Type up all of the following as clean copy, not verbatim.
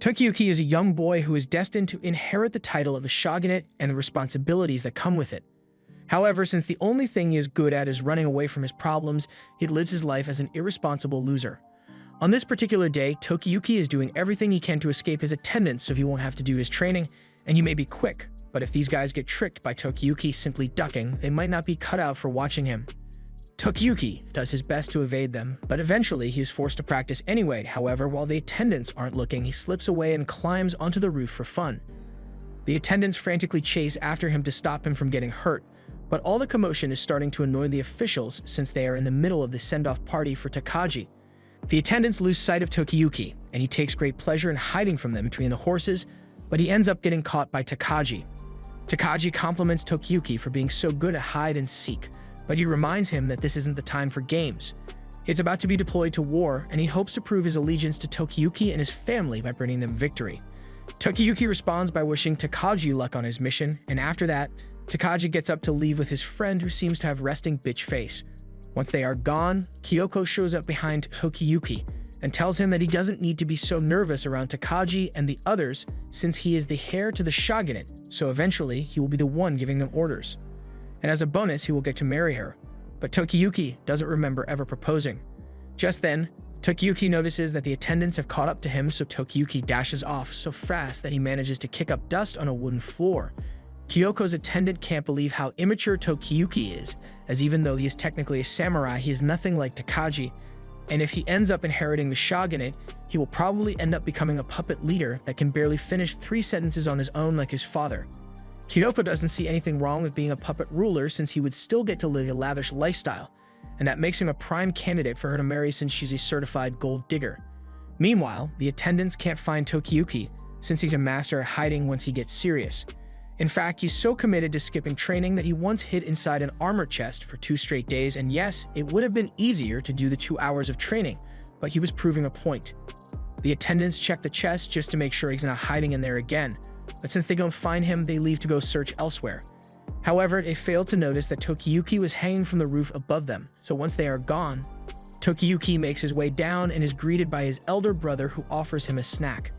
Tokiyuki is a young boy who is destined to inherit the title of the shogunate and the responsibilities that come with it. However, since the only thing he is good at is running away from his problems, he lives his life as an irresponsible loser. On this particular day, Tokiyuki is doing everything he can to escape his attendants so he won't have to do his training, and he may be quick, but if these guys get tricked by Tokiyuki simply ducking, they might not be cut out for watching him. Tokiyuki does his best to evade them, but eventually he is forced to practice anyway. However, while the attendants aren't looking, he slips away and climbs onto the roof for fun. The attendants frantically chase after him to stop him from getting hurt, but all the commotion is starting to annoy the officials since they are in the middle of the send-off party for Takagi. The attendants lose sight of Tokiyuki, and he takes great pleasure in hiding from them between the horses, but he ends up getting caught by Takagi. Takagi compliments Tokiyuki for being so good at hide and seek, but he reminds him that this isn't the time for games. It's about to be deployed to war, and he hopes to prove his allegiance to Tokiyuki and his family by bringing them victory. Tokiyuki responds by wishing Takagi luck on his mission, and after that, Takagi gets up to leave with his friend who seems to have resting bitch face. Once they are gone, Kyoko shows up behind Tokiyuki and tells him that he doesn't need to be so nervous around Takagi and the others since he is the heir to the shogunate, so eventually he will be the one giving them orders. And as a bonus, he will get to marry her. But Tokiyuki doesn't remember ever proposing. Just then, Tokiyuki notices that the attendants have caught up to him, so Tokiyuki dashes off so fast that he manages to kick up dust on a wooden floor. Kyoko's attendant can't believe how immature Tokiyuki is, as even though he is technically a samurai, he is nothing like Takagi, and if he ends up inheriting the shogunate, he will probably end up becoming a puppet leader that can barely finish 3 sentences on his own like his father. Kyoko doesn't see anything wrong with being a puppet ruler since he would still get to live a lavish lifestyle, and that makes him a prime candidate for her to marry since she's a certified gold digger. Meanwhile, the attendants can't find Tokiyuki since he's a master at hiding once he gets serious. In fact, he's so committed to skipping training that he once hid inside an armor chest for 2 straight days, and yes, it would have been easier to do the 2 hours of training, but he was proving a point. The attendants check the chest just to make sure he's not hiding in there again, but since they don't find him, they leave to go search elsewhere. However, they fail to notice that Tokiyuki was hanging from the roof above them, so once they are gone, Tokiyuki makes his way down and is greeted by his elder brother who offers him a snack.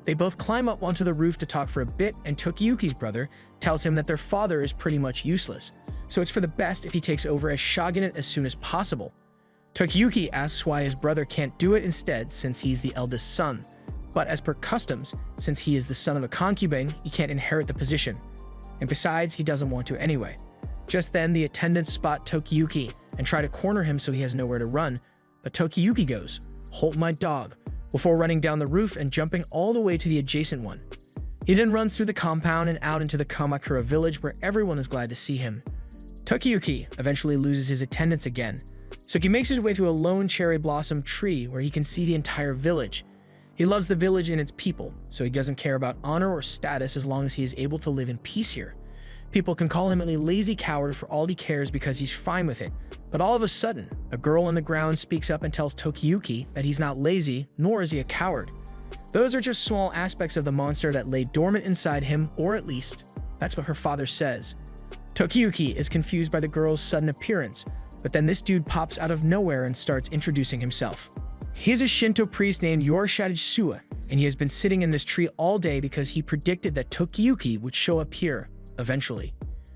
They both climb up onto the roof to talk for a bit, and Tokiyuki's brother tells him that their father is pretty much useless, so it's for the best if he takes over as shogunate as soon as possible. Tokiyuki asks why his brother can't do it instead since he's the eldest son, but as per customs, since he is the son of a concubine, he can't inherit the position. And besides, he doesn't want to anyway. Just then, the attendants spot Tokiyuki and try to corner him so he has nowhere to run, but Tokiyuki goes, "Hold my dog," before running down the roof and jumping all the way to the adjacent one. He then runs through the compound and out into the Kamakura village where everyone is glad to see him. Tokiyuki eventually loses his attendants again, so he makes his way to a lone cherry blossom tree where he can see the entire village. He loves the village and its people, so he doesn't care about honor or status as long as he is able to live in peace here. People can call him a lazy coward for all he cares because he's fine with it, but all of a sudden, a girl on the ground speaks up and tells Tokiyuki that he's not lazy, nor is he a coward. Those are just small aspects of the monster that lay dormant inside him, or at least, that's what her father says. Tokiyuki is confused by the girl's sudden appearance, but then this dude pops out of nowhere and starts introducing himself. He's a Shinto priest named Yorishite Suwa, and he has been sitting in this tree all day because he predicted that Tokiyuki would show up here, eventually.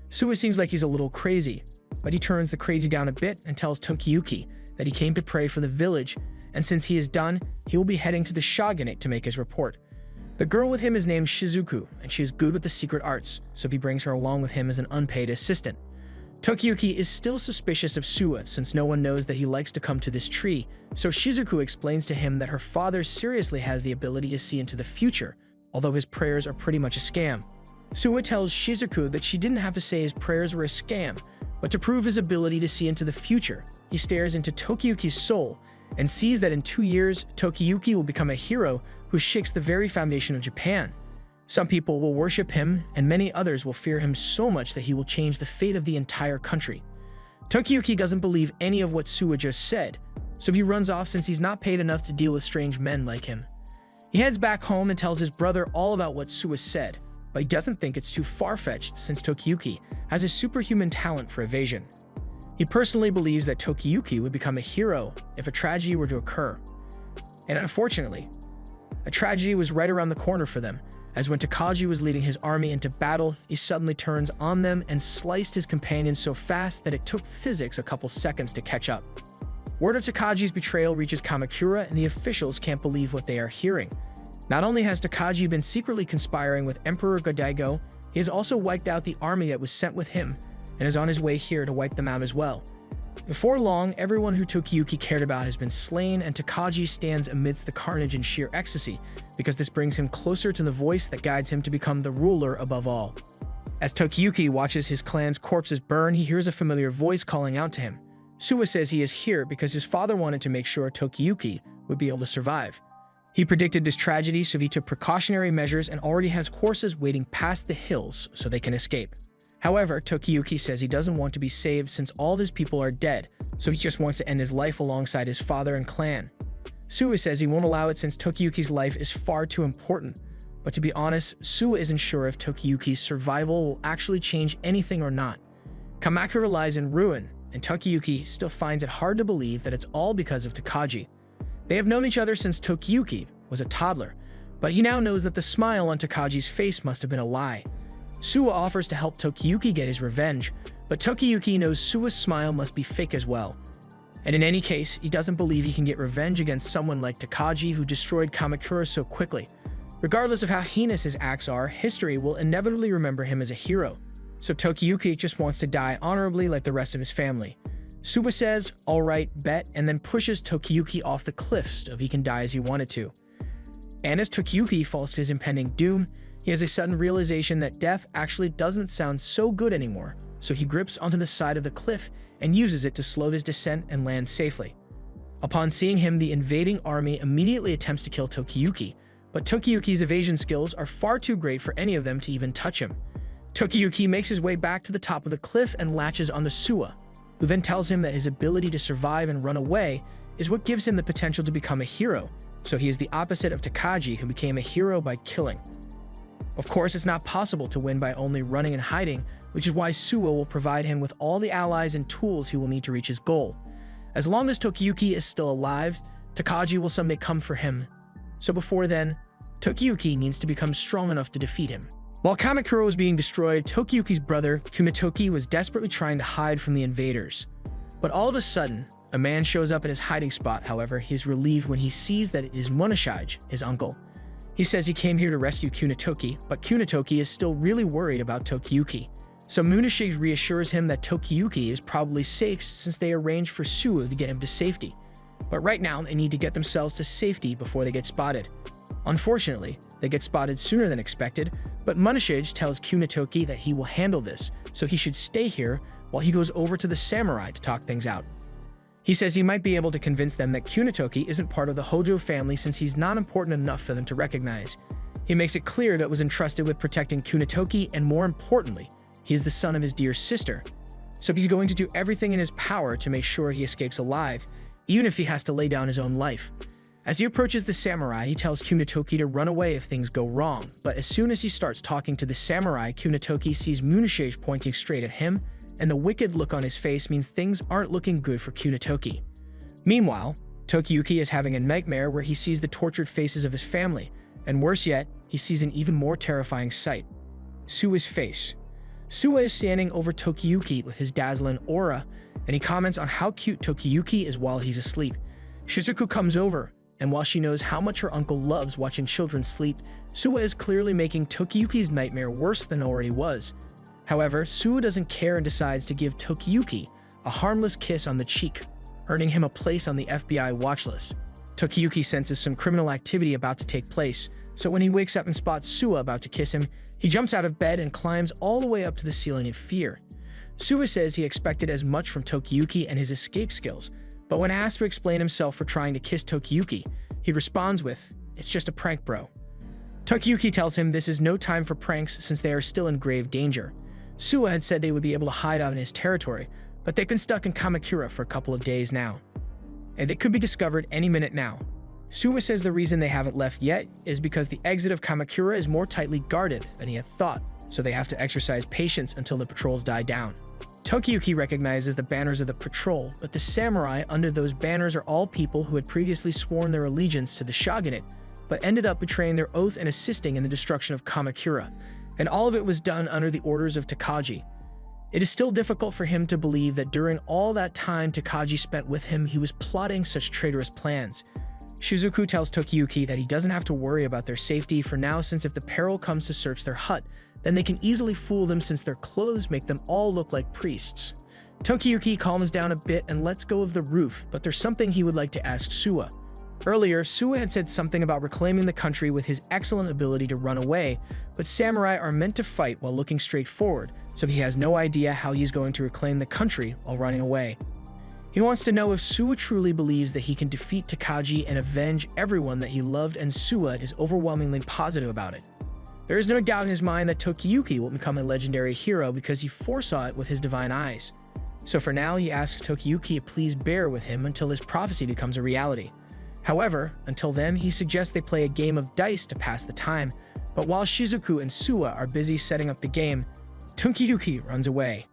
Suwa seems like he's a little crazy, but he turns the crazy down a bit and tells Tokiyuki that he came to pray for the village, and since he is done, he will be heading to the shogunate to make his report. The girl with him is named Shizuku, and she is good with the secret arts, so he brings her along with him as an unpaid assistant. Tokiyuki is still suspicious of Suwa since no one knows that he likes to come to this tree, so Shizuku explains to him that her father seriously has the ability to see into the future, although his prayers are pretty much a scam. Suwa tells Shizuku that she didn't have to say his prayers were a scam, but to prove his ability to see into the future, he stares into Tokiyuki's soul and sees that in 2 years, Tokiyuki will become a hero who shakes the very foundation of Japan. Some people will worship him, and many others will fear him so much that he will change the fate of the entire country. Tokiyuki doesn't believe any of what Suwa just said, so he runs off since he's not paid enough to deal with strange men like him. He heads back home and tells his brother all about what Suwa said, but he doesn't think it's too far-fetched since Tokiyuki has a superhuman talent for evasion. He personally believes that Tokiyuki would become a hero if a tragedy were to occur. And unfortunately, A tragedy was right around the corner for them, as when Takagi was leading his army into battle, he suddenly turns on them and sliced his companion so fast that it took physics a couple seconds to catch up. Word of Takagi's betrayal reaches Kamakura, and the officials can't believe what they are hearing. Not only has Takagi been secretly conspiring with Emperor Godaigo, he has also wiped out the army that was sent with him, and is on his way here to wipe them out as well. Before long, everyone who Tokiyuki cared about has been slain, and Takagi stands amidst the carnage in sheer ecstasy, because this brings him closer to the voice that guides him to become the ruler above all. As Tokiyuki watches his clan's corpses burn, he hears a familiar voice calling out to him. Suwa says he is here because his father wanted to make sure Tokiyuki would be able to survive. He predicted this tragedy, so he took precautionary measures and already has horses waiting past the hills so they can escape. However, Tokiyuki says he doesn't want to be saved since all of his people are dead, so he just wants to end his life alongside his father and clan. Suwa says he won't allow it since Tokiyuki's life is far too important. But to be honest, Suwa isn't sure if Tokiyuki's survival will actually change anything or not. Kamakura lies in ruin, and Tokiyuki still finds it hard to believe that it's all because of Takagi. They have known each other since Tokiyuki was a toddler, but he now knows that the smile on Takagi's face must have been a lie. Suwa offers to help Tokiyuki get his revenge, but Tokiyuki knows Suwa's smile must be fake as well. And in any case, he doesn't believe he can get revenge against someone like Takagi who destroyed Kamakura so quickly. Regardless of how heinous his acts are, history will inevitably remember him as a hero. So Tokiyuki just wants to die honorably like the rest of his family. Suwa says, "Alright, bet," and then pushes Tokiyuki off the cliffs so he can die as he wanted to. And as Tokiyuki falls to his impending doom, he has a sudden realization that death actually doesn't sound so good anymore, so he grips onto the side of the cliff and uses it to slow his descent and land safely. Upon seeing him, the invading army immediately attempts to kill Tokiyuki, but Tokiyuki's evasion skills are far too great for any of them to even touch him. Tokiyuki makes his way back to the top of the cliff and latches onto Suwa, who then tells him that his ability to survive and run away is what gives him the potential to become a hero, so he is the opposite of Takagi, who became a hero by killing. Of course, it's not possible to win by only running and hiding, which is why Suwa will provide him with all the allies and tools he will need to reach his goal. As long as Tokiyuki is still alive, Takagi will someday come for him. So before then, Tokiyuki needs to become strong enough to defeat him. While Kamakura was being destroyed, Tokiyuki's brother, Kumitoki, was desperately trying to hide from the invaders. But all of a sudden, a man shows up in his hiding spot. However, he is relieved when he sees that it is Monashige, his uncle. He says he came here to rescue Kunitoki, but Kunitoki is still really worried about Tokiyuki. So Monashige reassures him that Tokiyuki is probably safe since they arranged for Suwa to get him to safety. But right now, they need to get themselves to safety before they get spotted. Unfortunately, they get spotted sooner than expected, but Monashige tells Kunitoki that he will handle this, so he should stay here while he goes over to the samurai to talk things out. He says he might be able to convince them that Kunitoki isn't part of the Hojo family since he's not important enough for them to recognize. He makes it clear that was entrusted with protecting Kunitoki, and more importantly, he is the son of his dear sister. So he's going to do everything in his power to make sure he escapes alive, even if he has to lay down his own life. As he approaches the samurai, he tells Kunitoki to run away if things go wrong, but as soon as he starts talking to the samurai, Kunitoki sees Monashige pointing straight at him, and the wicked look on his face means things aren't looking good for Kunitoki. Meanwhile, Tokiyuki is having a nightmare where he sees the tortured faces of his family, and worse yet, he sees an even more terrifying sight: Suwa's face. Suwa is standing over Tokiyuki with his dazzling aura, and he comments on how cute Tokiyuki is while he's asleep. Shizuku comes over, and while she knows how much her uncle loves watching children sleep, Suwa is clearly making Tokiyuki's nightmare worse than it already was. However, Suwa doesn't care and decides to give Tokiyuki a harmless kiss on the cheek, earning him a place on the FBI watch list. Tokiyuki senses some criminal activity about to take place, so when he wakes up and spots Suwa about to kiss him, he jumps out of bed and climbs all the way up to the ceiling in fear. Suwa says he expected as much from Tokiyuki and his escape skills, but when asked to explain himself for trying to kiss Tokiyuki, he responds with, "It's just a prank, bro." Tokiyuki tells him this is no time for pranks since they are still in grave danger. Suwa had said they would be able to hide out in his territory, but they've been stuck in Kamakura for a couple of days now, and they could be discovered any minute now. Suwa says the reason they haven't left yet is because the exit of Kamakura is more tightly guarded than he had thought, so they have to exercise patience until the patrols die down. Tokiyuki recognizes the banners of the patrol, but the samurai under those banners are all people who had previously sworn their allegiance to the shogunate, but ended up betraying their oath and assisting in the destruction of Kamakura, and all of it was done under the orders of Takagi. It is still difficult for him to believe that during all that time Takagi spent with him, he was plotting such traitorous plans. Shizuku tells Tokiyuki that he doesn't have to worry about their safety for now, since if the peril comes to search their hut, then they can easily fool them since their clothes make them all look like priests. Tokiyuki calms down a bit and lets go of the roof, but there's something he would like to ask Suwa. Earlier, Suwa had said something about reclaiming the country with his excellent ability to run away, but samurai are meant to fight while looking straight forward, so he has no idea how he's going to reclaim the country while running away. He wants to know if Suwa truly believes that he can defeat Takagi and avenge everyone that he loved, and Suwa is overwhelmingly positive about it. There is no doubt in his mind that Tokiyuki will become a legendary hero because he foresaw it with his divine eyes. So for now, he asks Tokiyuki to please bear with him until his prophecy becomes a reality. However, until then, he suggests they play a game of dice to pass the time, but while Shizuku and Suwa are busy setting up the game, Tokiyuki runs away.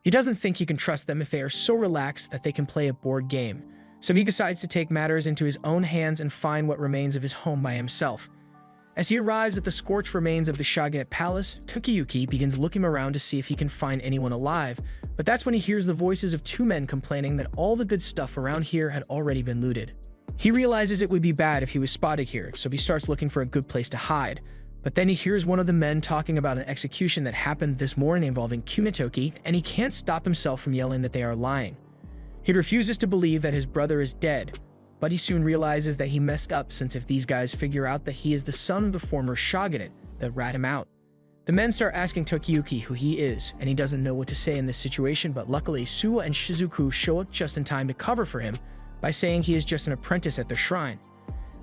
He doesn't think he can trust them if they are so relaxed that they can play a board game, so he decides to take matters into his own hands and find what remains of his home by himself. As he arrives at the scorched remains of the Shogunate Palace, Tokiyuki begins looking around to see if he can find anyone alive, but that's when he hears the voices of two men complaining that all the good stuff around here had already been looted. He realizes it would be bad if he was spotted here, so he starts looking for a good place to hide. But then he hears one of the men talking about an execution that happened this morning involving Kunitoki, and he can't stop himself from yelling that they are lying. He refuses to believe that his brother is dead, but he soon realizes that he messed up, since if these guys figure out that he is the son of the former shogunate, they'll rat him out. The men start asking Tokiyuki who he is, and he doesn't know what to say in this situation, but luckily Suwa and Shizuku show up just in time to cover for him by saying he is just an apprentice at their shrine.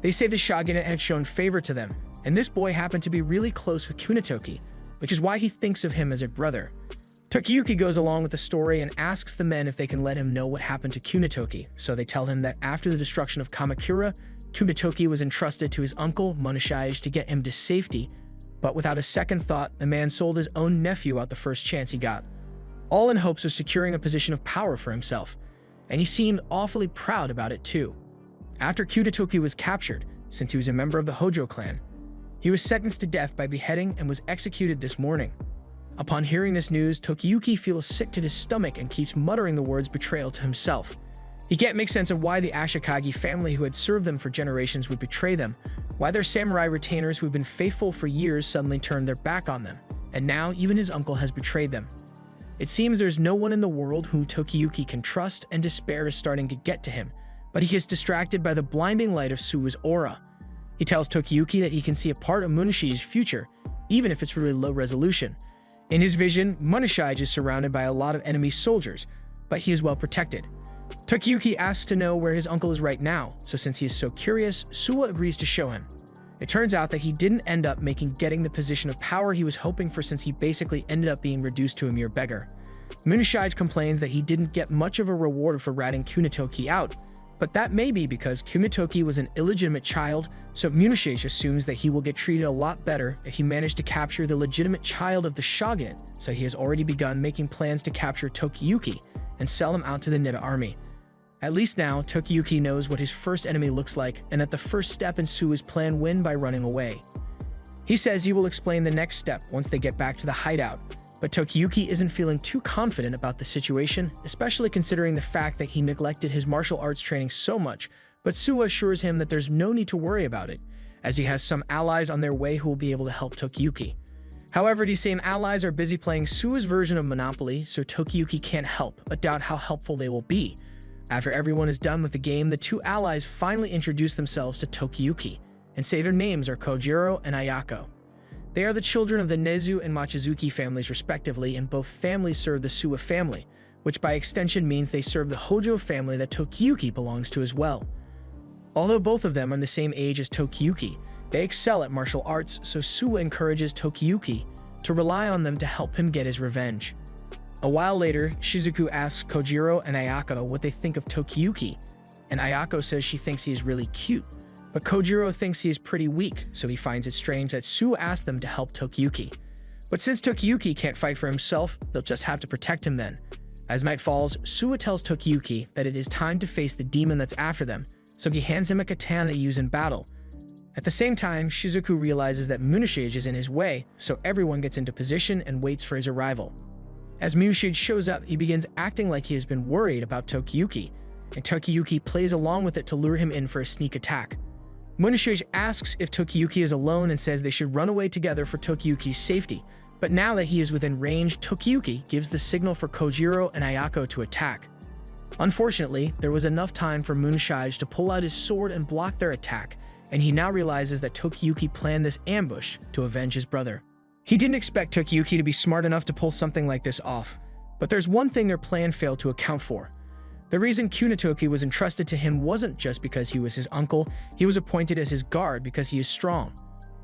They say the shogunate had shown favor to them, and this boy happened to be really close with Kunitoki, which is why he thinks of him as a brother. Tokiyuki goes along with the story and asks the men if they can let him know what happened to Kunitoki, so they tell him that after the destruction of Kamakura, Kunitoki was entrusted to his uncle, Munashige, to get him to safety, but without a second thought, the man sold his own nephew out the first chance he got, all in hopes of securing a position of power for himself, and he seemed awfully proud about it too. After Kunitoki was captured, since he was a member of the Hojo clan, he was sentenced to death by beheading and was executed this morning. Upon hearing this news, Tokiyuki feels sick to his stomach and keeps muttering the words betrayal to himself. He can't make sense of why the Ashikagi family who had served them for generations would betray them, why their samurai retainers who had been faithful for years suddenly turned their back on them, and now even his uncle has betrayed them. It seems there's no one in the world whom Tokiyuki can trust, and despair is starting to get to him, but he is distracted by the blinding light of Suwa's aura. He tells Tokiyuki that he can see a part of Munashi's future, even if it's really low resolution. In his vision, Munashige is surrounded by a lot of enemy soldiers, but he is well protected. Tokiyuki asks to know where his uncle is right now, so since he is so curious, Suwa agrees to show him. It turns out that he didn't end up getting the position of power he was hoping for, since he basically ended up being reduced to a mere beggar. Munashige complains that he didn't get much of a reward for ratting Kunitoki out, but that may be because Kunitoki was an illegitimate child, so Munashige assumes that he will get treated a lot better if he managed to capture the legitimate child of the shogunate, so he has already begun making plans to capture Tokiyuki and sell him out to the Nida army. At least now, Tokiyuki knows what his first enemy looks like, and that the first step in Suwa's plan win by running away. He says he will explain the next step once they get back to the hideout, but Tokiyuki isn't feeling too confident about the situation, especially considering the fact that he neglected his martial arts training so much, but Suwa assures him that there's no need to worry about it, as he has some allies on their way who will be able to help Tokiyuki. However, these same allies are busy playing Suwa's version of Monopoly, so Tokiyuki can't help but doubt how helpful they will be. After everyone is done with the game, the two allies finally introduce themselves to Tokiyuki, and say their names are Kojiro and Ayako. They are the children of the Nezu and Machizuki families respectively, and both families serve the Suwa family, which by extension means they serve the Hojo family that Tokiyuki belongs to as well. Although both of them are the same age as Tokiyuki, they excel at martial arts, so Suwa encourages Tokiyuki to rely on them to help him get his revenge. A while later, Shizuku asks Kojiro and Ayako what they think of Tokiyuki, and Ayako says she thinks he is really cute, but Kojiro thinks he is pretty weak, so he finds it strange that Suwa asked them to help Tokiyuki. But since Tokiyuki can't fight for himself, they'll just have to protect him then. As night falls, Suwa tells Tokiyuki that it is time to face the demon that's after them, so he hands him a katana to use in battle. At the same time, Shizuku realizes that Munashige is in his way, so everyone gets into position and waits for his arrival. As Munashige shows up, he begins acting like he has been worried about Tokiyuki, and Tokiyuki plays along with it to lure him in for a sneak attack. Munashige asks if Tokiyuki is alone and says they should run away together for Tokiyuki's safety, but now that he is within range, Tokiyuki gives the signal for Kojiro and Ayako to attack. Unfortunately, there was enough time for Munashige to pull out his sword and block their attack, and he now realizes that Tokiyuki planned this ambush to avenge his brother. He didn't expect Tokiyuki to be smart enough to pull something like this off, but there's one thing their plan failed to account for. The reason Kunitoki was entrusted to him wasn't just because he was his uncle, he was appointed as his guard because he is strong.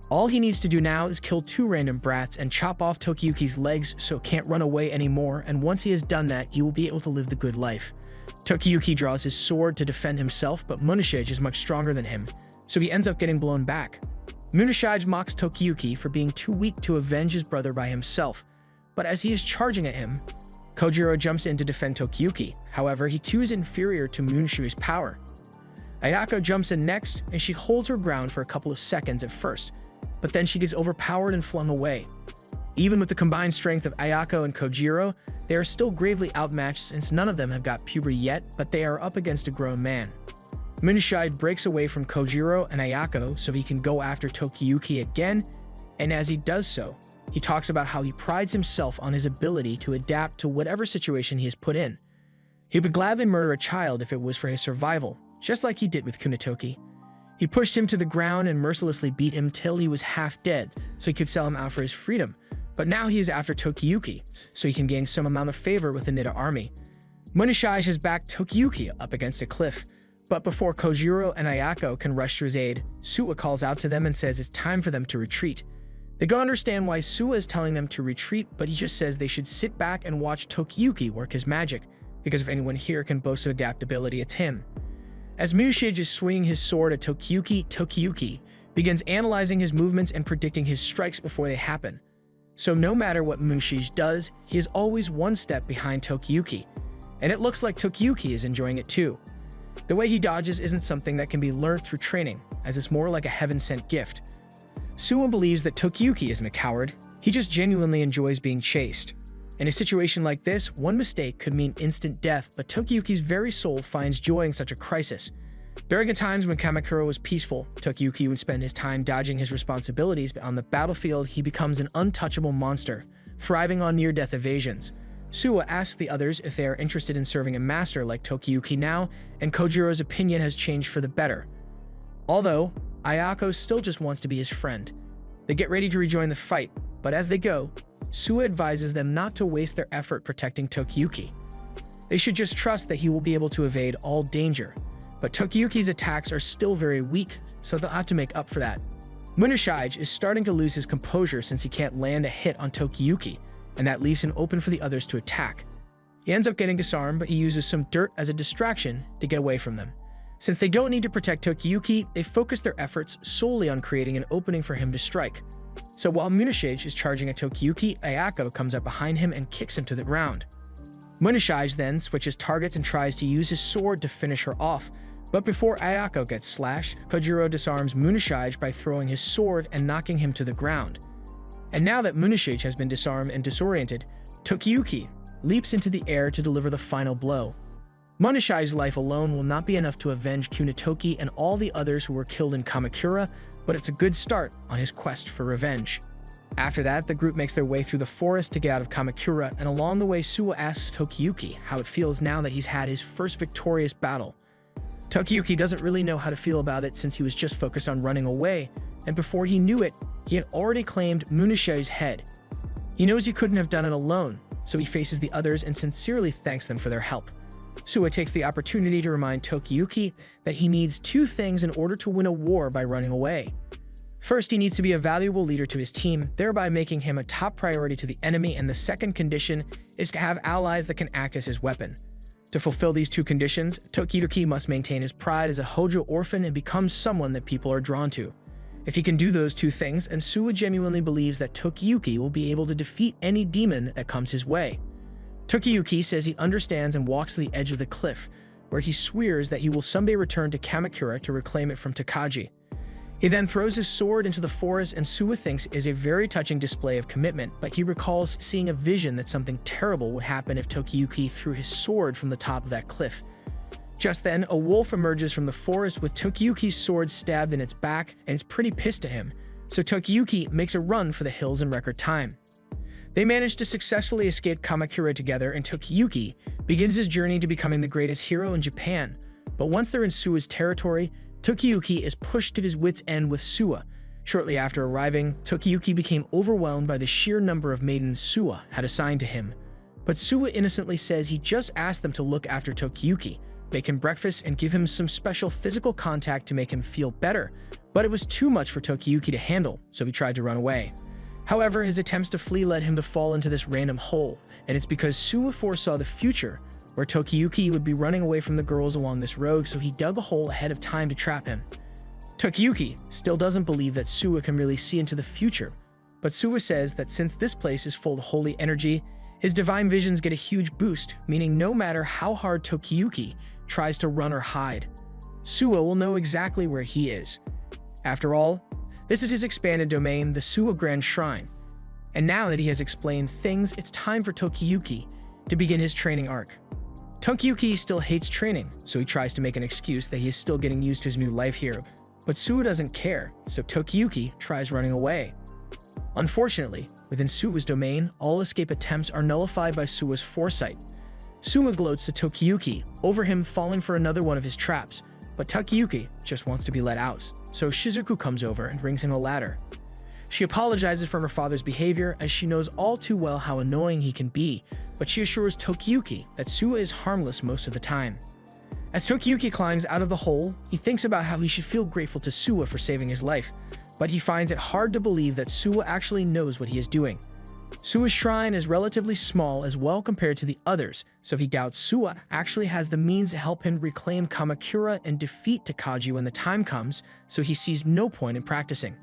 All he needs to do now is kill 2 random brats and chop off Tokiyuki's legs so it can't run away anymore, and once he has done that, he will be able to live the good life. Tokiyuki draws his sword to defend himself, but Munashige is much stronger than him, so he ends up getting blown back. Munashige mocks Tokiyuki for being too weak to avenge his brother by himself, but as he is charging at him, Kojiro jumps in to defend Tokiyuki. However, he too is inferior to Munashige's power. Ayako jumps in next, and she holds her ground for a couple of seconds at first, but then she gets overpowered and flung away. Even with the combined strength of Ayako and Kojiro, they are still gravely outmatched since none of them have got puberty yet, but they are up against a grown man. Munashige breaks away from Kojiro and Ayako so he can go after Tokiyuki again, and as he does so, he talks about how he prides himself on his ability to adapt to whatever situation he is put in. He would gladly murder a child if it was for his survival, just like he did with Kunitoki. He pushed him to the ground and mercilessly beat him till he was half dead so he could sell him out for his freedom, but now he is after Tokiyuki so he can gain some amount of favor with the Nida army. Munashige has backed Tokiyuki up against a cliff, but before Kojiro and Ayako can rush to his aid, Suwa calls out to them and says it's time for them to retreat. They don't understand why Suwa is telling them to retreat, but he just says they should sit back and watch Tokiyuki work his magic, because if anyone here can boast of adaptability, it's him. As Munashige is swinging his sword at Tokiyuki, Tokiyuki begins analyzing his movements and predicting his strikes before they happen. So no matter what Munashige does, he is always one step behind Tokiyuki, and it looks like Tokiyuki is enjoying it too. The way he dodges isn't something that can be learned through training, as it's more like a heaven-sent gift. Suwa believes that Tokiyuki isn't a coward, he just genuinely enjoys being chased. In a situation like this, one mistake could mean instant death, but Tokiyuki's very soul finds joy in such a crisis. During the times when Kamakura was peaceful, Tokiyuki would spend his time dodging his responsibilities, but on the battlefield he becomes an untouchable monster, thriving on near-death evasions. Suwa asks the others if they are interested in serving a master like Tokiyuki now, and Kojiro's opinion has changed for the better. Although, Ayako still just wants to be his friend. They get ready to rejoin the fight, but as they go, Suwa advises them not to waste their effort protecting Tokiyuki. They should just trust that he will be able to evade all danger, but Tokiyuki's attacks are still very weak, so they'll have to make up for that. Munashige is starting to lose his composure since he can't land a hit on Tokiyuki, and that leaves him open for the others to attack. He ends up getting disarmed, but he uses some dirt as a distraction to get away from them. Since they don't need to protect Tokiyuki, they focus their efforts solely on creating an opening for him to strike. So while Munashige is charging at Tokiyuki, Ayako comes up behind him and kicks him to the ground. Munashige then switches targets and tries to use his sword to finish her off, but before Ayako gets slashed, Kojiro disarms Munashige by throwing his sword and knocking him to the ground. And now that Munashige has been disarmed and disoriented, Tokiyuki leaps into the air to deliver the final blow. Munashige's life alone will not be enough to avenge Kunitoki and all the others who were killed in Kamakura, but it's a good start on his quest for revenge. After that, the group makes their way through the forest to get out of Kamakura, and along the way Suwa asks Tokiyuki how it feels now that he's had his first victorious battle. Tokiyuki doesn't really know how to feel about it since he was just focused on running away, and before he knew it, he had already claimed Munashige's head. He knows he couldn't have done it alone, so he faces the others and sincerely thanks them for their help. Suwa takes the opportunity to remind Tokiyuki that he needs 2 things in order to win a war by running away. First, he needs to be a valuable leader to his team, thereby making him a top priority to the enemy, and the second condition is to have allies that can act as his weapon. To fulfill these 2 conditions, Tokiyuki must maintain his pride as a Hojo orphan and become someone that people are drawn to. If he can do those 2 things, and Suwa genuinely believes that Tokiyuki will be able to defeat any demon that comes his way. Tokiyuki says he understands and walks to the edge of the cliff, where he swears that he will someday return to Kamakura to reclaim it from Takagi. He then throws his sword into the forest, and Suwa thinks is a very touching display of commitment, but he recalls seeing a vision that something terrible would happen if Tokiyuki threw his sword from the top of that cliff. Just then, a wolf emerges from the forest with Tokiyuki's sword stabbed in its back, and it's pretty pissed at him, so Tokiyuki makes a run for the hills in record time. They manage to successfully escape Kamakura together, and Tokiyuki begins his journey to becoming the greatest hero in Japan. But once they're in Suwa's territory, Tokiyuki is pushed to his wits' end with Suwa. Shortly after arriving, Tokiyuki became overwhelmed by the sheer number of maidens Suwa had assigned to him. But Suwa innocently says he just asked them to look after Tokiyuki, make him breakfast, and give him some special physical contact to make him feel better. But it was too much for Tokiyuki to handle, so he tried to run away. However, his attempts to flee led him to fall into this random hole, and it's because Suwa foresaw the future, where Tokiyuki would be running away from the girls along this road, so he dug a hole ahead of time to trap him. Tokiyuki still doesn't believe that Suwa can really see into the future, but Suwa says that since this place is full of holy energy, his divine visions get a huge boost, meaning no matter how hard Tokiyuki tries to run or hide, Suwa will know exactly where he is. After all, this is his expanded domain, the Suwa Grand Shrine. And now that he has explained things, it's time for Tokiyuki to begin his training arc. Tokiyuki still hates training, so he tries to make an excuse that he is still getting used to his new life here. But Suwa doesn't care, so Tokiyuki tries running away. Unfortunately, within Suwa's domain, all escape attempts are nullified by Suwa's foresight. Suwa gloats to Tokiyuki over him falling for another one of his traps, but Tokiyuki just wants to be let out, so Shizuku comes over and brings him a ladder. She apologizes for her father's behavior, as she knows all too well how annoying he can be, but she assures Tokiyuki that Suwa is harmless most of the time. As Tokiyuki climbs out of the hole, he thinks about how he should feel grateful to Suwa for saving his life, but he finds it hard to believe that Suwa actually knows what he is doing. Suwa's shrine is relatively small as well compared to the others, so he doubts Suwa actually has the means to help him reclaim Kamakura and defeat Takagi when the time comes, so he sees no point in practicing.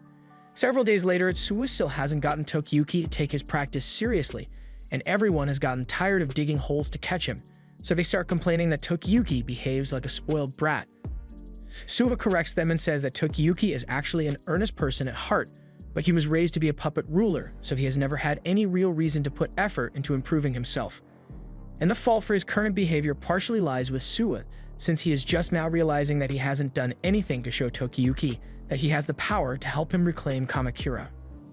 Several days later, Suwa still hasn't gotten Tokiyuki to take his practice seriously, and everyone has gotten tired of digging holes to catch him, so they start complaining that Tokiyuki behaves like a spoiled brat. Suwa corrects them and says that Tokiyuki is actually an earnest person at heart, but he was raised to be a puppet ruler, so he has never had any real reason to put effort into improving himself. And the fault for his current behavior partially lies with Suwa, since he is just now realizing that he hasn't done anything to show Tokiyuki that he has the power to help him reclaim Kamakura.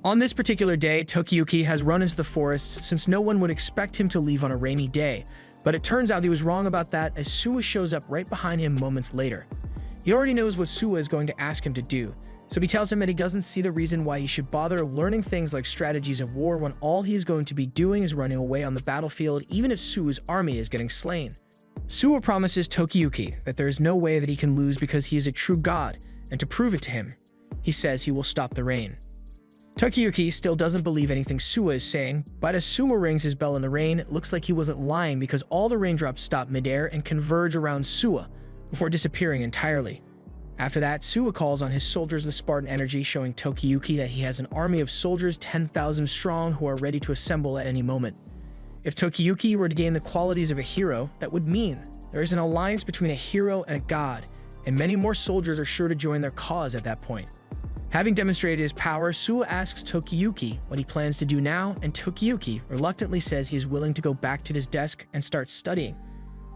On this particular day, Tokiyuki has run into the forest since no one would expect him to leave on a rainy day, but it turns out he was wrong about that as Suwa shows up right behind him moments later. He already knows what Suwa is going to ask him to do, so he tells him that he doesn't see the reason why he should bother learning things like strategies of war when all he is going to be doing is running away on the battlefield even if Suwa's army is getting slain. Suwa promises Tokiyuki that there is no way that he can lose because he is a true god, and to prove it to him, he says he will stop the rain. Tokiyuki still doesn't believe anything Suwa is saying, but as Suwa rings his bell in the rain, it looks like he wasn't lying because all the raindrops stop midair and converge around Suwa before disappearing entirely. After that, Suwa calls on his soldiers with Spartan energy, showing Tokiyuki that he has an army of soldiers 10,000 strong who are ready to assemble at any moment. If Tokiyuki were to gain the qualities of a hero, that would mean there is an alliance between a hero and a god, and many more soldiers are sure to join their cause at that point. Having demonstrated his power, Suwa asks Tokiyuki what he plans to do now, and Tokiyuki reluctantly says he is willing to go back to his desk and start studying.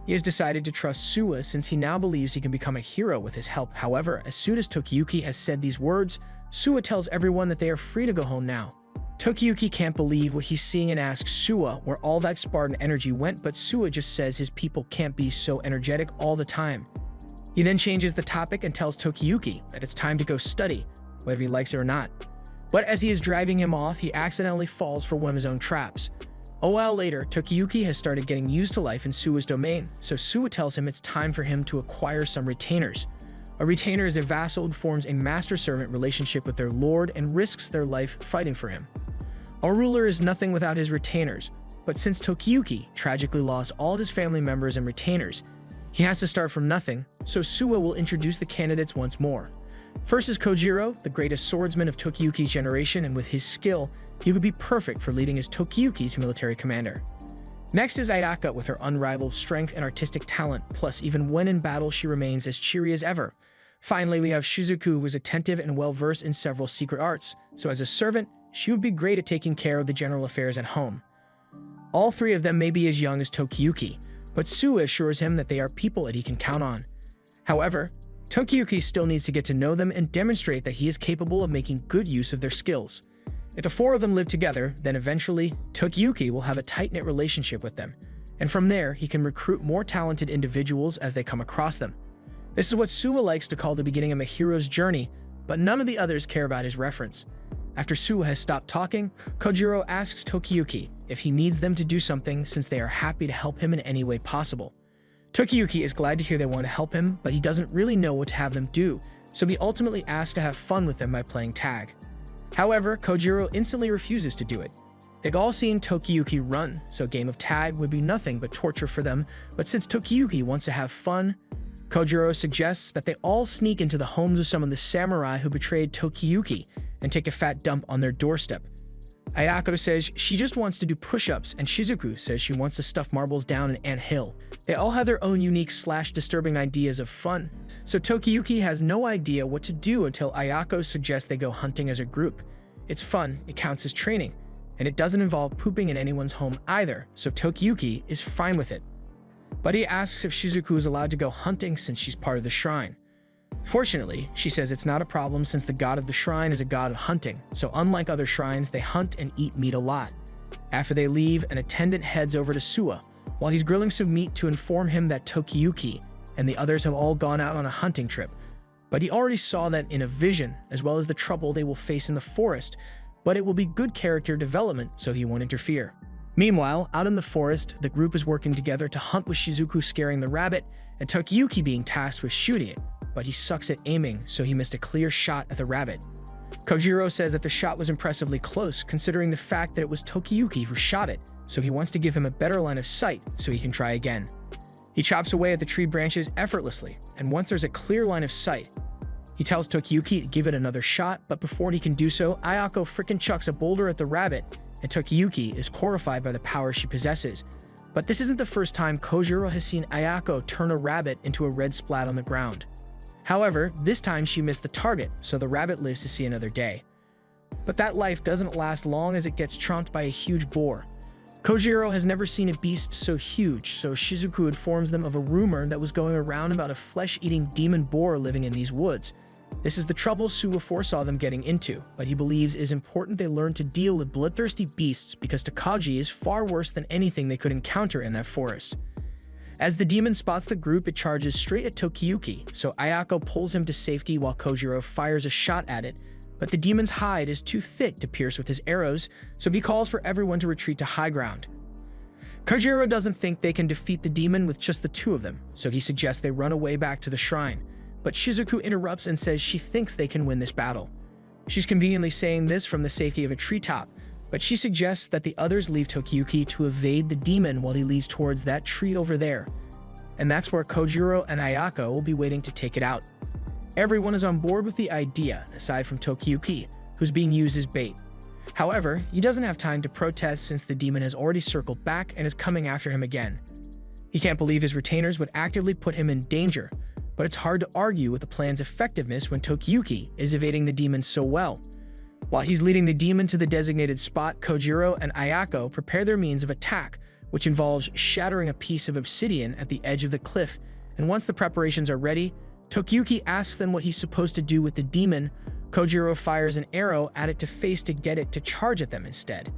He has decided to trust Suwa since he now believes he can become a hero with his help. However, as soon as Tokiyuki has said these words, Suwa tells everyone that they are free to go home now. Tokiyuki can't believe what he's seeing and asks Suwa where all that Spartan energy went, but Suwa just says his people can't be so energetic all the time. He then changes the topic and tells Tokiyuki that it's time to go study, whether he likes it or not. But as he is driving him off, he accidentally falls for one of his own traps. A while later, Tokiyuki has started getting used to life in Suwa's domain, so Suwa tells him it's time for him to acquire some retainers. A retainer is a vassal who forms a master-servant relationship with their lord and risks their life fighting for him. A ruler is nothing without his retainers, but since Tokiyuki tragically lost all of his family members and retainers, he has to start from nothing, so Suwa will introduce the candidates once more. First is Kojiro, the greatest swordsman of Tokiyuki's generation, and with his skill, he would be perfect for leading as Tokiyuki's military commander. Next is Ayaka with her unrivaled strength and artistic talent, plus even when in battle she remains as cheery as ever. Finally, we have Shizuku, who is attentive and well-versed in several secret arts, so as a servant, she would be great at taking care of the general affairs at home. All three of them may be as young as Tokiyuki, but Suwa assures him that they are people that he can count on. However, Tokiyuki still needs to get to know them and demonstrate that he is capable of making good use of their skills. If the four of them live together, then eventually, Tokiyuki will have a tight-knit relationship with them, and from there, he can recruit more talented individuals as they come across them. This is what Suwa likes to call the beginning of a hero's journey, but none of the others care about his reference. After Suwa has stopped talking, Kojiro asks Tokiyuki if he needs them to do something since they are happy to help him in any way possible. Tokiyuki is glad to hear they want to help him, but he doesn't really know what to have them do, so he ultimately asks to have fun with them by playing tag. However, Kojiro instantly refuses to do it. They've all seen Tokiyuki run, so a game of tag would be nothing but torture for them, but since Tokiyuki wants to have fun, Kojiro suggests that they all sneak into the homes of some of the samurai who betrayed Tokiyuki and take a fat dump on their doorstep. Ayako says she just wants to do push-ups, and Shizuku says she wants to stuff marbles down an anthill. They all have their own unique/disturbing ideas of fun, so Tokiyuki has no idea what to do until Ayako suggests they go hunting as a group. It's fun, it counts as training, and it doesn't involve pooping in anyone's home either, so Tokiyuki is fine with it. But he asks if Shizuku is allowed to go hunting since she's part of the shrine. Fortunately, she says it's not a problem since the god of the shrine is a god of hunting, so unlike other shrines, they hunt and eat meat a lot. After they leave, an attendant heads over to Suwa, while he's grilling some meat to inform him that Tokiyuki and the others have all gone out on a hunting trip. But he already saw that in a vision, as well as the trouble they will face in the forest, but it will be good character development, so he won't interfere. Meanwhile, out in the forest, the group is working together to hunt with Shizuku scaring the rabbit and Tokiyuki being tasked with shooting it, but he sucks at aiming, so he missed a clear shot at the rabbit. Kojiro says that the shot was impressively close, considering the fact that it was Tokiyuki who shot it, so he wants to give him a better line of sight so he can try again. He chops away at the tree branches effortlessly, and once there's a clear line of sight, he tells Tokiyuki to give it another shot, but before he can do so, Ayako frickin' chucks a boulder at the rabbit, and Tokiyuki is horrified by the power she possesses. But this isn't the first time Kojiro has seen Ayako turn a rabbit into a red splat on the ground. However, this time she missed the target, so the rabbit lives to see another day. But that life doesn't last long as it gets chomped by a huge boar. Kojiro has never seen a beast so huge, so Shizuku informs them of a rumor that was going around about a flesh-eating demon boar living in these woods. This is the trouble Suwa foresaw them getting into, but he believes it is important they learn to deal with bloodthirsty beasts because Takagi is far worse than anything they could encounter in that forest. As the demon spots the group, it charges straight at Tokiyuki, so Ayako pulls him to safety while Kojiro fires a shot at it, but the demon's hide is too thick to pierce with his arrows, so he calls for everyone to retreat to high ground. Kojiro doesn't think they can defeat the demon with just the two of them, so he suggests they run away back to the shrine. But Shizuku interrupts and says she thinks they can win this battle. She's conveniently saying this from the safety of a treetop, but she suggests that the others leave Tokiyuki to evade the demon while he leads towards that tree over there. And that's where Kojiro and Ayako will be waiting to take it out. Everyone is on board with the idea, aside from Tokiyuki, who's being used as bait. However, he doesn't have time to protest since the demon has already circled back and is coming after him again. He can't believe his retainers would actively put him in danger, but it's hard to argue with the plan's effectiveness when Tokiyuki is evading the demon so well. While he's leading the demon to the designated spot, Kojiro and Ayako prepare their means of attack, which involves shattering a piece of obsidian at the edge of the cliff, and once the preparations are ready, Tokiyuki asks them what he's supposed to do with the demon. Kojiro fires an arrow at it to face to get it to charge at them instead.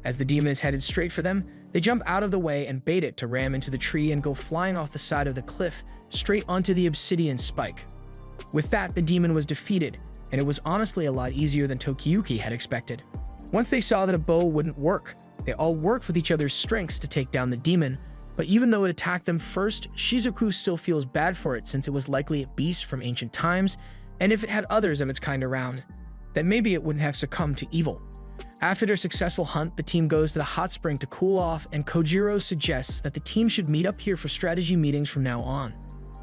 As the demon is headed straight for them, they jump out of the way and bait it to ram into the tree and go flying off the side of the cliff, straight onto the obsidian spike. With that, the demon was defeated, and it was honestly a lot easier than Tokiyuki had expected. Once they saw that a bow wouldn't work, they all worked with each other's strengths to take down the demon, but even though it attacked them first, Shizuku still feels bad for it since it was likely a beast from ancient times, and if it had others of its kind around, then maybe it wouldn't have succumbed to evil. After their successful hunt, the team goes to the hot spring to cool off, and Kojiro suggests that the team should meet up here for strategy meetings from now on.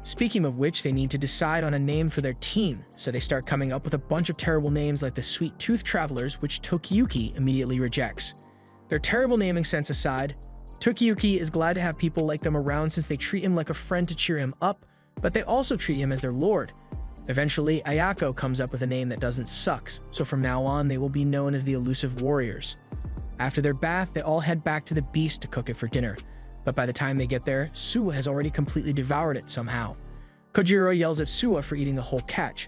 Speaking of which, they need to decide on a name for their team, so they start coming up with a bunch of terrible names like the Sweet Tooth Travelers, which Tokiyuki immediately rejects. Their terrible naming sense aside, Tokiyuki is glad to have people like them around since they treat him like a friend to cheer him up, but they also treat him as their lord. Eventually, Ayako comes up with a name that doesn't suck, so from now on they will be known as the Elusive Warriors. After their bath, they all head back to the beast to cook it for dinner, but by the time they get there, Suwa has already completely devoured it somehow. Kojiro yells at Suwa for eating the whole catch,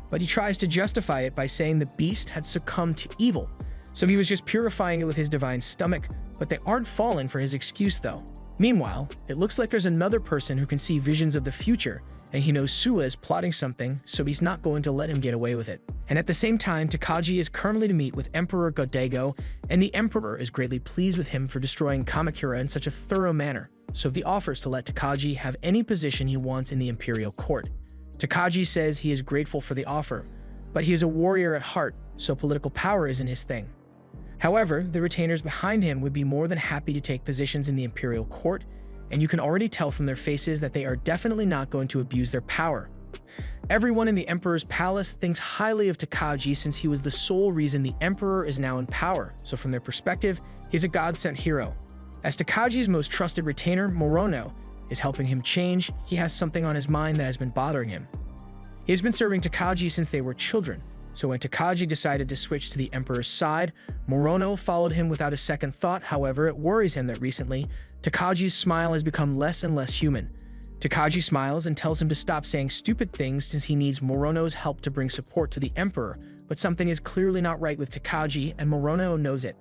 but he tries to justify it by saying the beast had succumbed to evil, so he was just purifying it with his divine stomach, but they aren't falling for his excuse though. Meanwhile, it looks like there's another person who can see visions of the future, and he knows Suwa is plotting something, so he's not going to let him get away with it. And at the same time, Takagi is currently to meet with Emperor Godaigo, and the Emperor is greatly pleased with him for destroying Kamakura in such a thorough manner, so he offers to let Takagi have any position he wants in the imperial court. Takagi says he is grateful for the offer, but he is a warrior at heart, so political power isn't his thing. However, the retainers behind him would be more than happy to take positions in the imperial court, and you can already tell from their faces that they are definitely not going to abuse their power. Everyone in the Emperor's palace thinks highly of Takagi since he was the sole reason the Emperor is now in power, so from their perspective, he's a god-sent hero. As Takagi's most trusted retainer, Morono, is helping him change, he has something on his mind that has been bothering him. He has been serving Takagi since they were children, so when Takagi decided to switch to the Emperor's side, Morono followed him without a second thought. However, it worries him that recently, Takagi's smile has become less and less human. Takagi smiles and tells him to stop saying stupid things since he needs Morono's help to bring support to the Emperor, but something is clearly not right with Takagi and Morono knows it,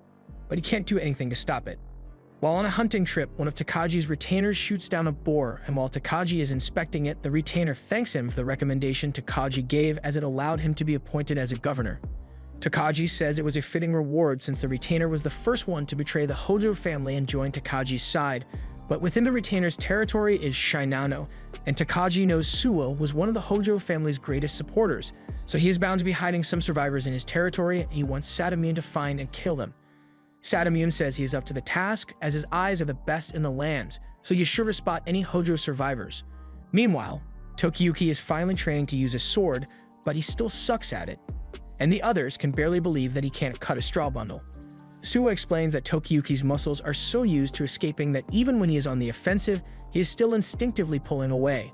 but he can't do anything to stop it. While on a hunting trip, one of Takagi's retainers shoots down a boar, and while Takagi is inspecting it, the retainer thanks him for the recommendation Takagi gave as it allowed him to be appointed as a governor. Takagi says it was a fitting reward since the retainer was the first one to betray the Hojo family and join Takagi's side, but within the retainer's territory is Shinano, and Takagi knows Suwa was one of the Hojo family's greatest supporters, so he is bound to be hiding some survivors in his territory, and he wants Sadamune to find and kill them. Sadamune says he is up to the task, as his eyes are the best in the land, so he's sure to spot any Hojo survivors. Meanwhile, Tokiyuki is finally training to use a sword, but he still sucks at it, and the others can barely believe that he can't cut a straw bundle. Suwa explains that Tokiyuki's muscles are so used to escaping that even when he is on the offensive, he is still instinctively pulling away.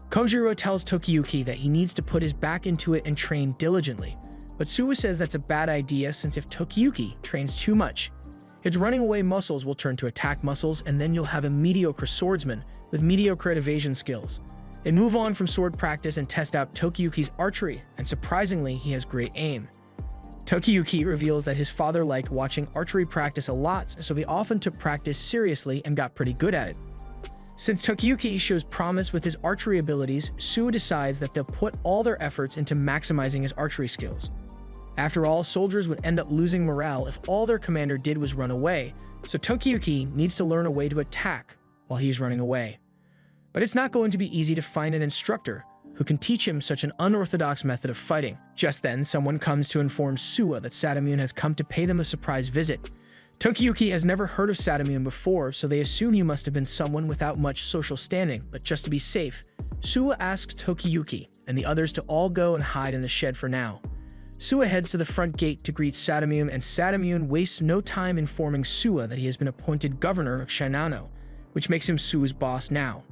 Kojiro tells Tokiyuki that he needs to put his back into it and train diligently, but Suwa says that's a bad idea since if Tokiyuki trains too much, his running away muscles will turn to attack muscles and then you'll have a mediocre swordsman with mediocre evasion skills. They move on from sword practice and test out Tokiyuki's archery, and surprisingly, he has great aim. Tokiyuki reveals that his father liked watching archery practice a lot, so he often took practice seriously and got pretty good at it. Since Tokiyuki shows promise with his archery abilities, Suwa decides that they'll put all their efforts into maximizing his archery skills. After all, soldiers would end up losing morale if all their commander did was run away, so Tokiyuki needs to learn a way to attack while he's running away. But it's not going to be easy to find an instructor who can teach him such an unorthodox method of fighting. Just then, someone comes to inform Suwa that Sadamune has come to pay them a surprise visit. Tokiyuki has never heard of Sadamune before, so they assume he must have been someone without much social standing, but just to be safe, Suwa asks Tokiyuki and the others to all go and hide in the shed for now. Suwa heads to the front gate to greet Sadamune, and Sadamune wastes no time informing Suwa that he has been appointed governor of Shinano, which makes him Suwa's boss now.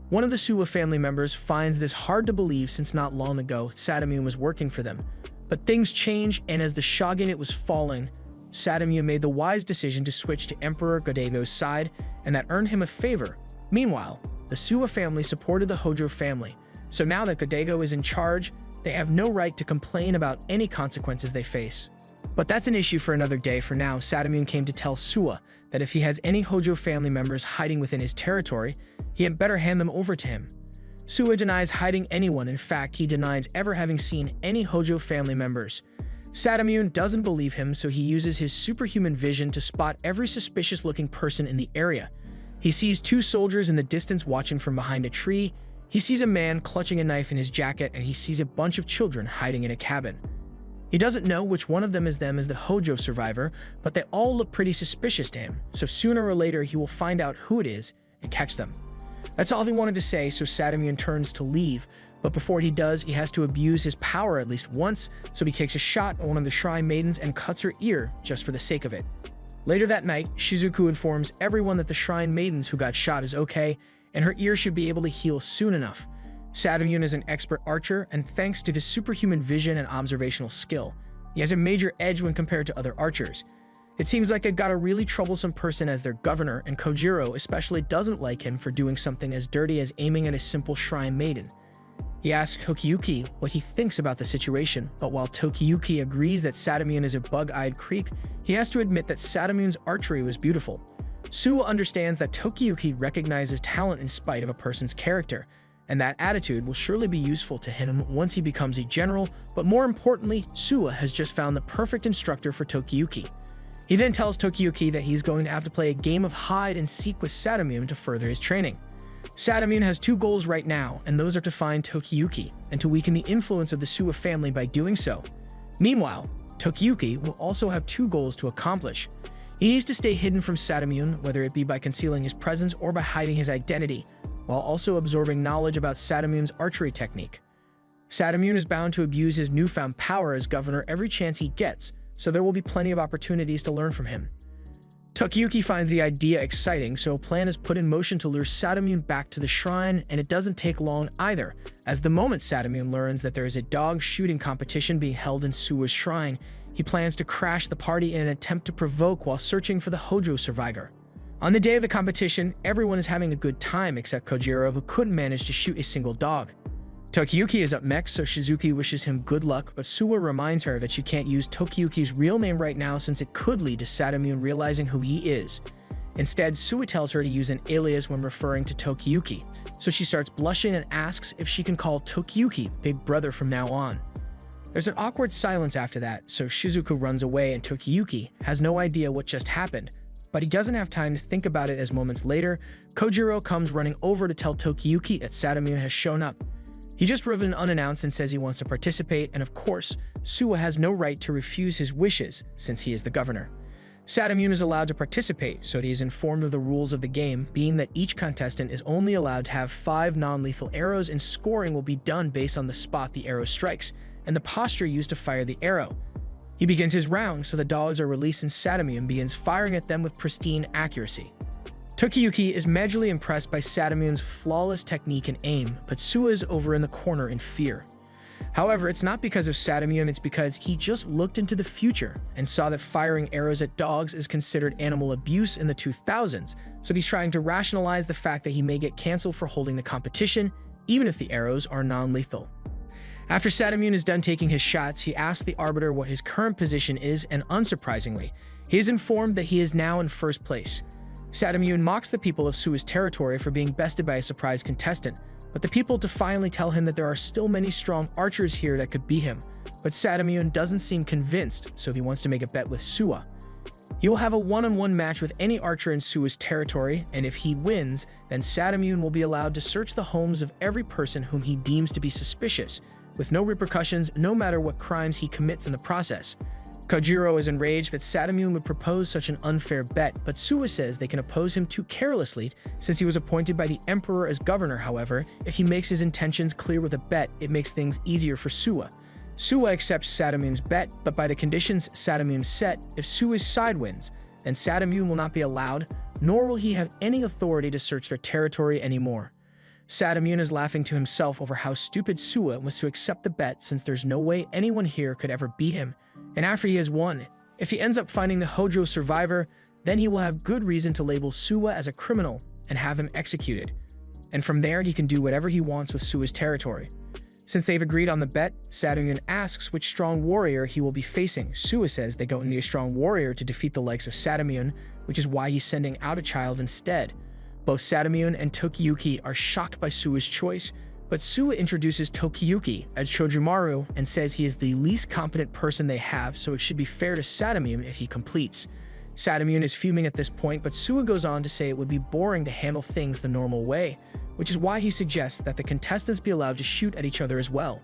One of the Suwa family members finds this hard to believe since not long ago Sadamune was working for them. But things change, and as the shogunate was falling, Sadamune made the wise decision to switch to Emperor Godaigo's side, and that earned him a favor. Meanwhile, the Suwa family supported the Hojo family, so now that Godaigo is in charge, they have no right to complain about any consequences they face. But that's an issue for another day. For now, Sadamune came to tell Suwa that if he has any Hojo family members hiding within his territory, he had better hand them over to him. Suwa denies hiding anyone. In fact, he denies ever having seen any Hojo family members. Sadamune doesn't believe him, so he uses his superhuman vision to spot every suspicious-looking person in the area. He sees two soldiers in the distance watching from behind a tree. He sees a man clutching a knife in his jacket, and he sees a bunch of children hiding in a cabin. He doesn't know which one of them is the Hojo survivor, but they all look pretty suspicious to him, so sooner or later he will find out who it is and catch them. That's all he wanted to say, so Sadamune turns to leave, but before he does, he has to abuse his power at least once, so he takes a shot at one of the shrine maidens and cuts her ear just for the sake of it. Later that night, Shizuku informs everyone that the shrine maidens who got shot is okay, and her ear should be able to heal soon enough. Sadamune is an expert archer, and thanks to his superhuman vision and observational skill, he has a major edge when compared to other archers. It seems like they've got a really troublesome person as their governor, and Kojiro especially doesn't like him for doing something as dirty as aiming at a simple shrine maiden. He asks Tokiyuki what he thinks about the situation, but while Tokiyuki agrees that Sadamune is a bug-eyed creep, he has to admit that Sadamune's archery was beautiful. Suwa understands that Tokiyuki recognizes talent in spite of a person's character, and that attitude will surely be useful to him once he becomes a general, but more importantly, Suwa has just found the perfect instructor for Tokiyuki. He then tells Tokiyuki that he's going to have to play a game of hide and seek with Sadamune to further his training. Sadamune has two goals right now, and those are to find Tokiyuki and to weaken the influence of the Suwa family by doing so. Meanwhile, Tokiyuki will also have two goals to accomplish. He needs to stay hidden from Sadamune, whether it be by concealing his presence or by hiding his identity, while also absorbing knowledge about Sadamune's archery technique. Sadamune is bound to abuse his newfound power as governor every chance he gets, so there will be plenty of opportunities to learn from him. Tokiyuki finds the idea exciting, so a plan is put in motion to lure Sadamune back to the shrine, and it doesn't take long either, as the moment Sadamune learns that there is a dog shooting competition being held in Suwa's shrine, he plans to crash the party in an attempt to provoke while searching for the Hojo survivor. On the day of the competition, everyone is having a good time except Kojiro, who couldn't manage to shoot a single dog. Tokiyuki is up next, so Shizuki wishes him good luck, but Suwa reminds her that she can't use Tokiyuki's real name right now since it could lead to Sadamune realizing who he is. Instead, Suwa tells her to use an alias when referring to Tokiyuki, so she starts blushing and asks if she can call Tokiyuki Big Brother from now on. There's an awkward silence after that, so Shizuku runs away and Tokiyuki has no idea what just happened, but he doesn't have time to think about it as moments later, Kojiro comes running over to tell Tokiyuki that Sadamune has shown up. He just driven unannounced and says he wants to participate, and of course, Suwa has no right to refuse his wishes since he is the governor. Sadamune is allowed to participate, so he is informed of the rules of the game, being that each contestant is only allowed to have 5 non-lethal arrows and scoring will be done based on the spot the arrow strikes, and the posture used to fire the arrow. He begins his round, so the dogs are released and Sadamune begins firing at them with pristine accuracy. Tokiyuki is majorly impressed by Sadamune's flawless technique and aim, but Suwa is over in the corner in fear. However, it's not because of Sadamune, it's because he just looked into the future and saw that firing arrows at dogs is considered animal abuse in the 2000s, so he's trying to rationalize the fact that he may get cancelled for holding the competition, even if the arrows are non-lethal. After Sadamune is done taking his shots, he asks the arbiter what his current position is, and unsurprisingly, he is informed that he is now in first place. Sadamune mocks the people of Suwa's territory for being bested by a surprise contestant, but the people defiantly tell him that there are still many strong archers here that could beat him. But Sadamune doesn't seem convinced, so he wants to make a bet with Suwa. He will have a one-on-one match with any archer in Suwa's territory, and if he wins, then Sadamune will be allowed to search the homes of every person whom he deems to be suspicious, with no repercussions no matter what crimes he commits in the process. Kojiro is enraged that Sadamune would propose such an unfair bet, but Suwa says they can oppose him too carelessly since he was appointed by the Emperor as governor. However, if he makes his intentions clear with a bet, it makes things easier for Suwa. Suwa accepts Sadamune's bet, but by the conditions Sadamune set, if Suwa's side wins, then Sadamune will not be allowed, nor will he have any authority to search their territory anymore. Sadamune is laughing to himself over how stupid Suwa was to accept the bet since there's no way anyone here could ever beat him. And after he has won, if he ends up finding the Hojo survivor, then he will have good reason to label Suwa as a criminal and have him executed. And from there, he can do whatever he wants with Suwa's territory. Since they've agreed on the bet, Sadamune asks which strong warrior he will be facing. Suwa says they don't need a strong warrior to defeat the likes of Sadamune, which is why he's sending out a child instead. Both Sadamune and Tokiyuki are shocked by Suwa's choice, but Suwa introduces Tokiyuki as Chojumaru and says he is the least competent person they have, so it should be fair to Sadamune if he completes. Sadamune is fuming at this point, but Suwa goes on to say it would be boring to handle things the normal way, which is why he suggests that the contestants be allowed to shoot at each other as well.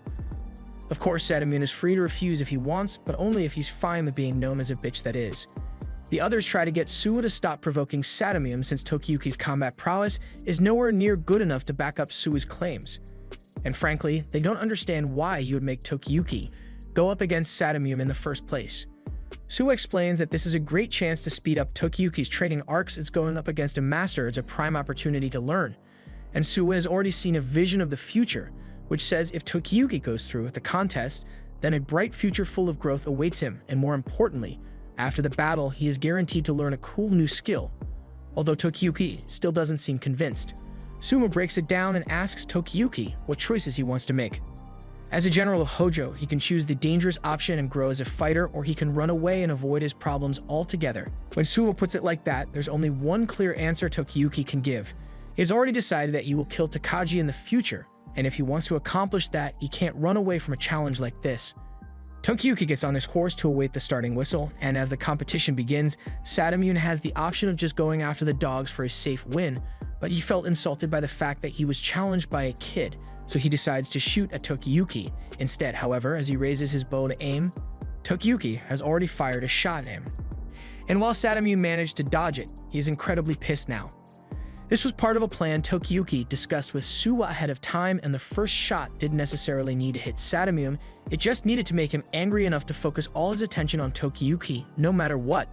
Of course, Sadamune is free to refuse if he wants, but only if he's fine with being known as a bitch that is. The others try to get Suwa to stop provoking Sadamune since Tokiyuki's combat prowess is nowhere near good enough to back up Suwa's claims. And frankly, they don't understand why he would make Tokiyuki go up against Sadamune in the first place. Suwa explains that this is a great chance to speed up Tokiyuki's training arcs. It's going up against a master, it's a prime opportunity to learn. and Suwa has already seen a vision of the future, which says if Tokiyuki goes through with the contest, then a bright future full of growth awaits him, and more importantly, after the battle, he is guaranteed to learn a cool new skill. Although Tokiyuki still doesn't seem convinced, Suwa breaks it down and asks Tokiyuki what choices he wants to make. As a general of Hojo, he can choose the dangerous option and grow as a fighter, or he can run away and avoid his problems altogether. When Suwa puts it like that, there's only one clear answer Tokiyuki can give. He has already decided that he will kill Takagi in the future, and if he wants to accomplish that, he can't run away from a challenge like this. Tokiyuki gets on his horse to await the starting whistle, and as the competition begins, Sadamune has the option of just going after the dogs for a safe win, but he felt insulted by the fact that he was challenged by a kid, so he decides to shoot at Tokiyuki. Instead, however, as he raises his bow to aim, Tokiyuki has already fired a shot at him. And while Sadamune managed to dodge it, he is incredibly pissed now. This was part of a plan Tokiyuki discussed with Suwa ahead of time, and the first shot didn't necessarily need to hit Sadamune, it just needed to make him angry enough to focus all his attention on Tokiyuki, no matter what.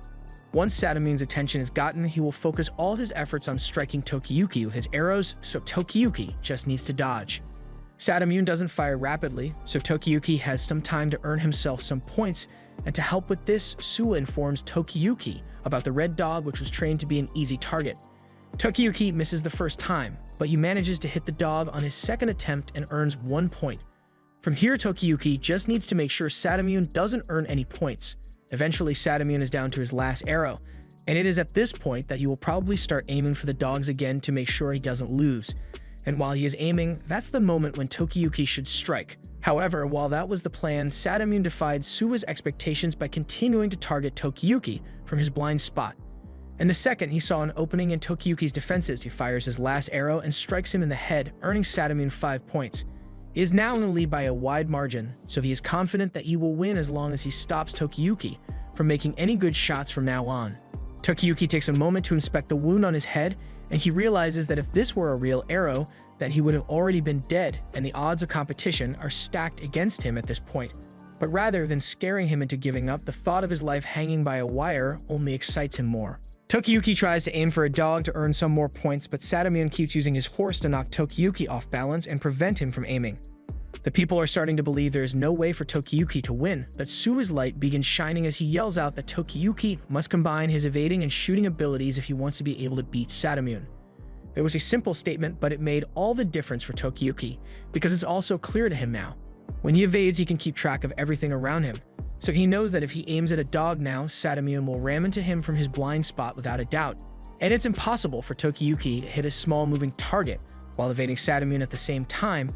Once Sadamune's attention is gotten, he will focus all his efforts on striking Tokiyuki with his arrows, so Tokiyuki just needs to dodge. Sadamune doesn't fire rapidly, so Tokiyuki has some time to earn himself some points, and to help with this, Suwa informs Tokiyuki about the red dog, which was trained to be an easy target. Tokiyuki misses the first time, but he manages to hit the dog on his second attempt and earns 1 point. From here, Tokiyuki just needs to make sure Sadamune doesn't earn any points. Eventually, Sadamune is down to his last arrow, and it is at this point that he will probably start aiming for the dogs again to make sure he doesn't lose. And while he is aiming, that's the moment when Tokiyuki should strike. However, while that was the plan, Sadamune defied Suwa's expectations by continuing to target Tokiyuki from his blind spot. And the second he saw an opening in Tokiyuki's defenses, he fires his last arrow and strikes him in the head, earning Sadamune 5 points. He is now in the lead by a wide margin, so he is confident that he will win as long as he stops Tokiyuki from making any good shots from now on. Tokiyuki takes a moment to inspect the wound on his head, and he realizes that if this were a real arrow, that he would have already been dead, and the odds of competition are stacked against him at this point. But rather than scaring him into giving up, the thought of his life hanging by a wire only excites him more. Tokiyuki tries to aim for a dog to earn some more points, but Sadamune keeps using his horse to knock Tokiyuki off balance and prevent him from aiming. The people are starting to believe there is no way for Tokiyuki to win, but Suwa's light begins shining as he yells out that Tokiyuki must combine his evading and shooting abilities if he wants to be able to beat Sadamune. It was a simple statement, but it made all the difference for Tokiyuki, because it's also clear to him now. When he evades, he can keep track of everything around him. So he knows that if he aims at a dog now, Sadamune will ram into him from his blind spot without a doubt. And it's impossible for Tokiyuki to hit a small moving target while evading Sadamune at the same time,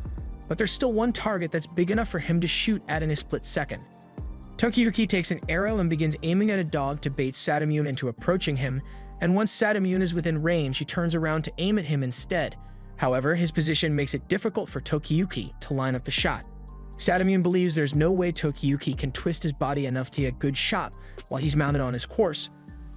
but there's still one target that's big enough for him to shoot at in a split second. Tokiyuki takes an arrow and begins aiming at a dog to bait Sadamune into approaching him, and once Sadamune is within range, he turns around to aim at him instead. However, his position makes it difficult for Tokiyuki to line up the shot. Sadamune believes there's no way Tokiyuki can twist his body enough to get a good shot while he's mounted on his horse.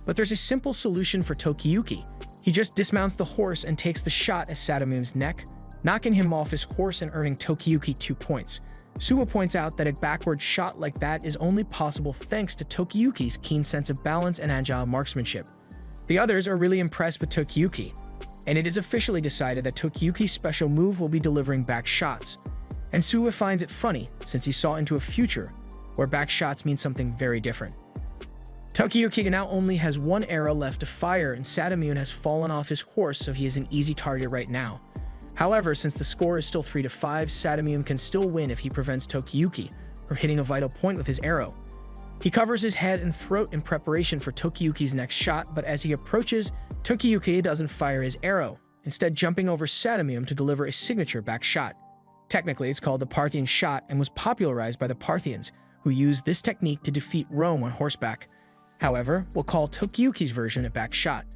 But there's a simple solution for Tokiyuki. He just dismounts the horse and takes the shot at Sadamune's neck, knocking him off his horse and earning Tokiyuki 2 points. Suwa points out that a backward shot like that is only possible thanks to Tokiyuki's keen sense of balance and agile marksmanship. The others are really impressed with Tokiyuki, and it is officially decided that Tokiyuki's special move will be delivering back shots. And Suwa finds it funny, since he saw into a future where back shots mean something very different. Tokiyuki now only has 1 arrow left to fire, and Sadamune has fallen off his horse, so he is an easy target right now. However, since the score is still 3-5, Sadamune can still win if he prevents Tokiyuki from hitting a vital point with his arrow. He covers his head and throat in preparation for Tokiyuki's next shot, but as he approaches, Tokiyuki doesn't fire his arrow, instead jumping over Sadamune to deliver a signature back shot. Technically, it's called the Parthian shot and was popularized by the Parthians, who used this technique to defeat Rome on horseback. However, we'll call Tokiyuki's version a back shot.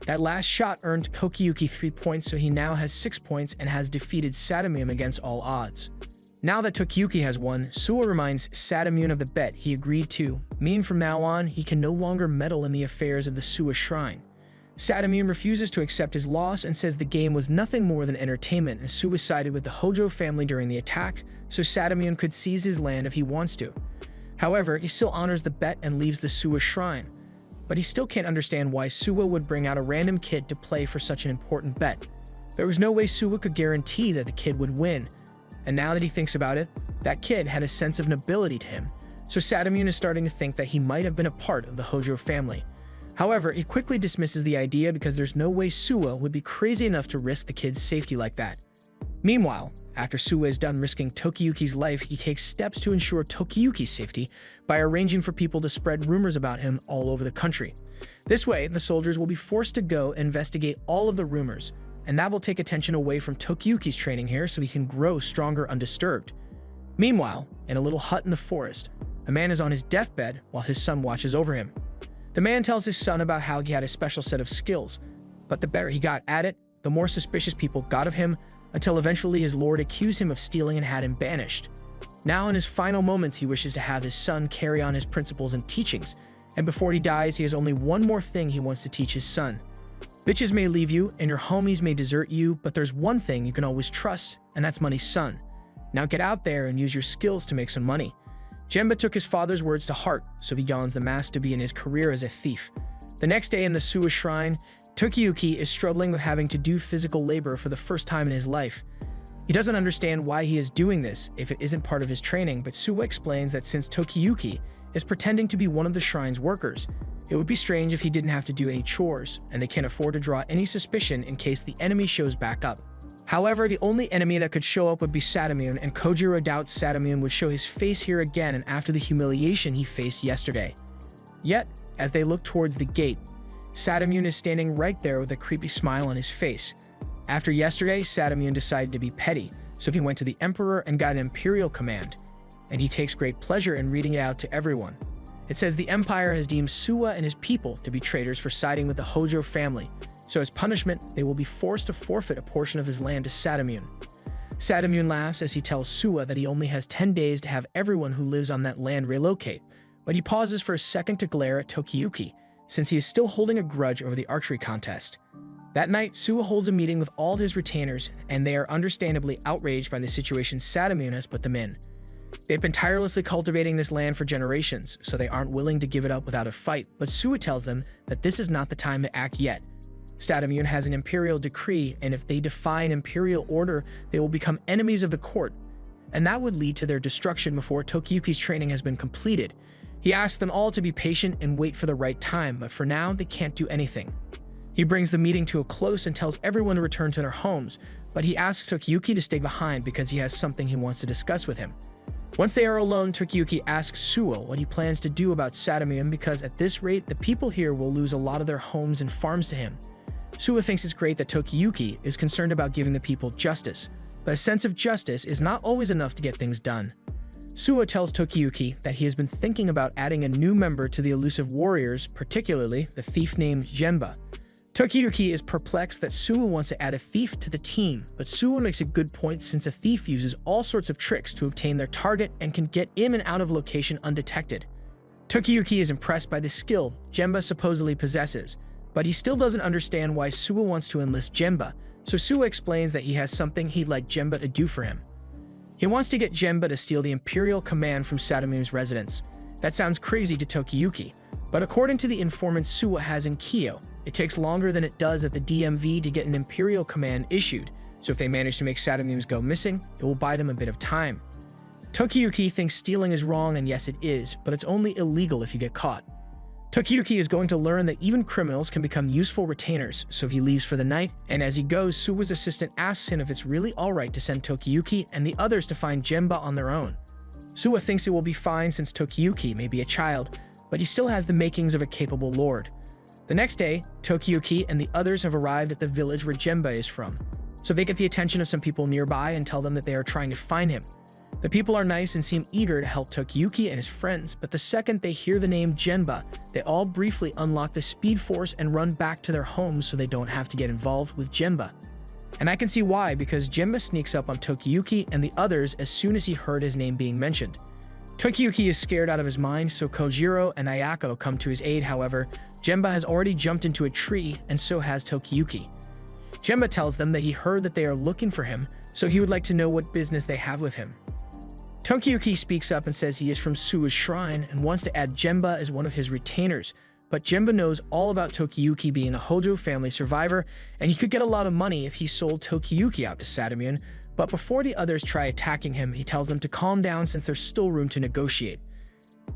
That last shot earned Tokiyuki 3 points, so he now has 6 points and has defeated Sadamune against all odds. Now that Tokiyuki has won, Suwa reminds Sadamune of the bet he agreed to, meaning from now on, he can no longer meddle in the affairs of the Suwa Shrine. Sadamune refuses to accept his loss and says the game was nothing more than entertainment, and Suwa sided with the Hojo family during the attack, so Sadamune could seize his land if he wants to. However, he still honors the bet and leaves the Suwa Shrine. But he still can't understand why Suwa would bring out a random kid to play for such an important bet. There was no way Suwa could guarantee that the kid would win, and now that he thinks about it, that kid had a sense of nobility to him, so Sadamune is starting to think that he might have been a part of the Hojo family. However, he quickly dismisses the idea because there's no way Suwa would be crazy enough to risk the kid's safety like that. Meanwhile, after Suwa is done risking Tokiyuki's life, he takes steps to ensure Tokiyuki's safety by arranging for people to spread rumors about him all over the country. This way, the soldiers will be forced to go investigate all of the rumors, and that will take attention away from Tokiyuki's training here so he can grow stronger undisturbed. Meanwhile, in a little hut in the forest, a man is on his deathbed while his son watches over him. The man tells his son about how he had a special set of skills, but the better he got at it, the more suspicious people got of him, until eventually his lord accused him of stealing and had him banished. Now in his final moments, he wishes to have his son carry on his principles and teachings, and before he dies, he has only one more thing he wants to teach his son. Bitches may leave you, and your homies may desert you, but there's one thing you can always trust, and that's money, son. Now get out there and use your skills to make some money. Genba took his father's words to heart, so he dons the mask to begin his career as a thief. The next day in the Suwa Shrine, Tokiyuki is struggling with having to do physical labor for the first time in his life. He doesn't understand why he is doing this if it isn't part of his training, but Suwa explains that since Tokiyuki is pretending to be one of the shrine's workers, it would be strange if he didn't have to do any chores, and they can't afford to draw any suspicion in case the enemy shows back up. However, the only enemy that could show up would be Sadamune, and Kojiro doubts Sadamune would show his face here again and after the humiliation he faced yesterday. Yet, as they look towards the gate, Sadamune is standing right there with a creepy smile on his face. After yesterday, Sadamune decided to be petty, so he went to the Emperor and got an imperial command, and he takes great pleasure in reading it out to everyone. It says the Empire has deemed Suwa and his people to be traitors for siding with the Hojo family, so as punishment, they will be forced to forfeit a portion of his land to Sadamune. Sadamune laughs as he tells Suwa that he only has 10 days to have everyone who lives on that land relocate, but he pauses for a second to glare at Tokiyuki, since he is still holding a grudge over the archery contest. That night, Suwa holds a meeting with all his retainers, and they are understandably outraged by the situation Sadamune has put them in. They've been tirelessly cultivating this land for generations, so they aren't willing to give it up without a fight, but Suwa tells them that this is not the time to act yet. Sadamune has an imperial decree, and if they defy an imperial order, they will become enemies of the court, and that would lead to their destruction before Tokiyuki's training has been completed. He asks them all to be patient and wait for the right time, but for now, they can't do anything. He brings the meeting to a close and tells everyone to return to their homes, but he asks Tokiyuki to stay behind because he has something he wants to discuss with him. Once they are alone, Tokiyuki asks Suwa what he plans to do about Sadamune because at this rate, the people here will lose a lot of their homes and farms to him. Suwa thinks it's great that Tokiyuki is concerned about giving the people justice, but a sense of justice is not always enough to get things done. Suwa tells Tokiyuki that he has been thinking about adding a new member to the elusive warriors, particularly the thief named Genba. Tokiyuki is perplexed that Suwa wants to add a thief to the team, but Suwa makes a good point since a thief uses all sorts of tricks to obtain their target and can get in and out of location undetected. Tokiyuki is impressed by the skill Genba supposedly possesses, but he still doesn't understand why Suwa wants to enlist Genba, so Suwa explains that he has something he'd like Genba to do for him. He wants to get Genba to steal the Imperial command from Sadamune's residence. That sounds crazy to Tokiyuki, but according to the informant Suwa has in Kyo, it takes longer than it does at the DMV to get an Imperial command issued, so if they manage to make Sadamune's go missing, it will buy them a bit of time. Tokiyuki thinks stealing is wrong, and yes it is, but it's only illegal if you get caught. Tokiyuki is going to learn that even criminals can become useful retainers, so he leaves for the night, and as he goes, Suwa's assistant asks him if it's really alright to send Tokiyuki and the others to find Genba on their own. Suwa thinks it will be fine since Tokiyuki may be a child, but he still has the makings of a capable lord. The next day, Tokiyuki and the others have arrived at the village where Genba is from, so they get the attention of some people nearby and tell them that they are trying to find him. The people are nice and seem eager to help Tokiyuki and his friends, but the second they hear the name Genba, they all briefly unlock the Speed Force and run back to their homes so they don't have to get involved with Genba. And I can see why, because Genba sneaks up on Tokiyuki and the others as soon as he heard his name being mentioned. Tokiyuki is scared out of his mind, so Kojiro and Ayako come to his aid. However, Genba has already jumped into a tree, and so has Tokiyuki. Genba tells them that he heard that they are looking for him, so he would like to know what business they have with him. Tokiyuki speaks up and says he is from Suwa's shrine and wants to add Genba as one of his retainers, but Jemba knows all about Tokiyuki being a Hojo family survivor, and he could get a lot of money if he sold Tokiyuki out to Satamune. But before the others try attacking him, he tells them to calm down since there's still room to negotiate.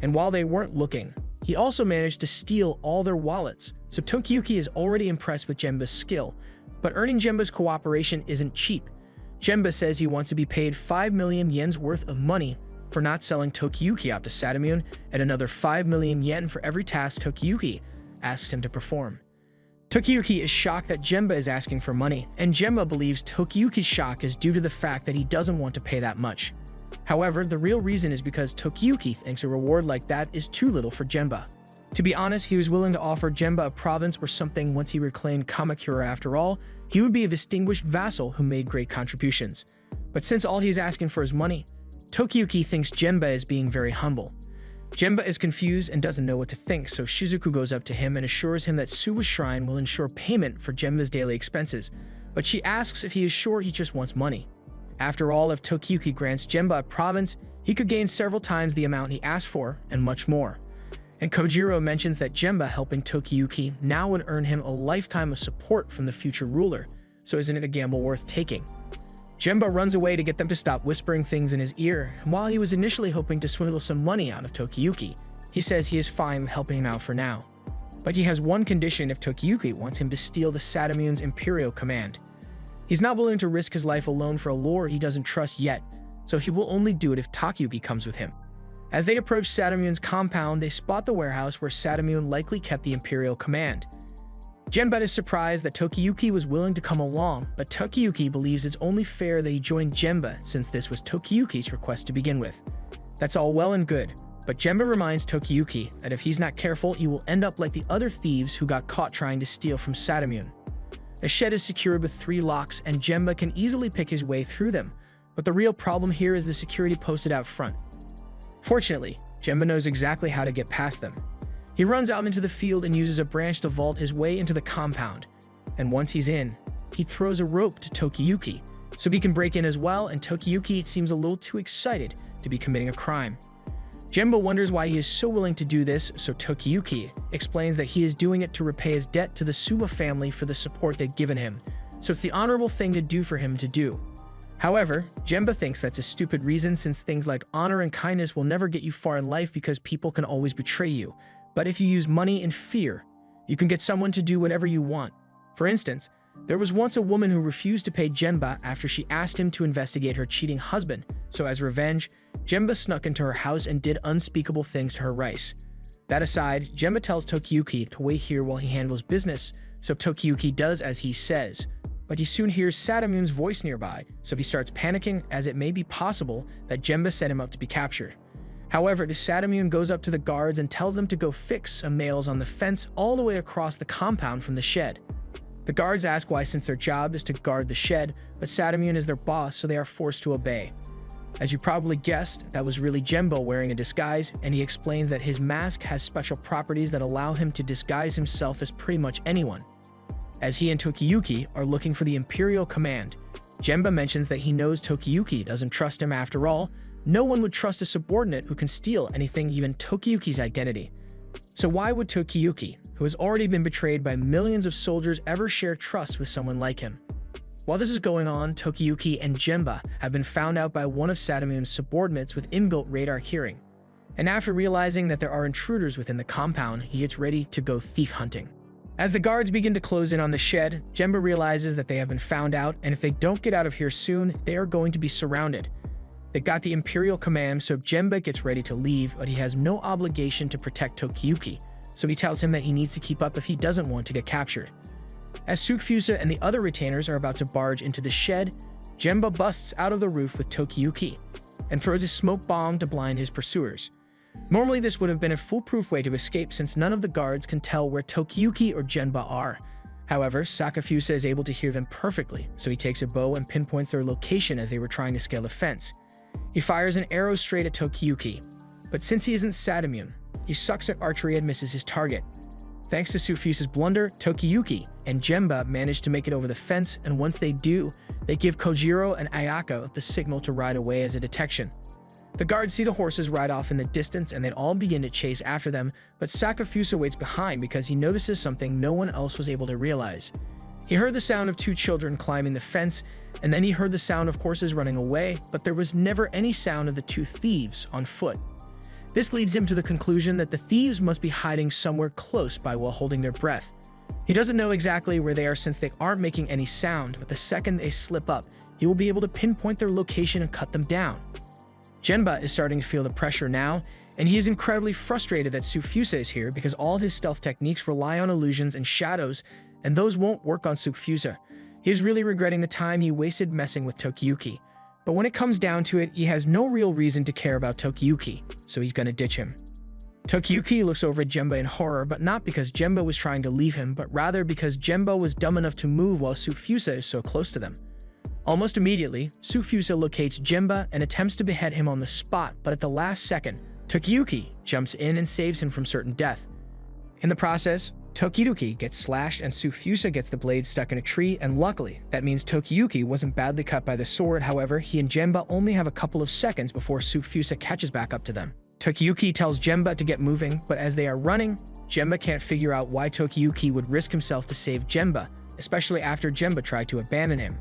And while they weren't looking, he also managed to steal all their wallets, so Tokiyuki is already impressed with Jemba's skill. But earning Jemba's cooperation isn't cheap. Jemba says he wants to be paid 5 million yen's worth of money for not selling Tokiyuki out to Satamune, and another 5 million yen for every task Tokiyuki asks him to perform. Tokiyuki is shocked that Jemba is asking for money, and Jemba believes Tokiyuki's shock is due to the fact that he doesn't want to pay that much. However, the real reason is because Tokiyuki thinks a reward like that is too little for Jemba. To be honest, he was willing to offer Jemba a province or something once he reclaimed Kamakura. After all, he would be a distinguished vassal who made great contributions. But since all he's asking for is money, Tokiyuki thinks Jemba is being very humble. Jemba is confused and doesn't know what to think, so Shizuku goes up to him and assures him that Suwa Shrine will ensure payment for Jemba's daily expenses, but she asks if he is sure he just wants money. After all, if Tokiyuki grants Jemba a province, he could gain several times the amount he asked for, and much more. And Kojiro mentions that Jemba helping Tokiyuki now would earn him a lifetime of support from the future ruler, so isn't it a gamble worth taking? Jemba runs away to get them to stop whispering things in his ear, and while he was initially hoping to swindle some money out of Tokiyuki, he says he is fine helping him out for now. But he has one condition if Tokiyuki wants him to steal the Satamune's Imperial Command. He's not willing to risk his life alone for a lord he doesn't trust yet, so he will only do it if Tokiyuki comes with him. As they approach Satamune's compound, they spot the warehouse where Satamune likely kept the Imperial Command. Jemba is surprised that Tokiyuki was willing to come along, but Tokiyuki believes it's only fair that he joined Jemba since this was Tokiyuki's request to begin with. That's all well and good, but Jemba reminds Tokiyuki that if he's not careful, he will end up like the other thieves who got caught trying to steal from Satamune. The shed is secured with 3 locks, and Jemba can easily pick his way through them, but the real problem here is the security posted out front. Fortunately, Jemba knows exactly how to get past them. He runs out into the field and uses a branch to vault his way into the compound, and once he's in, he throws a rope to Tokiyuki so he can break in as well, and Tokiyuki seems a little too excited to be committing a crime. Jemba wonders why he is so willing to do this, so Tokiyuki explains that he is doing it to repay his debt to the Suwa family for the support they've given him, so it's the honorable thing to do for him to do. However, Jemba thinks that's a stupid reason since things like honor and kindness will never get you far in life because people can always betray you. But if you use money and fear, you can get someone to do whatever you want. For instance, there was once a woman who refused to pay Jemba after she asked him to investigate her cheating husband, so as revenge, Jemba snuck into her house and did unspeakable things to her rice. That aside, Jemba tells Tokiyuki to wait here while he handles business, so Tokiyuki does as he says. But he soon hears Satamune's voice nearby, so he starts panicking as it may be possible that Jemba set him up to be captured. However, the Satamune goes up to the guards and tells them to go fix some nails on the fence all the way across the compound from the shed. The guards ask why since their job is to guard the shed, but Satamune is their boss, so they are forced to obey. As you probably guessed, that was really Jemba wearing a disguise, and he explains that his mask has special properties that allow him to disguise himself as pretty much anyone. As he and Tokiyuki are looking for the Imperial Command, Jemba mentions that he knows Tokiyuki doesn't trust him after all. No one would trust a subordinate who can steal anything, even Tokiyuki's identity. So why would Tokiyuki, who has already been betrayed by millions of soldiers, ever share trust with someone like him? While this is going on, Tokiyuki and Jemba have been found out by one of Satamune's subordinates with inbuilt radar hearing. And after realizing that there are intruders within the compound, he gets ready to go thief hunting. As the guards begin to close in on the shed, Jemba realizes that they have been found out, and if they don't get out of here soon, they are going to be surrounded. They got the Imperial Command, so Jemba gets ready to leave, but he has no obligation to protect Tokiyuki, so he tells him that he needs to keep up if he doesn't want to get captured. As Tsukfusa and the other retainers are about to barge into the shed, Jemba busts out of the roof with Tokiyuki and throws a smoke bomb to blind his pursuers. Normally, this would have been a foolproof way to escape since none of the guards can tell where Tokiyuki or Jemba are. However, Sakafusa is able to hear them perfectly, so he takes a bow and pinpoints their location as they were trying to scale the fence. He fires an arrow straight at Tokiyuki, but since he isn't Satamune, he sucks at archery and misses his target. Thanks to Tsukfusa's blunder, Tokiyuki and Jemba manage to make it over the fence, and once they do, they give Kojiro and Ayako the signal to ride away as a detection. The guards see the horses ride off in the distance and they all begin to chase after them, but Sakafusa waits behind because he notices something no one else was able to realize. He heard the sound of two children climbing the fence, and then he heard the sound of horses running away, but there was never any sound of the two thieves on foot. This leads him to the conclusion that the thieves must be hiding somewhere close by while holding their breath. He doesn't know exactly where they are since they aren't making any sound, but the second they slip up, he will be able to pinpoint their location and cut them down. Genba is starting to feel the pressure now, and he is incredibly frustrated that Sufusa is here because all his stealth techniques rely on illusions and shadows, and those won't work on Sufusa. He is really regretting the time he wasted messing with Tokiyuki. But when it comes down to it, he has no real reason to care about Tokiyuki, so he's gonna ditch him. Tokiyuki looks over at Genba in horror, but not because Genba was trying to leave him, but rather because Genba was dumb enough to move while Sufusa is so close to them. Almost immediately, Sufusa locates Genba and attempts to behead him on the spot, but at the last second, Tokiyuki jumps in and saves him from certain death. In the process, Tokiyuki gets slashed and Sufusa gets the blade stuck in a tree, and luckily, that means Tokiyuki wasn't badly cut by the sword. However, he and Genba only have a couple of seconds before Sufusa catches back up to them. Tokiyuki tells Genba to get moving, but as they are running, Genba can't figure out why Tokiyuki would risk himself to save Genba, especially after Genba tried to abandon him.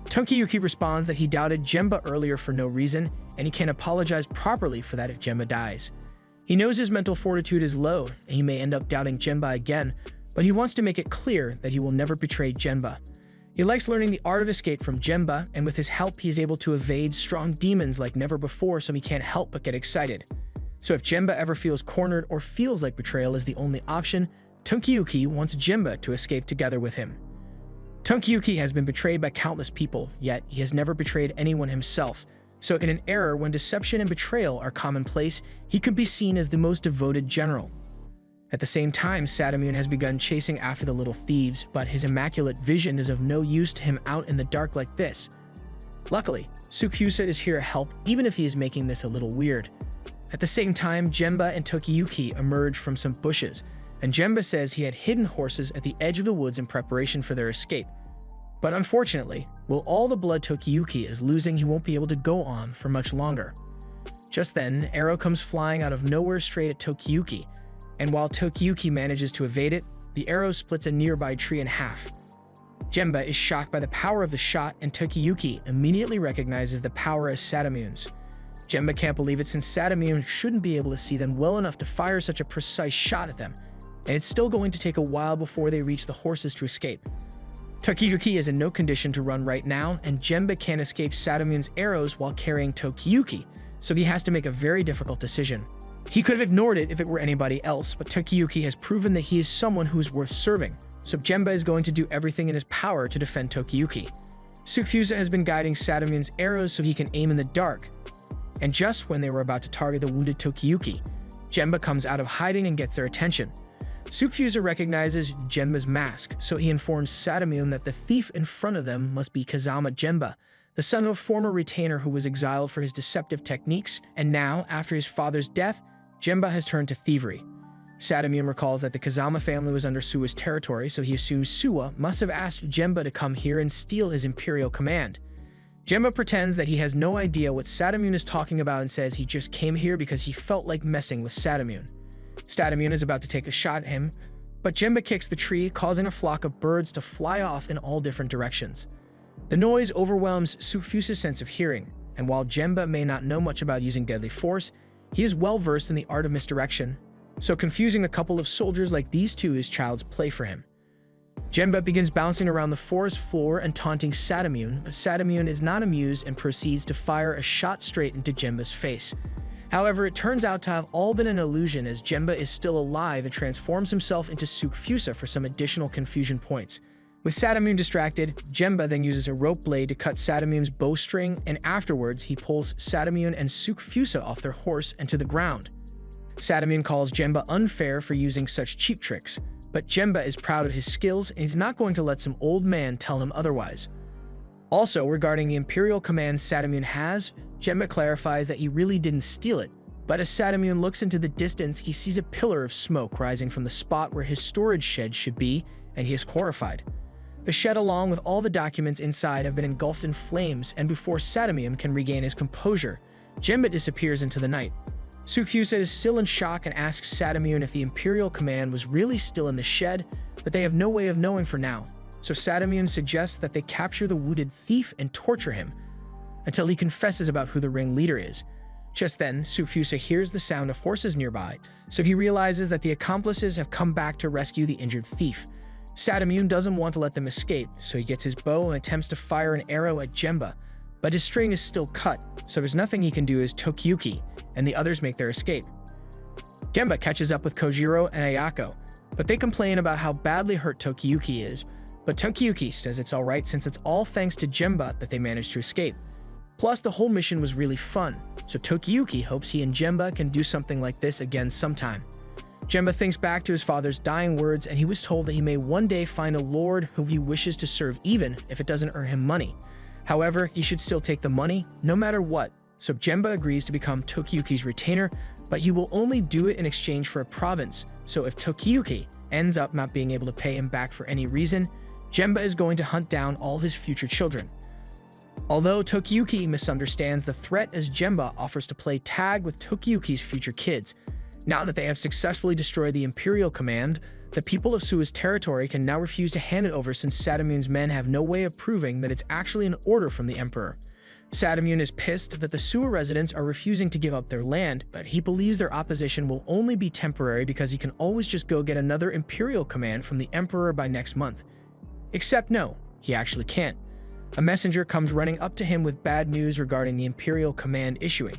Tokiyuki responds that he doubted Genba earlier for no reason, and he can't apologize properly for that if Genba dies. He knows his mental fortitude is low, and he may end up doubting Genba again, but he wants to make it clear that he will never betray Genba. He likes learning the art of escape from Genba, and with his help he is able to evade strong demons like never before, so he can't help but get excited. So if Genba ever feels cornered or feels like betrayal is the only option, Tokiyuki wants Genba to escape together with him. Tokiyuki has been betrayed by countless people, yet he has never betrayed anyone himself. So in an era when deception and betrayal are commonplace, he could be seen as the most devoted general. At the same time, Sadamune has begun chasing after the little thieves, but his immaculate vision is of no use to him out in the dark like this. Luckily, Sufusa is here to help, even if he is making this a little weird. At the same time, Genba and Tokiyuki emerge from some bushes, and Genba says he had hidden horses at the edge of the woods in preparation for their escape. But unfortunately, with all the blood Tokiyuki is losing, he won't be able to go on for much longer. Just then, an arrow comes flying out of nowhere straight at Tokiyuki, and while Tokiyuki manages to evade it, the arrow splits a nearby tree in half. Genba is shocked by the power of the shot, and Tokiyuki immediately recognizes the power as Sadamune's. Genba can't believe it since Sadamune shouldn't be able to see them well enough to fire such a precise shot at them, and it's still going to take a while before they reach the horses to escape. Tokiyuki is in no condition to run right now, and Genba can't escape Sadamune's arrows while carrying Tokiyuki, so he has to make a very difficult decision. He could have ignored it if it were anybody else, but Tokiyuki has proven that he is someone who is worth serving, so Genba is going to do everything in his power to defend Tokiyuki. Sufusa has been guiding Sadamune's arrows so he can aim in the dark, and just when they were about to target the wounded Tokiyuki, Genba comes out of hiding and gets their attention. Sufusa recognizes Genba's mask, so he informs Sadamune that the thief in front of them must be Kazama Genba, the son of a former retainer who was exiled for his deceptive techniques, and now, after his father's death, Genba has turned to thievery. Sadamune recalls that the Kazama family was under Suwa's territory, so he assumes Suwa must have asked Genba to come here and steal his imperial command. Genba pretends that he has no idea what Sadamune is talking about and says he just came here because he felt like messing with Sadamune. Sadamune is about to take a shot at him, but Genba kicks the tree, causing a flock of birds to fly off in all different directions. The noise overwhelms Sufusa's sense of hearing, and while Genba may not know much about using deadly force, he is well versed in the art of misdirection, so confusing a couple of soldiers like these two is child's play for him. Genba begins bouncing around the forest floor and taunting Sadamune, but Sadamune is not amused and proceeds to fire a shot straight into Genba's face. However, it turns out to have all been an illusion as Genba is still alive and transforms himself into Sufusa for some additional confusion points. With Sadamune distracted, Genba then uses a rope blade to cut Sadamune's bowstring, and afterwards he pulls Sadamune and Sufusa off their horse and to the ground. Sadamune calls Genba unfair for using such cheap tricks, but Genba is proud of his skills and he's not going to let some old man tell him otherwise. Also, regarding the Imperial command Sadamune has, Genba clarifies that he really didn't steal it, but as Sadamune looks into the distance, he sees a pillar of smoke rising from the spot where his storage shed should be, and he is horrified. The shed along with all the documents inside have been engulfed in flames, and before Sadamune can regain his composure, Genba disappears into the night. Tsukfusa is still in shock and asks Satamune if the Imperial command was really still in the shed, but they have no way of knowing for now. So Satamune suggests that they capture the wounded thief and torture him until he confesses about who the ringleader is. Just then, Tsukfusa hears the sound of horses nearby, so he realizes that the accomplices have come back to rescue the injured thief. Satamune doesn't want to let them escape, so he gets his bow and attempts to fire an arrow at Genba, but his string is still cut, so there's nothing he can do as Tokiyuki and the others make their escape. Genba catches up with Kojiro and Ayako, but they complain about how badly hurt Tokiyuki is, but Tokiyuki says it's alright since it's all thanks to Genba that they managed to escape. Plus, the whole mission was really fun, so Tokiyuki hopes he and Genba can do something like this again sometime. Genba thinks back to his father's dying words, and he was told that he may one day find a lord whom he wishes to serve even if it doesn't earn him money. However, he should still take the money, no matter what, so Genba agrees to become Tokiyuki's retainer, but he will only do it in exchange for a province, so if Tokiyuki ends up not being able to pay him back for any reason, Genba is going to hunt down all his future children. Although Tokiyuki misunderstands the threat as Genba offers to play tag with Tokiyuki's future kids. Now that they have successfully destroyed the Imperial command, the people of Suwa's territory can now refuse to hand it over since Satamune's men have no way of proving that it's actually an order from the Emperor. Satamune is pissed that the Suwa residents are refusing to give up their land, but he believes their opposition will only be temporary because he can always just go get another Imperial command from the Emperor by next month. Except no, he actually can't. A messenger comes running up to him with bad news regarding the Imperial command issuing.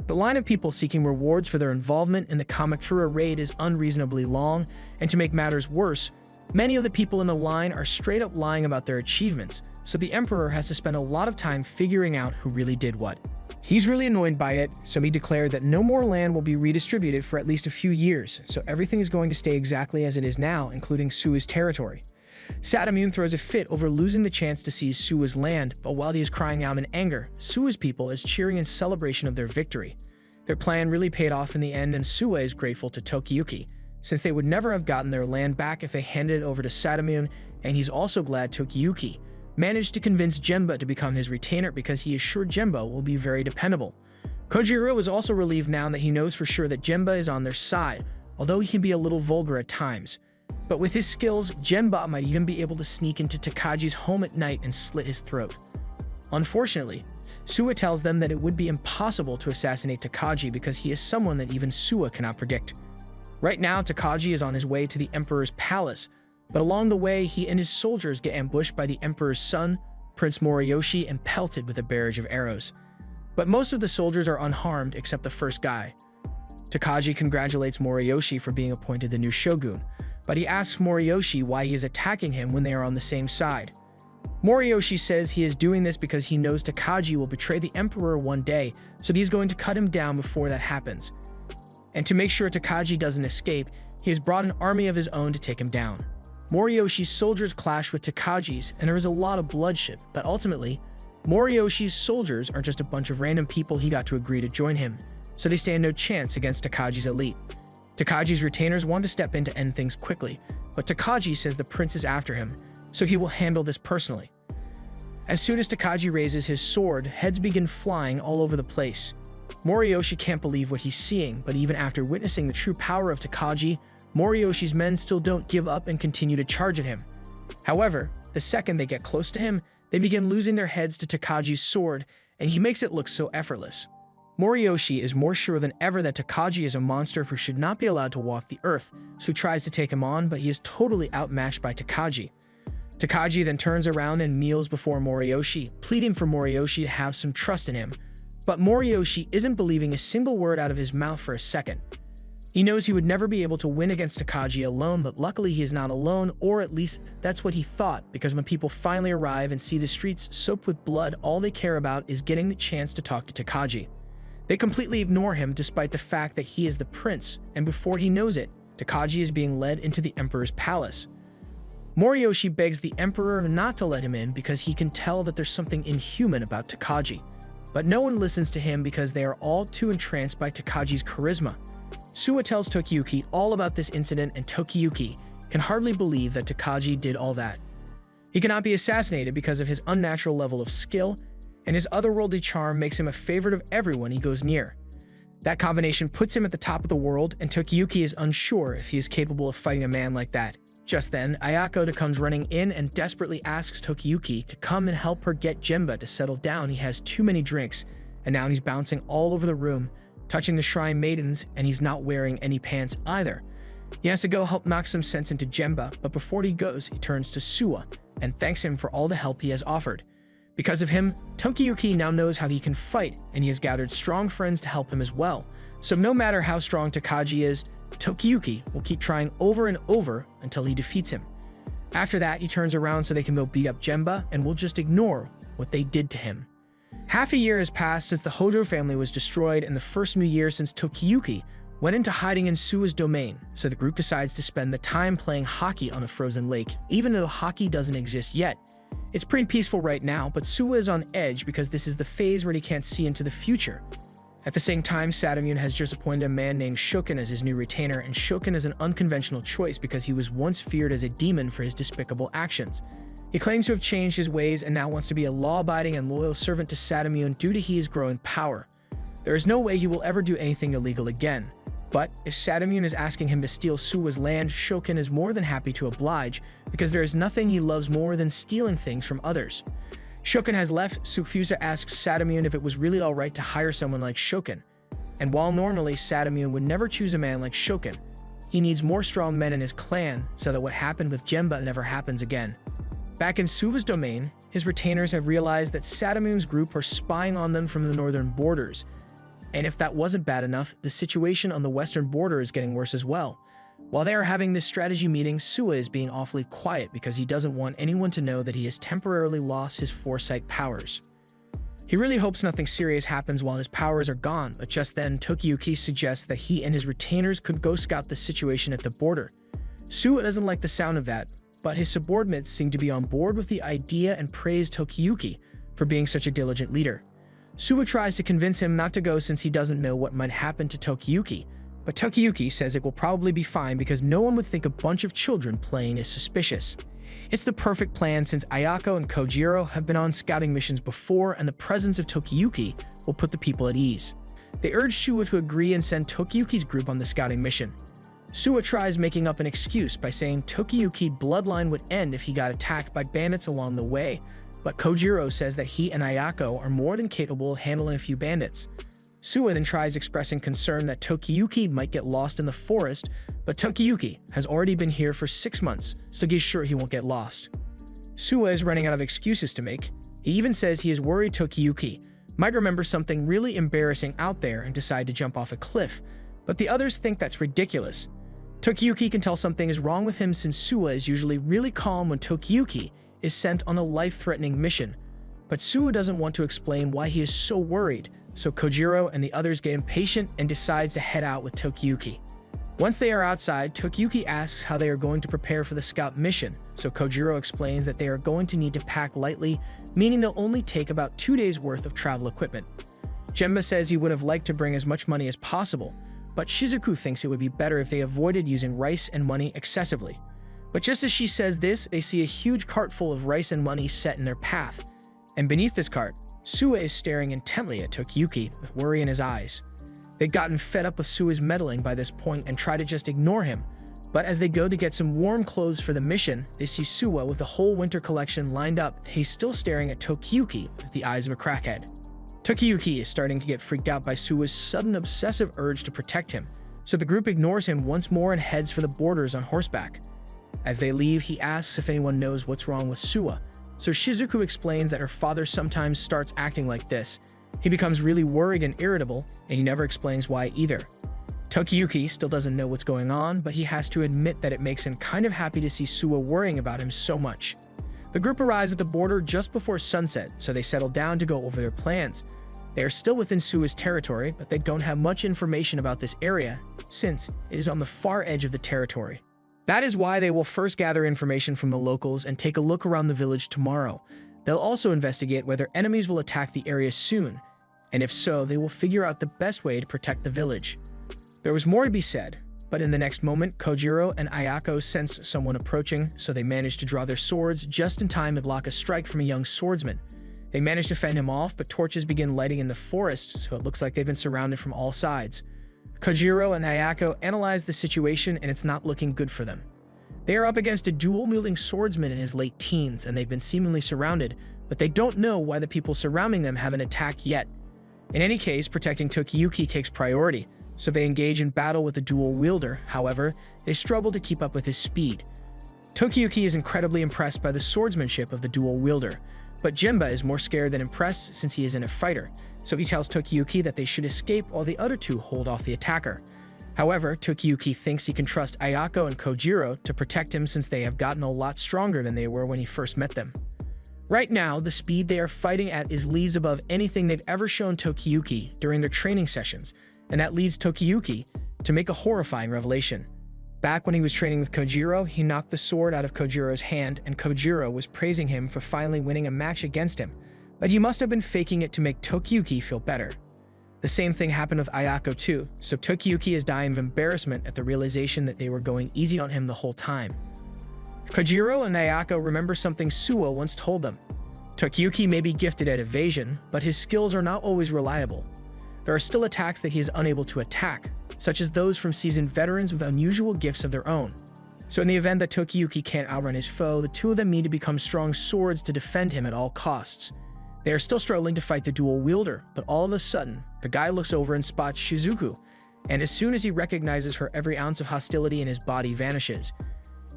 The line of people seeking rewards for their involvement in the Kamakura raid is unreasonably long, and to make matters worse, many of the people in the line are straight up lying about their achievements, so the Emperor has to spend a lot of time figuring out who really did what. He's really annoyed by it, so he declared that no more land will be redistributed for at least a few years, so everything is going to stay exactly as it is now, including Suwa's territory. Satamune throws a fit over losing the chance to seize Suwa's land, but while he is crying out in anger, Suwa's people is cheering in celebration of their victory. Their plan really paid off in the end, and Suwa is grateful to Tokiyuki, since they would never have gotten their land back if they handed it over to Satamune, and he's also glad Tokiyuki managed to convince Genba to become his retainer because he is sure Genba will be very dependable. Kojiro is also relieved now that he knows for sure that Genba is on their side, although he can be a little vulgar at times. But with his skills, Genba might even be able to sneak into Takaji's home at night and slit his throat. Unfortunately, Suwa tells them that it would be impossible to assassinate Takaji because he is someone that even Suwa cannot predict. Right now, Takaji is on his way to the Emperor's palace, but along the way, he and his soldiers get ambushed by the Emperor's son, Prince Moriyoshi, and pelted with a barrage of arrows. But most of the soldiers are unharmed except the first guy. Takaji congratulates Moriyoshi for being appointed the new shogun, but he asks Moriyoshi why he is attacking him when they are on the same side. Moriyoshi says he is doing this because he knows Takaji will betray the Emperor one day, so he's going to cut him down before that happens. And to make sure Takaji doesn't escape, he has brought an army of his own to take him down. Moriyoshi's soldiers clash with Takaji's, and there is a lot of bloodshed, but ultimately, Moriyoshi's soldiers are just a bunch of random people he got to agree to join him, so they stand no chance against Takaji's elite. Takaji's retainers want to step in to end things quickly, but Takaji says the prince is after him, so he will handle this personally. As soon as Takaji raises his sword, heads begin flying all over the place. Moriyoshi can't believe what he's seeing, but even after witnessing the true power of Takaji, Moriyoshi's men still don't give up and continue to charge at him. However, the second they get close to him, they begin losing their heads to Takaji's sword, and he makes it look so effortless. Moriyoshi is more sure than ever that Takaji is a monster who should not be allowed to walk the earth, so he tries to take him on, but he is totally outmatched by Takaji. Takaji then turns around and kneels before Moriyoshi, pleading for Moriyoshi to have some trust in him. But Moriyoshi isn't believing a single word out of his mouth for a second. He knows he would never be able to win against Takaji alone, but luckily he is not alone, or at least that's what he thought, because when people finally arrive and see the streets soaked with blood, all they care about is getting the chance to talk to Takaji. They completely ignore him despite the fact that he is the prince, and before he knows it, Takaji is being led into the Emperor's palace. Moriyoshi begs the Emperor not to let him in because he can tell that there's something inhuman about Takaji. But no one listens to him because they are all too entranced by Takaji's charisma. Suwa tells Tokiyuki all about this incident, and Tokiyuki can hardly believe that Takaji did all that. He cannot be assassinated because of his unnatural level of skill, and his otherworldly charm makes him a favorite of everyone he goes near. That combination puts him at the top of the world, and Tokiyuki is unsure if he is capable of fighting a man like that. Just then, Ayako comes running in and desperately asks Tokiyuki to come and help her get Jemba to settle down. He has too many drinks, and now he's bouncing all over the room, touching the shrine maidens, and he's not wearing any pants either. He has to go help knock some sense into Jemba, but before he goes, he turns to Suwa and thanks him for all the help he has offered. Because of him, Tokiyuki now knows how he can fight, and he has gathered strong friends to help him as well. So no matter how strong Takagi is, Tokiyuki will keep trying over and over until he defeats him. After that, he turns around so they can go beat up Jemba, and will just ignore what they did to him. Half a year has passed since the Hojo family was destroyed, and the first new year since Tokiyuki went into hiding in Suwa's domain, so the group decides to spend the time playing hockey on a frozen lake, even though hockey doesn't exist yet. It's pretty peaceful right now, but Suwa is on edge because this is the phase where he can't see into the future. At the same time, Sadamune has just appointed a man named Shoken as his new retainer, and Shoken is an unconventional choice because he was once feared as a demon for his despicable actions. He claims to have changed his ways and now wants to be a law-abiding and loyal servant to Sadamune due to his growing power. There is no way he will ever do anything illegal again. But if Sadamune is asking him to steal Suwa's land, Shoken is more than happy to oblige, because there is nothing he loves more than stealing things from others. Shoken has left. Sufusa asks Sadamune if it was really alright to hire someone like Shoken. And while normally Sadamune would never choose a man like Shoken, he needs more strong men in his clan so that what happened with Jemba never happens again. Back in Suwa's domain, his retainers have realized that Sadamune's group are spying on them from the northern borders. And if that wasn't bad enough, the situation on the western border is getting worse as well. While they are having this strategy meeting, Suwa is being awfully quiet because he doesn't want anyone to know that he has temporarily lost his foresight powers. He really hopes nothing serious happens while his powers are gone, but just then Tokiyuki suggests that he and his retainers could go scout the situation at the border. Suwa doesn't like the sound of that, but his subordinates seem to be on board with the idea and praise Tokiyuki for being such a diligent leader. Suwa tries to convince him not to go since he doesn't know what might happen to Tokiyuki, but Tokiyuki says it will probably be fine because no one would think a bunch of children playing is suspicious. It's the perfect plan since Ayako and Kojiro have been on scouting missions before, and the presence of Tokiyuki will put the people at ease. They urge Suwa to agree and send Tokiyuki's group on the scouting mission. Suwa tries making up an excuse by saying Tokiyuki's bloodline would end if he got attacked by bandits along the way, but Kojiro says that he and Ayako are more than capable of handling a few bandits. Suwa then tries expressing concern that Tokiyuki might get lost in the forest, but Tokiyuki has already been here for 6 months, so he's sure he won't get lost. Suwa is running out of excuses to make. He even says he is worried Tokiyuki might remember something really embarrassing out there and decide to jump off a cliff, but the others think that's ridiculous. Tokiyuki can tell something is wrong with him since Suwa is usually really calm when Tokiyuki is sent on a life-threatening mission, but Suwa doesn't want to explain why he is so worried, so Kojiro and the others get impatient and decides to head out with Tokiyuki. Once they are outside, Tokiyuki asks how they are going to prepare for the scout mission, so Kojiro explains that they are going to need to pack lightly, meaning they'll only take about 2 days worth of travel equipment. Jemba says he would have liked to bring as much money as possible, but Shizuku thinks it would be better if they avoided using rice and money excessively. But just as she says this, they see a huge cart full of rice and money set in their path. And beneath this cart, Suwa is staring intently at Tokiyuki with worry in his eyes. They'd gotten fed up with Suwa's meddling by this point and try to just ignore him. But as they go to get some warm clothes for the mission, they see Suwa with the whole winter collection lined up. He's still staring at Tokiyuki with the eyes of a crackhead. Tokiyuki is starting to get freaked out by Suwa's sudden obsessive urge to protect him, so the group ignores him once more and heads for the borders on horseback. As they leave, he asks if anyone knows what's wrong with Suwa, so Shizuku explains that her father sometimes starts acting like this. He becomes really worried and irritable, and he never explains why either. Tokiyuki still doesn't know what's going on, but he has to admit that it makes him kind of happy to see Suwa worrying about him so much. The group arrives at the border just before sunset, so they settle down to go over their plans. They are still within Suwa's territory, but they don't have much information about this area, since it is on the far edge of the territory. That is why they will first gather information from the locals and take a look around the village tomorrow. They'll also investigate whether enemies will attack the area soon, and if so, they will figure out the best way to protect the village. There was more to be said, but in the next moment, Kojiro and Ayako sense someone approaching, so they manage to draw their swords just in time to block a strike from a young swordsman. They manage to fend him off, but torches begin lighting in the forest, so it looks like they've been surrounded from all sides. Kojiro and Ayako analyze the situation, and it's not looking good for them. They are up against a dual-wielding swordsman in his late teens, and they've been seemingly surrounded, but they don't know why the people surrounding them haven't attacked yet. In any case, protecting Tokiyuki takes priority, so they engage in battle with the dual wielder. However, they struggle to keep up with his speed. Tokiyuki is incredibly impressed by the swordsmanship of the dual wielder, but Jimba is more scared than impressed since he isn't a fighter, so he tells Tokiyuki that they should escape while the other two hold off the attacker. However, Tokiyuki thinks he can trust Ayako and Kojiro to protect him since they have gotten a lot stronger than they were when he first met them. Right now, the speed they are fighting at is leagues above anything they've ever shown Tokiyuki during their training sessions, and that leads Tokiyuki to make a horrifying revelation. Back when he was training with Kojiro, he knocked the sword out of Kojiro's hand, and Kojiro was praising him for finally winning a match against him, but he must have been faking it to make Tokiyuki feel better. The same thing happened with Ayako too, so Tokiyuki is dying of embarrassment at the realization that they were going easy on him the whole time. Kojiro and Ayako remember something Suwa once told them. Tokiyuki may be gifted at evasion, but his skills are not always reliable. There are still attacks that he is unable to attack, such as those from seasoned veterans with unusual gifts of their own. So in the event that Tokiyuki can't outrun his foe, the two of them need to become strong swords to defend him at all costs. They are still struggling to fight the dual wielder, but all of a sudden, the guy looks over and spots Shizuku, and as soon as he recognizes her, every ounce of hostility in his body vanishes.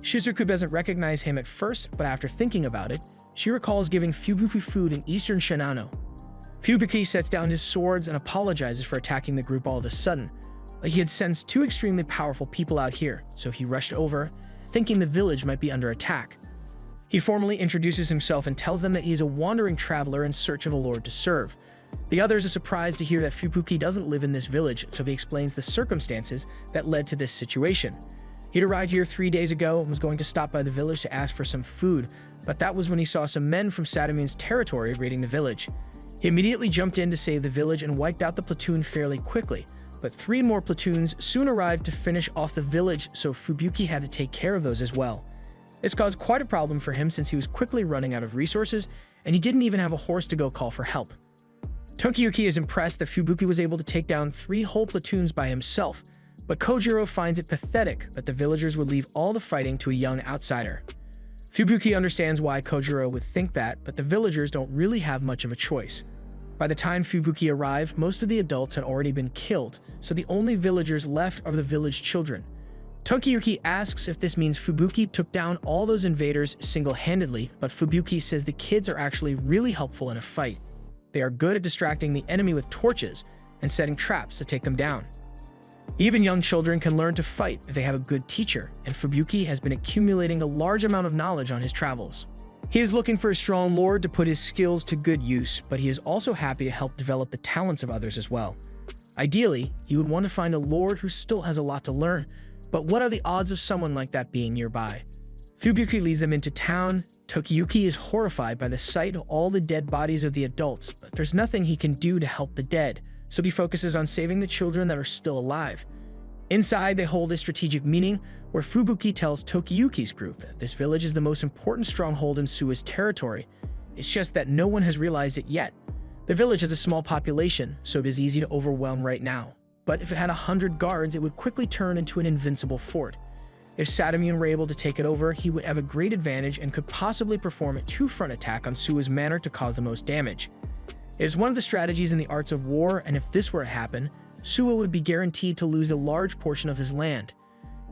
Shizuku doesn't recognize him at first, but after thinking about it, she recalls giving Fubuki food in eastern Shinano. Fubuki sets down his swords and apologizes for attacking the group all of a sudden. He had sensed two extremely powerful people out here, so he rushed over, thinking the village might be under attack. He formally introduces himself and tells them that he is a wandering traveler in search of a lord to serve. The others are surprised to hear that Fubuki doesn't live in this village, so he explains the circumstances that led to this situation. He'd arrived here 3 days ago and was going to stop by the village to ask for some food, but that was when he saw some men from Sadamune's territory raiding the village. He immediately jumped in to save the village and wiped out the platoon fairly quickly, but 3 more platoons soon arrived to finish off the village, so Fubuki had to take care of those as well. This caused quite a problem for him since he was quickly running out of resources, and he didn't even have a horse to go call for help. Tokiyuki is impressed that Fubuki was able to take down 3 whole platoons by himself, but Kojiro finds it pathetic that the villagers would leave all the fighting to a young outsider. Fubuki understands why Kojiro would think that, but the villagers don't really have much of a choice. By the time Fubuki arrived, most of the adults had already been killed, so the only villagers left are the village children. Tokiyuki asks if this means Fubuki took down all those invaders single-handedly, but Fubuki says the kids are actually really helpful in a fight. They are good at distracting the enemy with torches and setting traps to take them down. Even young children can learn to fight if they have a good teacher, and Fubuki has been accumulating a large amount of knowledge on his travels. He is looking for a strong lord to put his skills to good use, but he is also happy to help develop the talents of others as well. Ideally, he would want to find a lord who still has a lot to learn, but what are the odds of someone like that being nearby? Fubuki leads them into town. Tokiyuki is horrified by the sight of all the dead bodies of the adults, but there's nothing he can do to help the dead, so he focuses on saving the children that are still alive. Inside, they hold a strategic meeting where Fubuki tells Tokiyuki's group that this village is the most important stronghold in Suwa's territory. It's just that no one has realized it yet. The village has a small population, so it is easy to overwhelm right now. But if it had 100 guards, it would quickly turn into an invincible fort. If Sadamune were able to take it over, he would have a great advantage and could possibly perform a 2-front attack on Suwa's manor to cause the most damage. It is one of the strategies in the arts of war, and if this were to happen, Suwa would be guaranteed to lose a large portion of his land.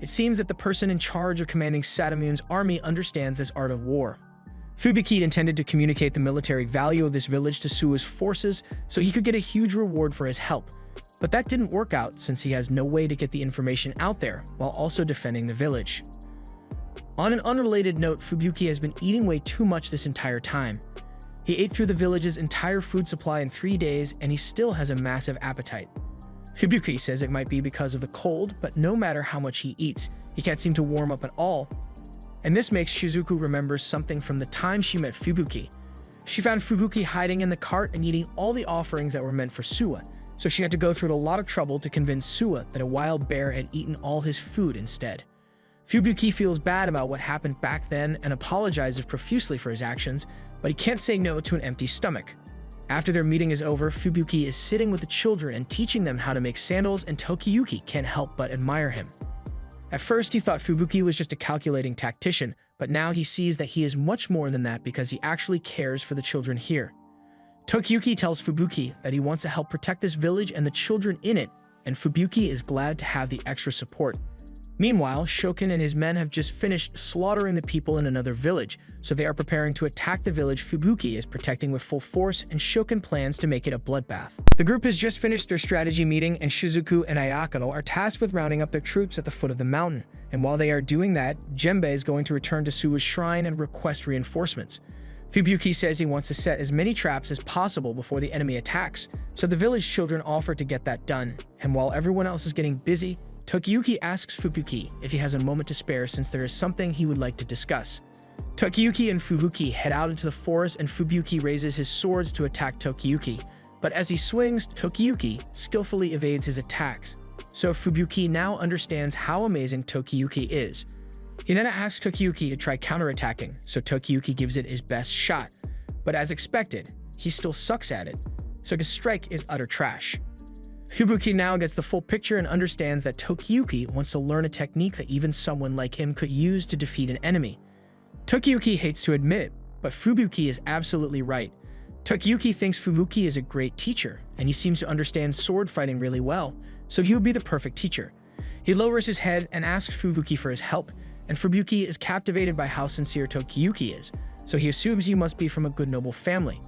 It seems that the person in charge of commanding Sadamune's army understands this art of war. Fubuki intended to communicate the military value of this village to Suwa's forces so he could get a huge reward for his help, but that didn't work out since he has no way to get the information out there while also defending the village. On an unrelated note, Fubuki has been eating way too much this entire time. He ate through the village's entire food supply in 3 days, and he still has a massive appetite. Fubuki says it might be because of the cold, but no matter how much he eats, he can't seem to warm up at all. And this makes Shizuku remember something from the time she met Fubuki. She found Fubuki hiding in the cart and eating all the offerings that were meant for Suwa, so she had to go through a lot of trouble to convince Suwa that a wild bear had eaten all his food instead. Fubuki feels bad about what happened back then and apologizes profusely for his actions, but he can't say no to an empty stomach. After their meeting is over, Fubuki is sitting with the children and teaching them how to make sandals, and Tokiyuki can't help but admire him. At first, he thought Fubuki was just a calculating tactician, but now he sees that he is much more than that because he actually cares for the children here. Tokiyuki tells Fubuki that he wants to help protect this village and the children in it, and Fubuki is glad to have the extra support. Meanwhile, Shokin and his men have just finished slaughtering the people in another village, so they are preparing to attack the village Fubuki is protecting with full force, and Shokin plans to make it a bloodbath. The group has just finished their strategy meeting, and Shizuku and Ayako are tasked with rounding up their troops at the foot of the mountain. And while they are doing that, Jembe is going to return to Suwa's shrine and request reinforcements. Fubuki says he wants to set as many traps as possible before the enemy attacks, so the village children offer to get that done. And while everyone else is getting busy, Tokiyuki asks Fubuki if he has a moment to spare since there is something he would like to discuss. Tokiyuki and Fubuki head out into the forest, and Fubuki raises his swords to attack Tokiyuki. But as he swings, Tokiyuki skillfully evades his attacks. So Fubuki now understands how amazing Tokiyuki is. He then asks Tokiyuki to try counterattacking, so Tokiyuki gives it his best shot. But as expected, he still sucks at it, so his strike is utter trash. Fubuki now gets the full picture and understands that Tokiyuki wants to learn a technique that even someone like him could use to defeat an enemy. Tokiyuki hates to admit it, but Fubuki is absolutely right. Tokiyuki thinks Fubuki is a great teacher, and he seems to understand sword fighting really well, so he would be the perfect teacher. He lowers his head and asks Fubuki for his help, and Fubuki is captivated by how sincere Tokiyuki is, so he assumes he must be from a good noble family.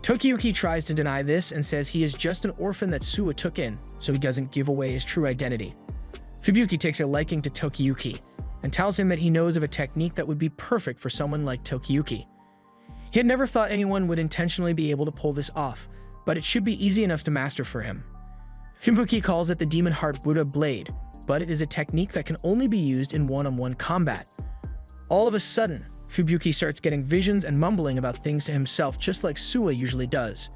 Tokiyuki tries to deny this and says he is just an orphan that Suwa took in, so he doesn't give away his true identity. Fubuki takes a liking to Tokiyuki and tells him that he knows of a technique that would be perfect for someone like Tokiyuki. He had never thought anyone would intentionally be able to pull this off, but it should be easy enough to master for him. Fubuki calls it the Demon Heart Buddha Blade, but it is a technique that can only be used in one-on-one combat. All of a sudden, Fubuki starts getting visions and mumbling about things to himself just like Suwa usually does.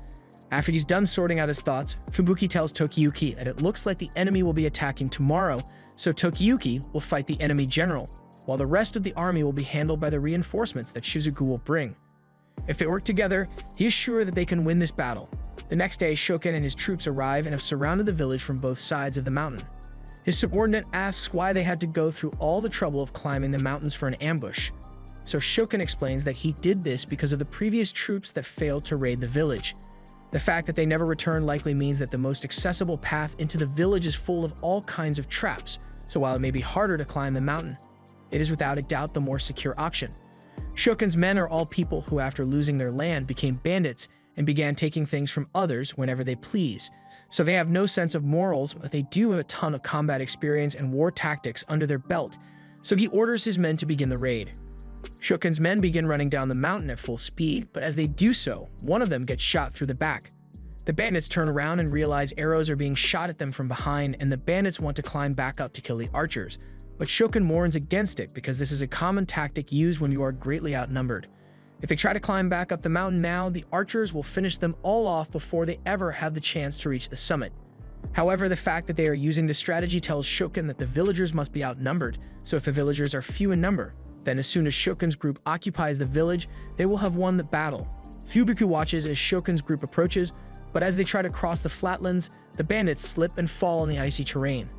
After he's done sorting out his thoughts, Fubuki tells Tokiyuki that it looks like the enemy will be attacking tomorrow, so Tokiyuki will fight the enemy general, while the rest of the army will be handled by the reinforcements that Shizuku will bring. If they work together, he is sure that they can win this battle. The next day, Shokin and his troops arrive and have surrounded the village from both sides of the mountain. His subordinate asks why they had to go through all the trouble of climbing the mountains for an ambush. So Shokin explains that he did this because of the previous troops that failed to raid the village. The fact that they never returned likely means that the most accessible path into the village is full of all kinds of traps, so while it may be harder to climb the mountain, it is without a doubt the more secure option. Shokin's men are all people who, after losing their land, became bandits and began taking things from others whenever they please. So they have no sense of morals, but they do have a ton of combat experience and war tactics under their belt, so he orders his men to begin the raid. Shokin's men begin running down the mountain at full speed, but as they do so, one of them gets shot through the back. The bandits turn around and realize arrows are being shot at them from behind, and the bandits want to climb back up to kill the archers. But Shokin warns against it because this is a common tactic used when you are greatly outnumbered. If they try to climb back up the mountain now, the archers will finish them all off before they ever have the chance to reach the summit. However, the fact that they are using this strategy tells Shokin that the villagers must be outnumbered, so if the villagers are few in number, then as soon as Shokin's group occupies the village, they will have won the battle. Fubuki watches as Shokin's group approaches, but as they try to cross the flatlands, the bandits slip and fall on the icy terrain.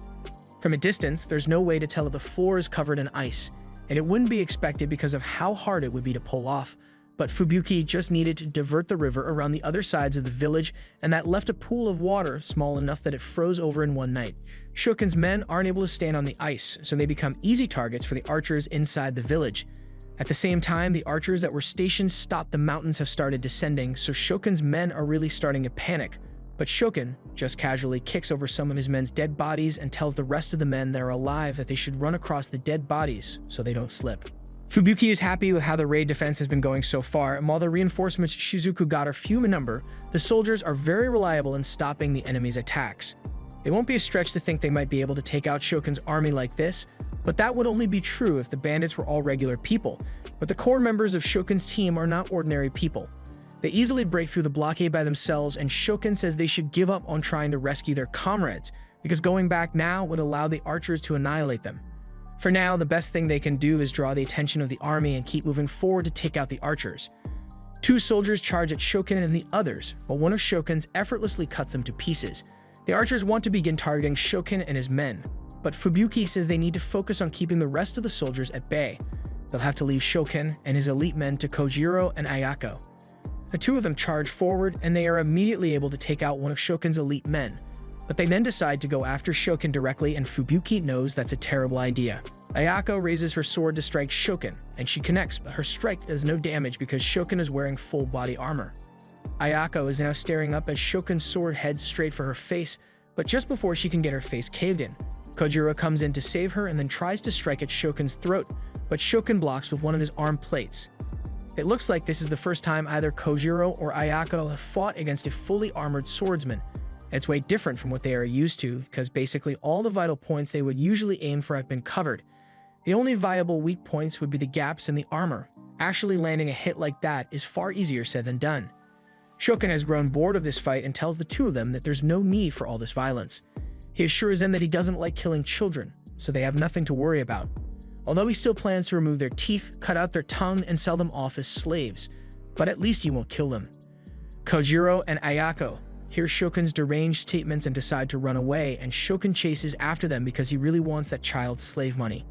From a distance, there's no way to tell if the floor is covered in ice, and it wouldn't be expected because of how hard it would be to pull off. But Fubuki just needed to divert the river around the other sides of the village, and that left a pool of water small enough that it froze over in one night. Shokin's men aren't able to stand on the ice, so they become easy targets for the archers inside the village. At the same time, the archers that were stationed stop the mountains have started descending, so Shokin's men are really starting to panic. But Shokin just casually kicks over some of his men's dead bodies and tells the rest of the men that are alive that they should run across the dead bodies so they don't slip. Fubuki is happy with how the raid defense has been going so far, and while the reinforcements Shizuku got are few in number, the soldiers are very reliable in stopping the enemy's attacks. It won't be a stretch to think they might be able to take out Shokin's army like this, but that would only be true if the bandits were all regular people. But the core members of Shokin's team are not ordinary people. They easily break through the blockade by themselves, and Shokin says they should give up on trying to rescue their comrades, because going back now would allow the archers to annihilate them. For now, the best thing they can do is draw the attention of the army and keep moving forward to take out the archers. Two soldiers charge at Shokin and the others, but one of Shokin's effortlessly cuts them to pieces. The archers want to begin targeting Shokin and his men, but Fubuki says they need to focus on keeping the rest of the soldiers at bay. They'll have to leave Shokin and his elite men to Kojiro and Ayako. The two of them charge forward, and they are immediately able to take out one of Shokin's elite men. But they then decide to go after Shokin directly, and Fubuki knows that's a terrible idea. Ayako raises her sword to strike Shokin, and she connects, but her strike does no damage because Shokin is wearing full body armor. Ayako is now staring up as Shokin's sword heads straight for her face, but just before she can get her face caved in, Kojiro comes in to save her and then tries to strike at Shokin's throat, but Shokin blocks with one of his arm plates. It looks like this is the first time either Kojiro or Ayako have fought against a fully armored swordsman. It's way different from what they are used to, because basically all the vital points they would usually aim for have been covered. The only viable weak points would be the gaps in the armor. Actually landing a hit like that is far easier said than done. Shokin has grown bored of this fight and tells the two of them that there's no need for all this violence. He assures them that he doesn't like killing children, so they have nothing to worry about. Although he still plans to remove their teeth, cut out their tongue, and sell them off as slaves. But at least he won't kill them. Kojiro and Ayako hear Shokin's deranged statements and decide to run away, and Shokin chases after them because he really wants that child's slave money.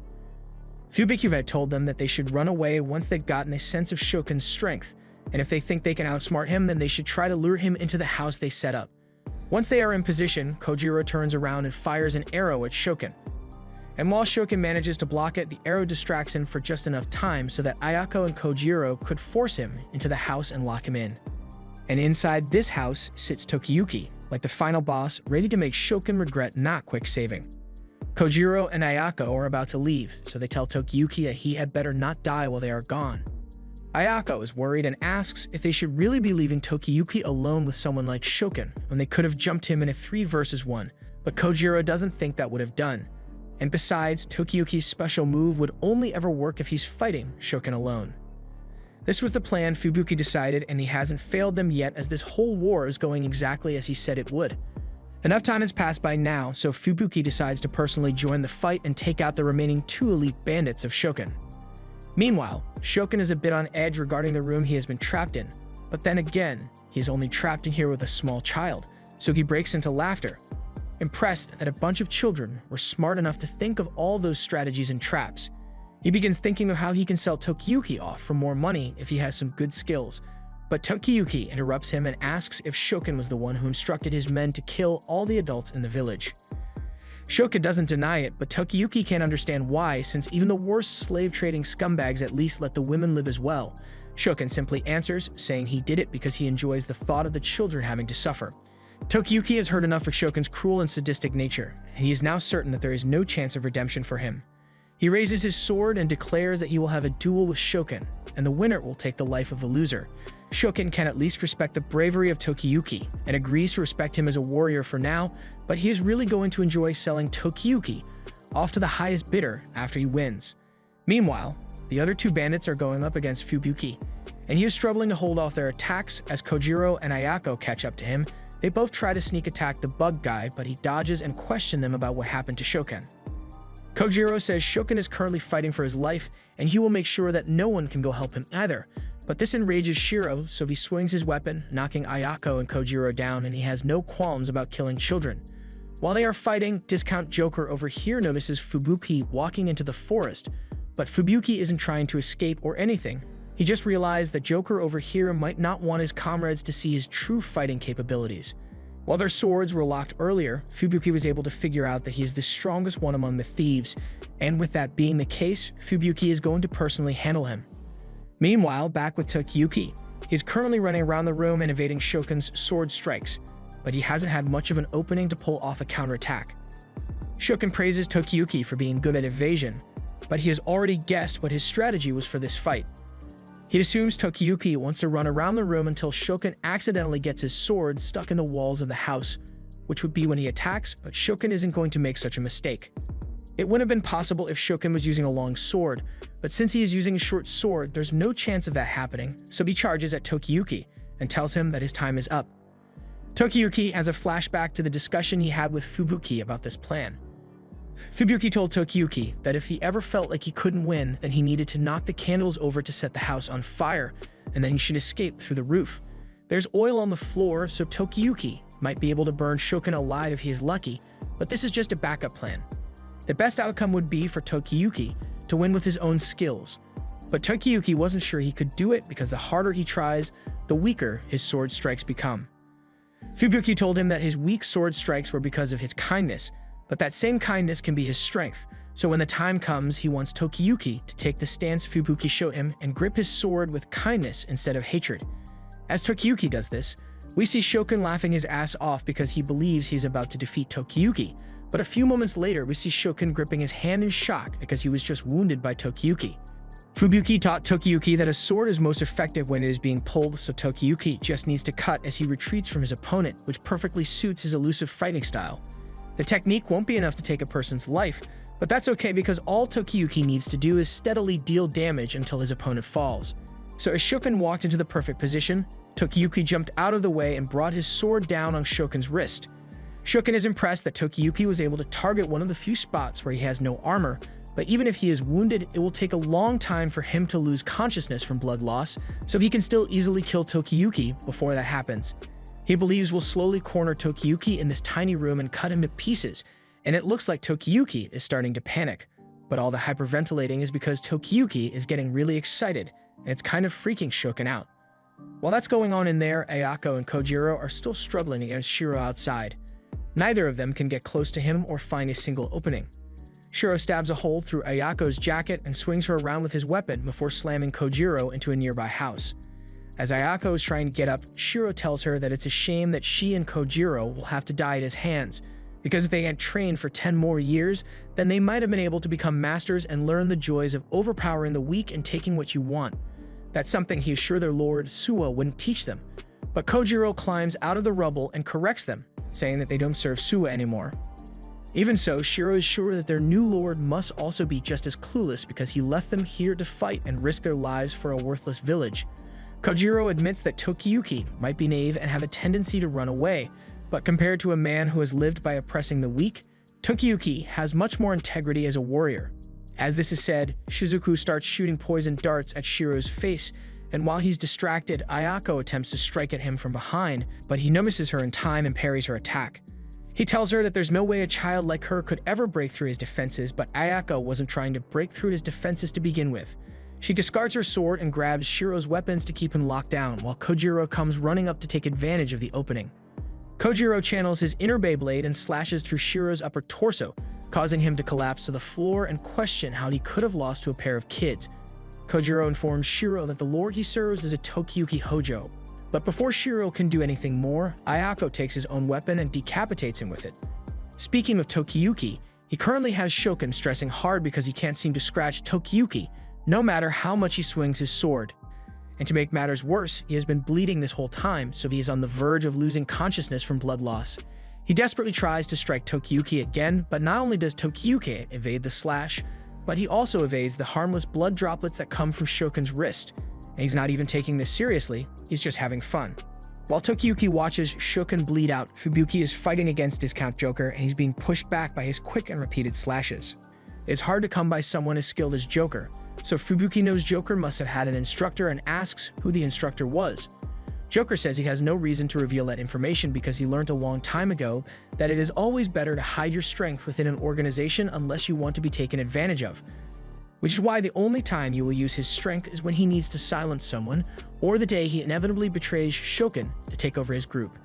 Fubuki had told them that they should run away once they've gotten a sense of Shokin's strength, and if they think they can outsmart him, then they should try to lure him into the house they set up. Once they are in position, Kojiro turns around and fires an arrow at Shokin. And while Shokin manages to block it, the arrow distracts him for just enough time so that Ayako and Kojiro could force him into the house and lock him in. And inside this house sits Tokiyuki, like the final boss, ready to make Shokin regret not quick saving. Kojiro and Ayako are about to leave, so they tell Tokiyuki that he had better not die while they are gone. Ayako is worried and asks if they should really be leaving Tokiyuki alone with someone like Shokin when they could have jumped him in a 3 versus 1, but Kojiro doesn't think that would have done. And besides, Tokiyuki's special move would only ever work if he's fighting Shokin alone. This was the plan Fubuki decided, and he hasn't failed them yet, as this whole war is going exactly as he said it would. Enough time has passed by now, so Fubuki decides to personally join the fight and take out the remaining 2 elite bandits of Shokin. Meanwhile, Shokin is a bit on edge regarding the room he has been trapped in, but then again, he is only trapped in here with a small child, so he breaks into laughter, impressed that a bunch of children were smart enough to think of all those strategies and traps. He begins thinking of how he can sell Tokiyuki off for more money if he has some good skills, but Tokiyuki interrupts him and asks if Shokin was the one who instructed his men to kill all the adults in the village. Shokin doesn't deny it, but Tokiyuki can't understand why, since even the worst slave-trading scumbags at least let the women live as well. Shokin simply answers, saying he did it because he enjoys the thought of the children having to suffer. Tokiyuki has heard enough of Shokin's cruel and sadistic nature, and he is now certain that there is no chance of redemption for him. He raises his sword and declares that he will have a duel with Shokin, and the winner will take the life of the loser. Shokin can at least respect the bravery of Tokiyuki, and agrees to respect him as a warrior for now, but he is really going to enjoy selling Tokiyuki off to the highest bidder after he wins. Meanwhile, the other 2 bandits are going up against Fubuki, and he is struggling to hold off their attacks as Kojiro and Ayako catch up to him. They both try to sneak attack the bug guy, but he dodges and questions them about what happened to Shokin. Kojiro says Shokin is currently fighting for his life, and he will make sure that no one can go help him either. But this enrages Shiro, so he swings his weapon, knocking Ayako and Kojiro down, and he has no qualms about killing children. While they are fighting, Discount Joker over here notices Fubuki walking into the forest, but Fubuki isn't trying to escape or anything. He just realized that Joker over here might not want his comrades to see his true fighting capabilities. While their swords were locked earlier, Fubuki was able to figure out that he is the strongest one among the thieves, and with that being the case, Fubuki is going to personally handle him. Meanwhile, back with Tokiyuki, he is currently running around the room and evading Shokin's sword strikes, but he hasn't had much of an opening to pull off a counterattack. Shokin praises Tokiyuki for being good at evasion, but he has already guessed what his strategy was for this fight. He assumes Tokiyuki wants to run around the room until Shokin accidentally gets his sword stuck in the walls of the house, which would be when he attacks, but Shokin isn't going to make such a mistake. It wouldn't have been possible if Shokin was using a long sword, but since he is using a short sword, there's no chance of that happening, so he charges at Tokiyuki and tells him that his time is up. Tokiyuki has a flashback to the discussion he had with Fubuki about this plan. Fubuki told Tokiyuki that if he ever felt like he couldn't win, then he needed to knock the candles over to set the house on fire, and then he should escape through the roof. There's oil on the floor, so Tokiyuki might be able to burn Shokin alive if he is lucky, but this is just a backup plan. The best outcome would be for Tokiyuki to win with his own skills, but Tokiyuki wasn't sure he could do it because the harder he tries, the weaker his sword strikes become. Fubuki told him that his weak sword strikes were because of his kindness, but that same kindness can be his strength, so when the time comes, he wants Tokiyuki to take the stance Fubuki showed him and grip his sword with kindness instead of hatred. As Tokiyuki does this, we see Shokin laughing his ass off because he believes he's about to defeat Tokiyuki, but a few moments later we see Shokin gripping his hand in shock because he was just wounded by Tokiyuki. Fubuki taught Tokiyuki that a sword is most effective when it is being pulled, so Tokiyuki just needs to cut as he retreats from his opponent, which perfectly suits his elusive fighting style. The technique won't be enough to take a person's life, but that's okay because all Tokiyuki needs to do is steadily deal damage until his opponent falls. So as Shokin walked into the perfect position, Tokiyuki jumped out of the way and brought his sword down on Shokin's wrist. Shokin is impressed that Tokiyuki was able to target one of the few spots where he has no armor, but even if he is wounded, it will take a long time for him to lose consciousness from blood loss, so he can still easily kill Tokiyuki before that happens. He believes we'll slowly corner Tokiyuki in this tiny room and cut him to pieces, and it looks like Tokiyuki is starting to panic. But all the hyperventilating is because Tokiyuki is getting really excited, and it's kind of freaking Shokin out. While that's going on in there, Ayako and Kojiro are still struggling against Shiro outside. Neither of them can get close to him or find a single opening. Shiro stabs a hole through Ayako's jacket and swings her around with his weapon before slamming Kojiro into a nearby house. As Ayako is trying to get up, Shiro tells her that it's a shame that she and Kojiro will have to die at his hands, because if they had trained for 10 more years, then they might have been able to become masters and learn the joys of overpowering the weak and taking what you want. That's something he is sure their lord, Suwa, wouldn't teach them. But Kojiro climbs out of the rubble and corrects them, saying that they don't serve Suwa anymore. Even so, Shiro is sure that their new lord must also be just as clueless because he left them here to fight and risk their lives for a worthless village. Kojiro admits that Tokiyuki might be naive and have a tendency to run away, but compared to a man who has lived by oppressing the weak, Tokiyuki has much more integrity as a warrior. As this is said, Shizuku starts shooting poison darts at Shiro's face, and while he's distracted, Ayako attempts to strike at him from behind, but he notices her in time and parries her attack. He tells her that there's no way a child like her could ever break through his defenses, but Ayako wasn't trying to break through his defenses to begin with. She discards her sword and grabs Shiro's weapons to keep him locked down, while Kojiro comes running up to take advantage of the opening. Kojiro channels his inner Beyblade and slashes through Shiro's upper torso, causing him to collapse to the floor and question how he could have lost to a pair of kids. Kojiro informs Shiro that the lord he serves is a Tokiyuki Hojo. But before Shiro can do anything more, Ayako takes his own weapon and decapitates him with it. Speaking of Tokiyuki, he currently has Shokin stressing hard because he can't seem to scratch Tokiyuki, no matter how much he swings his sword. And to make matters worse, he has been bleeding this whole time, so he is on the verge of losing consciousness from blood loss. He desperately tries to strike Tokiyuki again, but not only does Tokiyuki evade the slash, but he also evades the harmless blood droplets that come from Shokin's wrist. And he's not even taking this seriously, he's just having fun. While Tokiyuki watches Shokin bleed out, Fubuki is fighting against Discount Joker and he's being pushed back by his quick and repeated slashes. It's hard to come by someone as skilled as Joker, so Fubuki knows Joker must have had an instructor and asks who the instructor was. Joker says he has no reason to reveal that information because he learned a long time ago that it is always better to hide your strength within an organization unless you want to be taken advantage of. Which is why the only time he will use his strength is when he needs to silence someone, or the day he inevitably betrays Shokin to take over his group.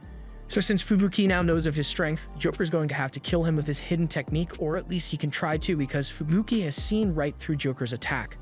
So since Fubuki now knows of his strength, Joker's going to have to kill him with his hidden technique, or at least he can try to because Fubuki has seen right through Joker's attack.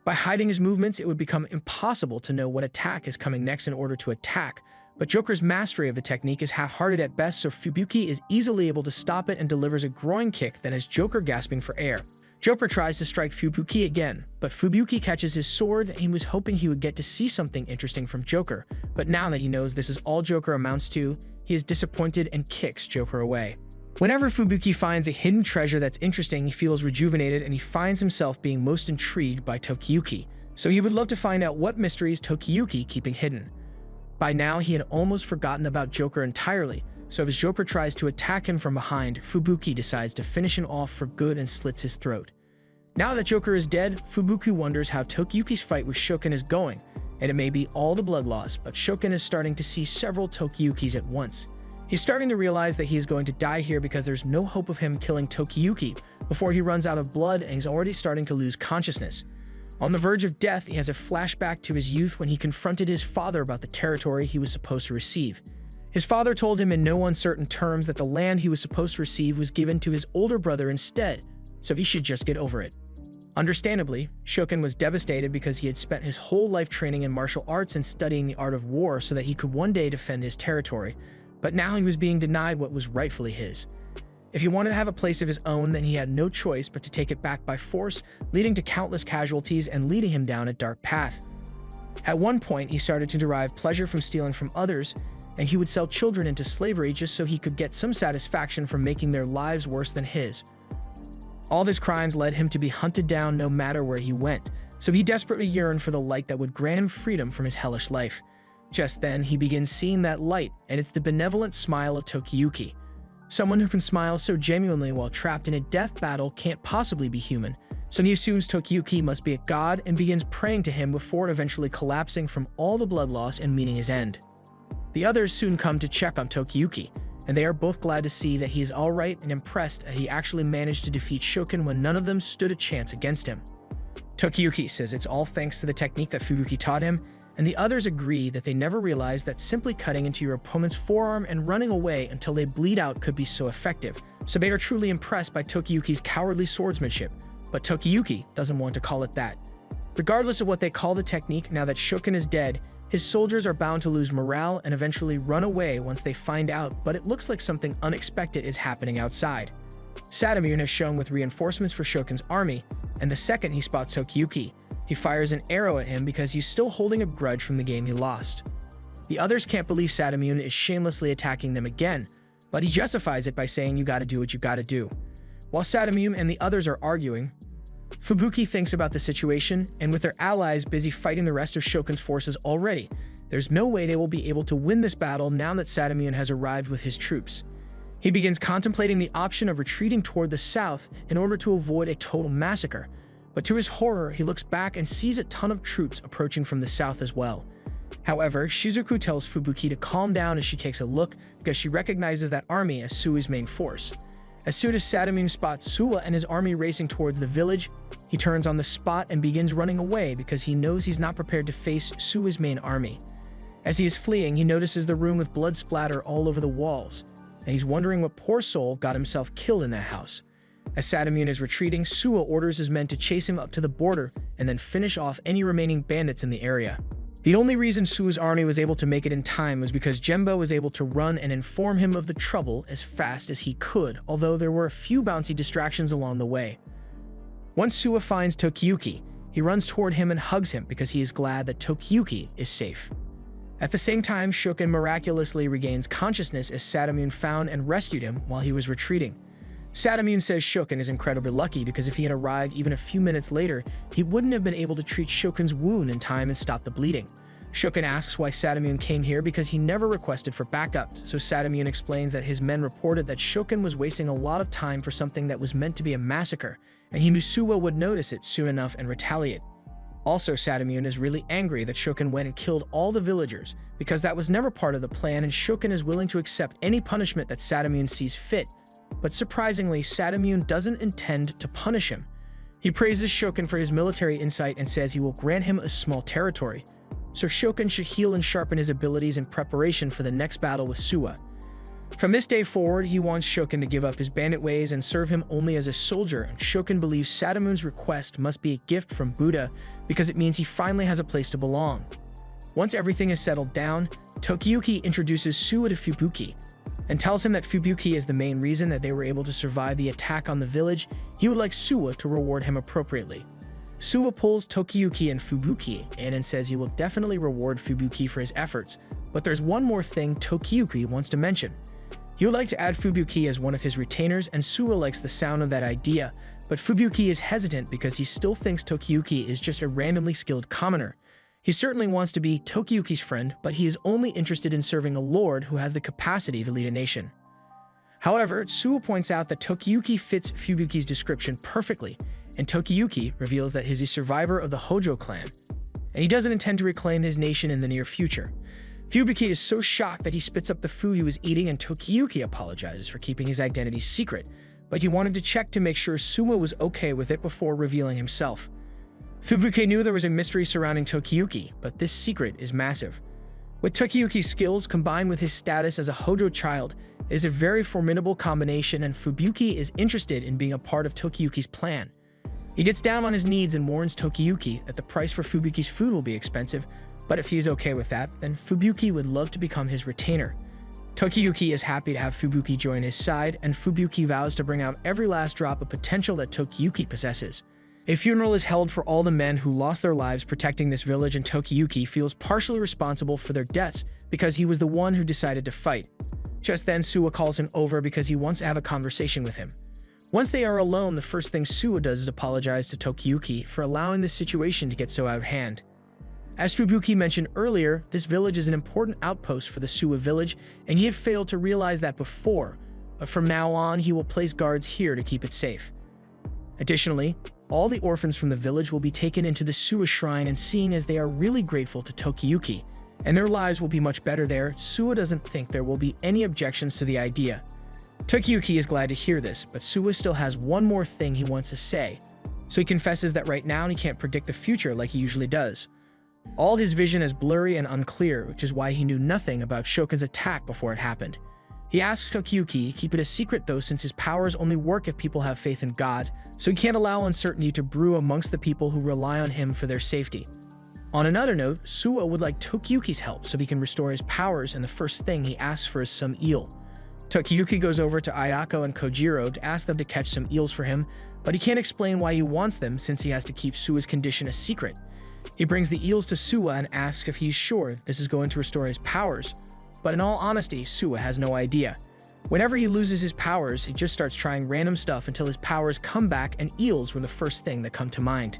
By hiding his movements, it would become impossible to know what attack is coming next in order to attack, but Joker's mastery of the technique is half-hearted at best, so Fubuki is easily able to stop it and delivers a groin kick that has Joker gasping for air. Joker tries to strike Fubuki again, but Fubuki catches his sword and he was hoping he would get to see something interesting from Joker, but now that he knows this is all Joker amounts to, he is disappointed and kicks Joker away. Whenever Fubuki finds a hidden treasure that's interesting, he feels rejuvenated and he finds himself being most intrigued by Tokiyuki, so he would love to find out what mysteries Tokiyuki keeping hidden. By now, he had almost forgotten about Joker entirely, so if his Joker tries to attack him from behind, Fubuki decides to finish him off for good and slits his throat. Now that Joker is dead, Fubuki wonders how Tokiyuki's fight with Shokin is going, and it may be all the blood loss, but Shokin is starting to see several Tokiyukis at once. He's starting to realize that he is going to die here because there's no hope of him killing Tokiyuki before he runs out of blood, and he's already starting to lose consciousness. On the verge of death, he has a flashback to his youth when he confronted his father about the territory he was supposed to receive. His father told him in no uncertain terms that the land he was supposed to receive was given to his older brother instead, so he should just get over it. Understandably, Shokin was devastated because he had spent his whole life training in martial arts and studying the art of war so that he could one day defend his territory, but now he was being denied what was rightfully his. If he wanted to have a place of his own, then he had no choice but to take it back by force, leading to countless casualties and leading him down a dark path. At one point, he started to derive pleasure from stealing from others, and he would sell children into slavery just so he could get some satisfaction from making their lives worse than his. All of his crimes led him to be hunted down no matter where he went, so he desperately yearned for the light that would grant him freedom from his hellish life. Just then, he begins seeing that light, and it's the benevolent smile of Tokiyuki. Someone who can smile so genuinely while trapped in a death battle can't possibly be human, so he assumes Tokiyuki must be a god and begins praying to him before eventually collapsing from all the blood loss and meeting his end. The others soon come to check on Tokiyuki, and they are both glad to see that he is alright and impressed that he actually managed to defeat Shokin when none of them stood a chance against him. Tokiyuki says it's all thanks to the technique that Fubuki taught him, and the others agree that they never realized that simply cutting into your opponent's forearm and running away until they bleed out could be so effective, so they are truly impressed by Tokiyuki's cowardly swordsmanship, but Tokiyuki doesn't want to call it that. Regardless of what they call the technique, now that Shokin is dead, his soldiers are bound to lose morale and eventually run away once they find out, but it looks like something unexpected is happening outside. Sadamune has shown with reinforcements for Shokin's army, and the second he spots Tokiyuki, he fires an arrow at him because he's still holding a grudge from the game he lost. The others can't believe Sadamune is shamelessly attacking them again, but he justifies it by saying you gotta do what you gotta do. While Sadamune and the others are arguing, Fubuki thinks about the situation, and with their allies busy fighting the rest of Shokin's forces already, there's no way they will be able to win this battle now that Sadamune has arrived with his troops. He begins contemplating the option of retreating toward the south in order to avoid a total massacre, but to his horror, he looks back and sees a ton of troops approaching from the south as well. However, Shizuku tells Fubuki to calm down as she takes a look because she recognizes that army as Sui's main force. As soon as Sadamune spots Suwa and his army racing towards the village, he turns on the spot and begins running away because he knows he's not prepared to face Suwa's main army. As he is fleeing, he notices the room with blood splatter all over the walls, and he's wondering what poor soul got himself killed in that house. As Sadamune is retreating, Suwa orders his men to chase him up to the border and then finish off any remaining bandits in the area. The only reason Suwa's army was able to make it in time was because Jemba was able to run and inform him of the trouble as fast as he could, although there were a few bouncy distractions along the way. Once Suwa finds Tokiyuki, he runs toward him and hugs him because he is glad that Tokiyuki is safe. At the same time, Shokin miraculously regains consciousness as Sadamune found and rescued him while he was retreating. Sadamune says Shokin is incredibly lucky because if he had arrived even a few minutes later, he wouldn't have been able to treat Shokin's wound in time and stop the bleeding. Shokin asks why Sadamune came here because he never requested for backup, so Sadamune explains that his men reported that Shokin was wasting a lot of time for something that was meant to be a massacre, and he knew Suwa would notice it soon enough and retaliate. Also, Sadamune is really angry that Shokin went and killed all the villagers because that was never part of the plan, and Shokin is willing to accept any punishment that Sadamune sees fit. But surprisingly, Sadamune doesn't intend to punish him. He praises Shokin for his military insight and says he will grant him a small territory, so Shokin should heal and sharpen his abilities in preparation for the next battle with Suwa. From this day forward, he wants Shokin to give up his bandit ways and serve him only as a soldier, and Shokin believes Sadamune's request must be a gift from Buddha because it means he finally has a place to belong. Once everything is settled down, Tokiyuki introduces Suwa to Fubuki, and tells him that Fubuki is the main reason that they were able to survive the attack on the village. He would like Suwa to reward him appropriately. Suwa pulls Tokiyuki and Fubuki in and says he will definitely reward Fubuki for his efforts, but there's one more thing Tokiyuki wants to mention. He would like to add Fubuki as one of his retainers, and Suwa likes the sound of that idea, but Fubuki is hesitant because he still thinks Tokiyuki is just a randomly skilled commoner. He certainly wants to be Tokiyuki's friend, but he is only interested in serving a lord who has the capacity to lead a nation. However, Suwa points out that Tokiyuki fits Fubuki's description perfectly, and Tokiyuki reveals that he is a survivor of the Hojo clan, and he doesn't intend to reclaim his nation in the near future. Fubuki is so shocked that he spits up the food he was eating, and Tokiyuki apologizes for keeping his identity secret, but he wanted to check to make sure Suwa was okay with it before revealing himself. Fubuki knew there was a mystery surrounding Tokiyuki, but this secret is massive. With Tokiyuki's skills combined with his status as a Hojo child, it is a very formidable combination, and Fubuki is interested in being a part of Tokiyuki's plan. He gets down on his knees and warns Tokiyuki that the price for Fubuki's food will be expensive, but if he is okay with that, then Fubuki would love to become his retainer. Tokiyuki is happy to have Fubuki join his side, and Fubuki vows to bring out every last drop of potential that Tokiyuki possesses. A funeral is held for all the men who lost their lives protecting this village, and Tokiyuki feels partially responsible for their deaths because he was the one who decided to fight. Just then, Suwa calls him over because he wants to have a conversation with him. Once they are alone, the first thing Suwa does is apologize to Tokiyuki for allowing this situation to get so out of hand. As Fubuki mentioned earlier, this village is an important outpost for the Suwa village, and he had failed to realize that before, but from now on he will place guards here to keep it safe. Additionally, all the orphans from the village will be taken into the Suwa shrine, and seeing as they are really grateful to Tokiyuki, and their lives will be much better there, Suwa doesn't think there will be any objections to the idea. Tokiyuki is glad to hear this, but Suwa still has one more thing he wants to say, so he confesses that right now he can't predict the future like he usually does. All his vision is blurry and unclear, which is why he knew nothing about Shokun's attack before it happened. He asks Tokiyuki to keep it a secret though, since his powers only work if people have faith in God, so he can't allow uncertainty to brew amongst the people who rely on him for their safety. On another note, Suwa would like Tokiyuki's help so he can restore his powers, and the first thing he asks for is some eel. Tokiyuki goes over to Ayako and Kojiro to ask them to catch some eels for him, but he can't explain why he wants them since he has to keep Suwa's condition a secret. He brings the eels to Suwa and asks if he's sure this is going to restore his powers, but in all honesty, Suwa has no idea. Whenever he loses his powers, he just starts trying random stuff until his powers come back, and eels were the first thing that come to mind.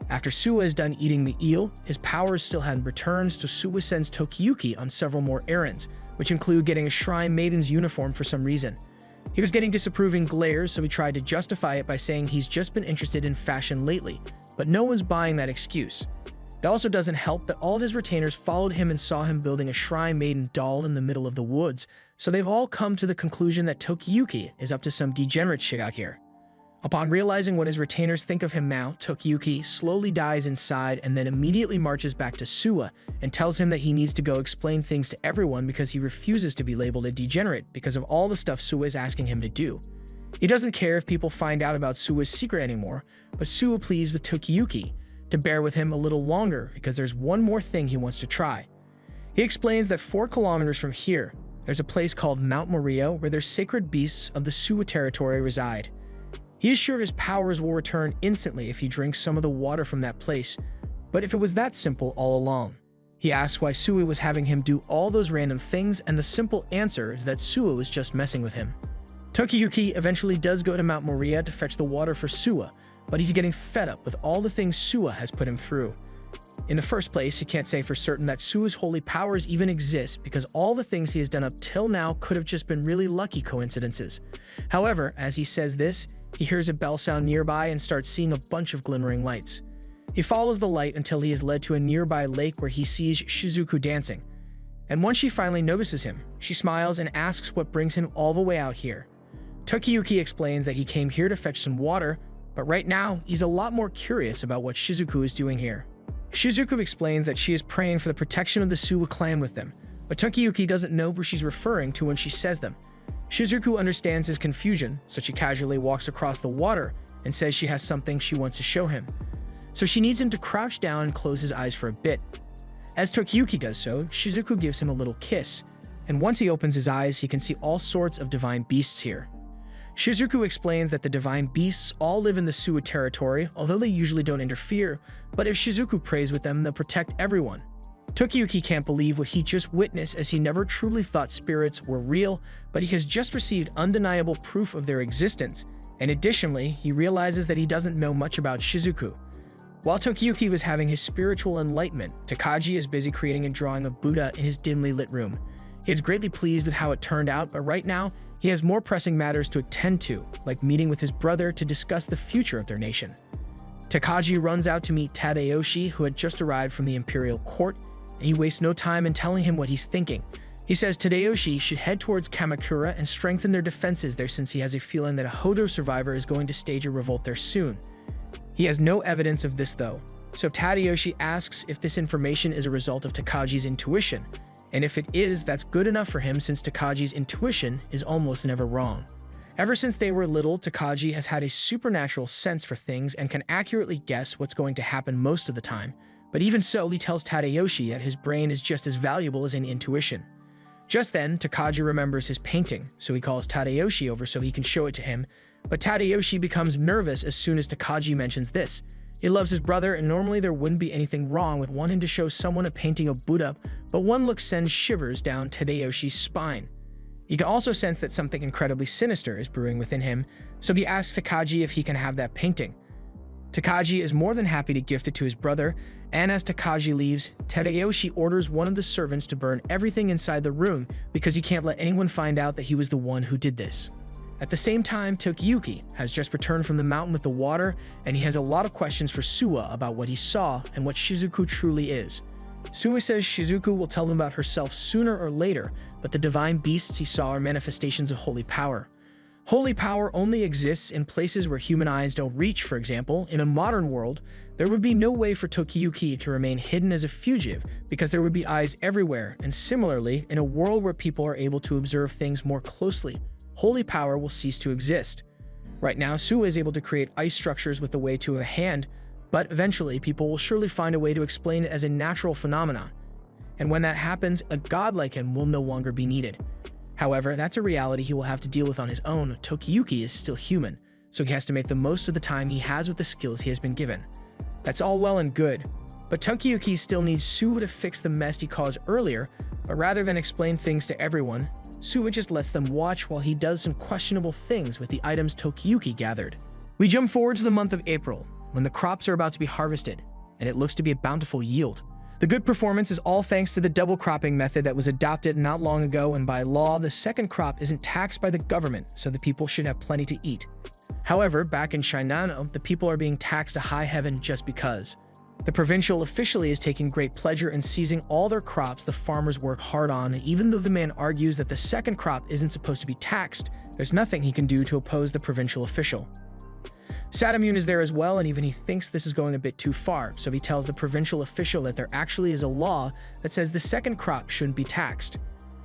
After Suwa is done eating the eel, his powers still hadn't returned, so Suwa sends Tokiyuki on several more errands, which include getting a shrine maiden's uniform for some reason. He was getting disapproving glares, so he tried to justify it by saying he's just been interested in fashion lately, but no one's buying that excuse. It also doesn't help that all of his retainers followed him and saw him building a shrine maiden doll in the middle of the woods, so they've all come to the conclusion that Tokiyuki is up to some degenerate shit out here. Upon realizing what his retainers think of him now, Tokiyuki slowly dies inside and then immediately marches back to Suwa and tells him that he needs to go explain things to everyone because he refuses to be labeled a degenerate because of all the stuff Suwa is asking him to do. He doesn't care if people find out about Suwa's secret anymore, but Suwa pleads with Tokiyuki to bear with him a little longer because there's one more thing he wants to try. He explains that 4 kilometers from here, there's a place called Mount Moria where their sacred beasts of the Suwa territory reside. He is sure his powers will return instantly if he drinks some of the water from that place, but if it was that simple all along. He asks why Suwa was having him do all those random things, and the simple answer is that Suwa was just messing with him. Tokiyuki eventually does go to Mount Moria to fetch the water for Suwa, but he's getting fed up with all the things Suwa has put him through. In the first place, he can't say for certain that Suwa's holy powers even exist because all the things he has done up till now could have just been really lucky coincidences. However, as he says this, he hears a bell sound nearby and starts seeing a bunch of glimmering lights. He follows the light until he is led to a nearby lake where he sees Shizuku dancing. And once she finally notices him, she smiles and asks what brings him all the way out here. Tokiyuki explains that he came here to fetch some water, but right now, he's a lot more curious about what Shizuku is doing here. Shizuku explains that she is praying for the protection of the Suwa clan with them, but Tokiyuki doesn't know who she's referring to when she says them. Shizuku understands his confusion, so she casually walks across the water and says she has something she wants to show him. So she needs him to crouch down and close his eyes for a bit. As Tokiyuki does so, Shizuku gives him a little kiss, and once he opens his eyes, he can see all sorts of divine beasts here. Shizuku explains that the divine beasts all live in the Suwa territory, although they usually don't interfere, but if Shizuku prays with them, they'll protect everyone. Tokiyuki can't believe what he just witnessed, as he never truly thought spirits were real, but he has just received undeniable proof of their existence, and additionally, he realizes that he doesn't know much about Shizuku. While Tokiyuki was having his spiritual enlightenment, Takagi is busy creating a drawing of Buddha in his dimly lit room. He is greatly pleased with how it turned out, but right now, he has more pressing matters to attend to, like meeting with his brother to discuss the future of their nation. Takagi runs out to meet Tadayoshi, who had just arrived from the imperial court, and he wastes no time in telling him what he's thinking. He says Tadayoshi should head towards Kamakura and strengthen their defenses there since he has a feeling that a Hodo survivor is going to stage a revolt there soon. He has no evidence of this though, so Tadayoshi asks if this information is a result of Takagi's intuition, and if it is, that's good enough for him since Takagi's intuition is almost never wrong. Ever since they were little, Takagi has had a supernatural sense for things and can accurately guess what's going to happen most of the time, but even so, he tells Tadayoshi that his brain is just as valuable as any intuition. Just then, Takagi remembers his painting, so he calls Tadayoshi over so he can show it to him, but Tadayoshi becomes nervous as soon as Takagi mentions this. He loves his brother, and normally there wouldn't be anything wrong with wanting to show someone a painting of Buddha, but one look sends shivers down Tadayoshi's spine. You can also sense that something incredibly sinister is brewing within him, so he asks Takagi if he can have that painting. Takagi is more than happy to gift it to his brother, and as Takagi leaves, Tadayoshi orders one of the servants to burn everything inside the room because he can't let anyone find out that he was the one who did this. At the same time, Tokiyuki has just returned from the mountain with the water, and he has a lot of questions for Suwa about what he saw and what Shizuku truly is. Suwa says Shizuku will tell him about herself sooner or later, but the divine beasts he saw are manifestations of holy power. Holy power only exists in places where human eyes don't reach. For example, in a modern world, there would be no way for Tokiyuki to remain hidden as a fugitive because there would be eyes everywhere, and similarly, in a world where people are able to observe things more closely, holy power will cease to exist. Right now, Suwa is able to create ice structures with the way to a hand, but eventually people will surely find a way to explain it as a natural phenomenon. And when that happens, a god like him will no longer be needed. However, that's a reality he will have to deal with on his own. Tokiyuki is still human, so he has to make the most of the time he has with the skills he has been given. That's all well and good, but Tokiyuki still needs Suwa to fix the mess he caused earlier, but rather than explain things to everyone, Suwa just lets them watch while he does some questionable things with the items Tokiyuki gathered. We jump forward to the month of April, when the crops are about to be harvested, and it looks to be a bountiful yield. The good performance is all thanks to the double cropping method that was adopted not long ago, and by law, the second crop isn't taxed by the government, so the people should have plenty to eat. However, back in Shinano, the people are being taxed to high heaven just because. The provincial officially is taking great pleasure in seizing all their crops the farmers work hard on, and even though the man argues that the second crop isn't supposed to be taxed, there's nothing he can do to oppose the provincial official. Sadamune is there as well, and even he thinks this is going a bit too far, so he tells the provincial official that there actually is a law that says the second crop shouldn't be taxed.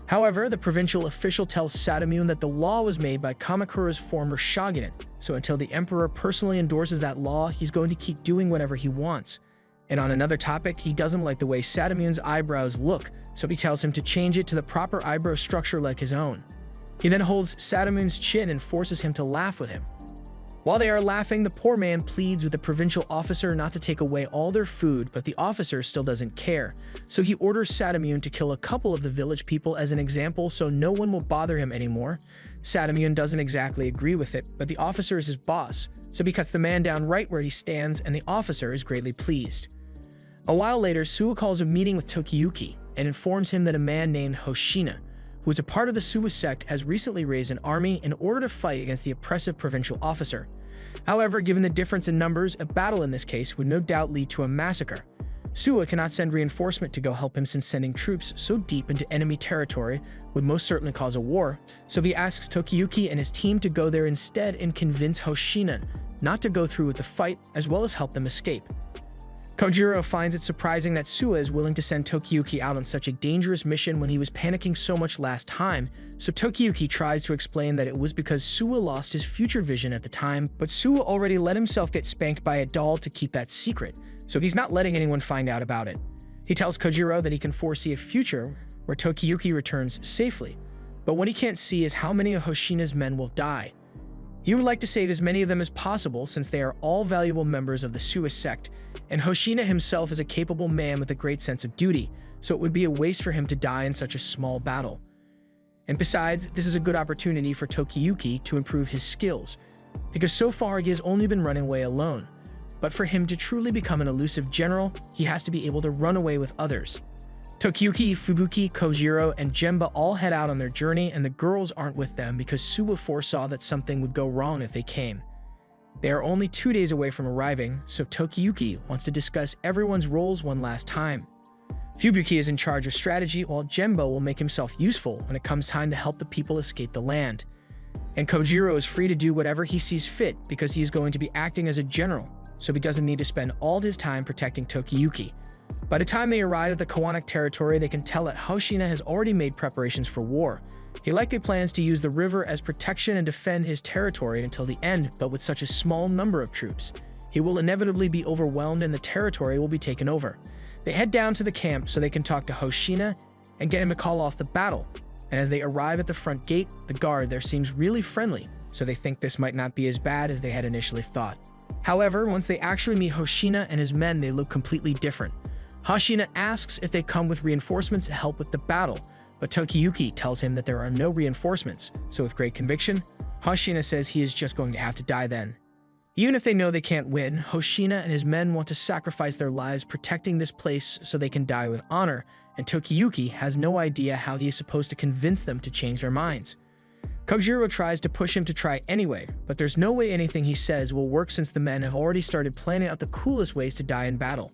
However, the provincial official tells Sadamune that the law was made by Kamakura's former shogunate, so until the emperor personally endorses that law, he's going to keep doing whatever he wants. And on another topic, he doesn't like the way Sadamune's eyebrows look, so he tells him to change it to the proper eyebrow structure like his own. He then holds Sadamune's chin and forces him to laugh with him. While they are laughing, the poor man pleads with the provincial officer not to take away all their food, but the officer still doesn't care, so he orders Sadamune to kill a couple of the village people as an example so no one will bother him anymore. Sadamune doesn't exactly agree with it, but the officer is his boss, so he cuts the man down right where he stands, and the officer is greatly pleased. A while later, Suwa calls a meeting with Tokiyuki and informs him that a man named Hoshina, who is a part of the Suwa sect, has recently raised an army in order to fight against the oppressive provincial officer. However, given the difference in numbers, a battle in this case would no doubt lead to a massacre. Suwa cannot send reinforcement to go help him since sending troops so deep into enemy territory would most certainly cause a war, so he asks Tokiyuki and his team to go there instead and convince Hoshina not to go through with the fight, as well as help them escape. Kojiro finds it surprising that Suwa is willing to send Tokiyuki out on such a dangerous mission when he was panicking so much last time, so Tokiyuki tries to explain that it was because Suwa lost his future vision at the time, but Suwa already let himself get spanked by a doll to keep that secret, so he's not letting anyone find out about it. He tells Kojiro that he can foresee a future where Tokiyuki returns safely, but what he can't see is how many of Hoshina's men will die. He would like to save as many of them as possible since they are all valuable members of the Suwa sect, and Hoshina himself is a capable man with a great sense of duty, so it would be a waste for him to die in such a small battle. And besides, this is a good opportunity for Tokiyuki to improve his skills, because so far he has only been running away alone. but for him to truly become an elusive general, he has to be able to run away with others. Tokiyuki, Fubuki, Kojiro, and Gemba all head out on their journey, and the girls aren't with them because Suwa foresaw that something would go wrong if they came. They are only 2 days away from arriving, so Tokiyuki wants to discuss everyone's roles one last time. Fubuki is in charge of strategy, while Gemba will make himself useful when it comes time to help the people escape the land. And Kojiro is free to do whatever he sees fit because he is going to be acting as a general, so he doesn't need to spend all his time protecting Tokiyuki. By the time they arrive at the Kawanak territory, they can tell that Hoshina has already made preparations for war. He likely plans to use the river as protection and defend his territory until the end, but with such a small number of troops, he will inevitably be overwhelmed and the territory will be taken over. They head down to the camp so they can talk to Hoshina and get him to call off the battle. And as they arrive at the front gate, the guard there seems really friendly, so they think this might not be as bad as they had initially thought. However, once they actually meet Hoshina and his men, they look completely different. Hoshina asks if they come with reinforcements to help with the battle, but Tokiyuki tells him that there are no reinforcements, so with great conviction, Hoshina says he is just going to have to die then. Even if they know they can't win, Hoshina and his men want to sacrifice their lives protecting this place so they can die with honor, and Tokiyuki has no idea how he is supposed to convince them to change their minds. Kojiro tries to push him to try anyway, but there's no way anything he says will work since the men have already started planning out the coolest ways to die in battle.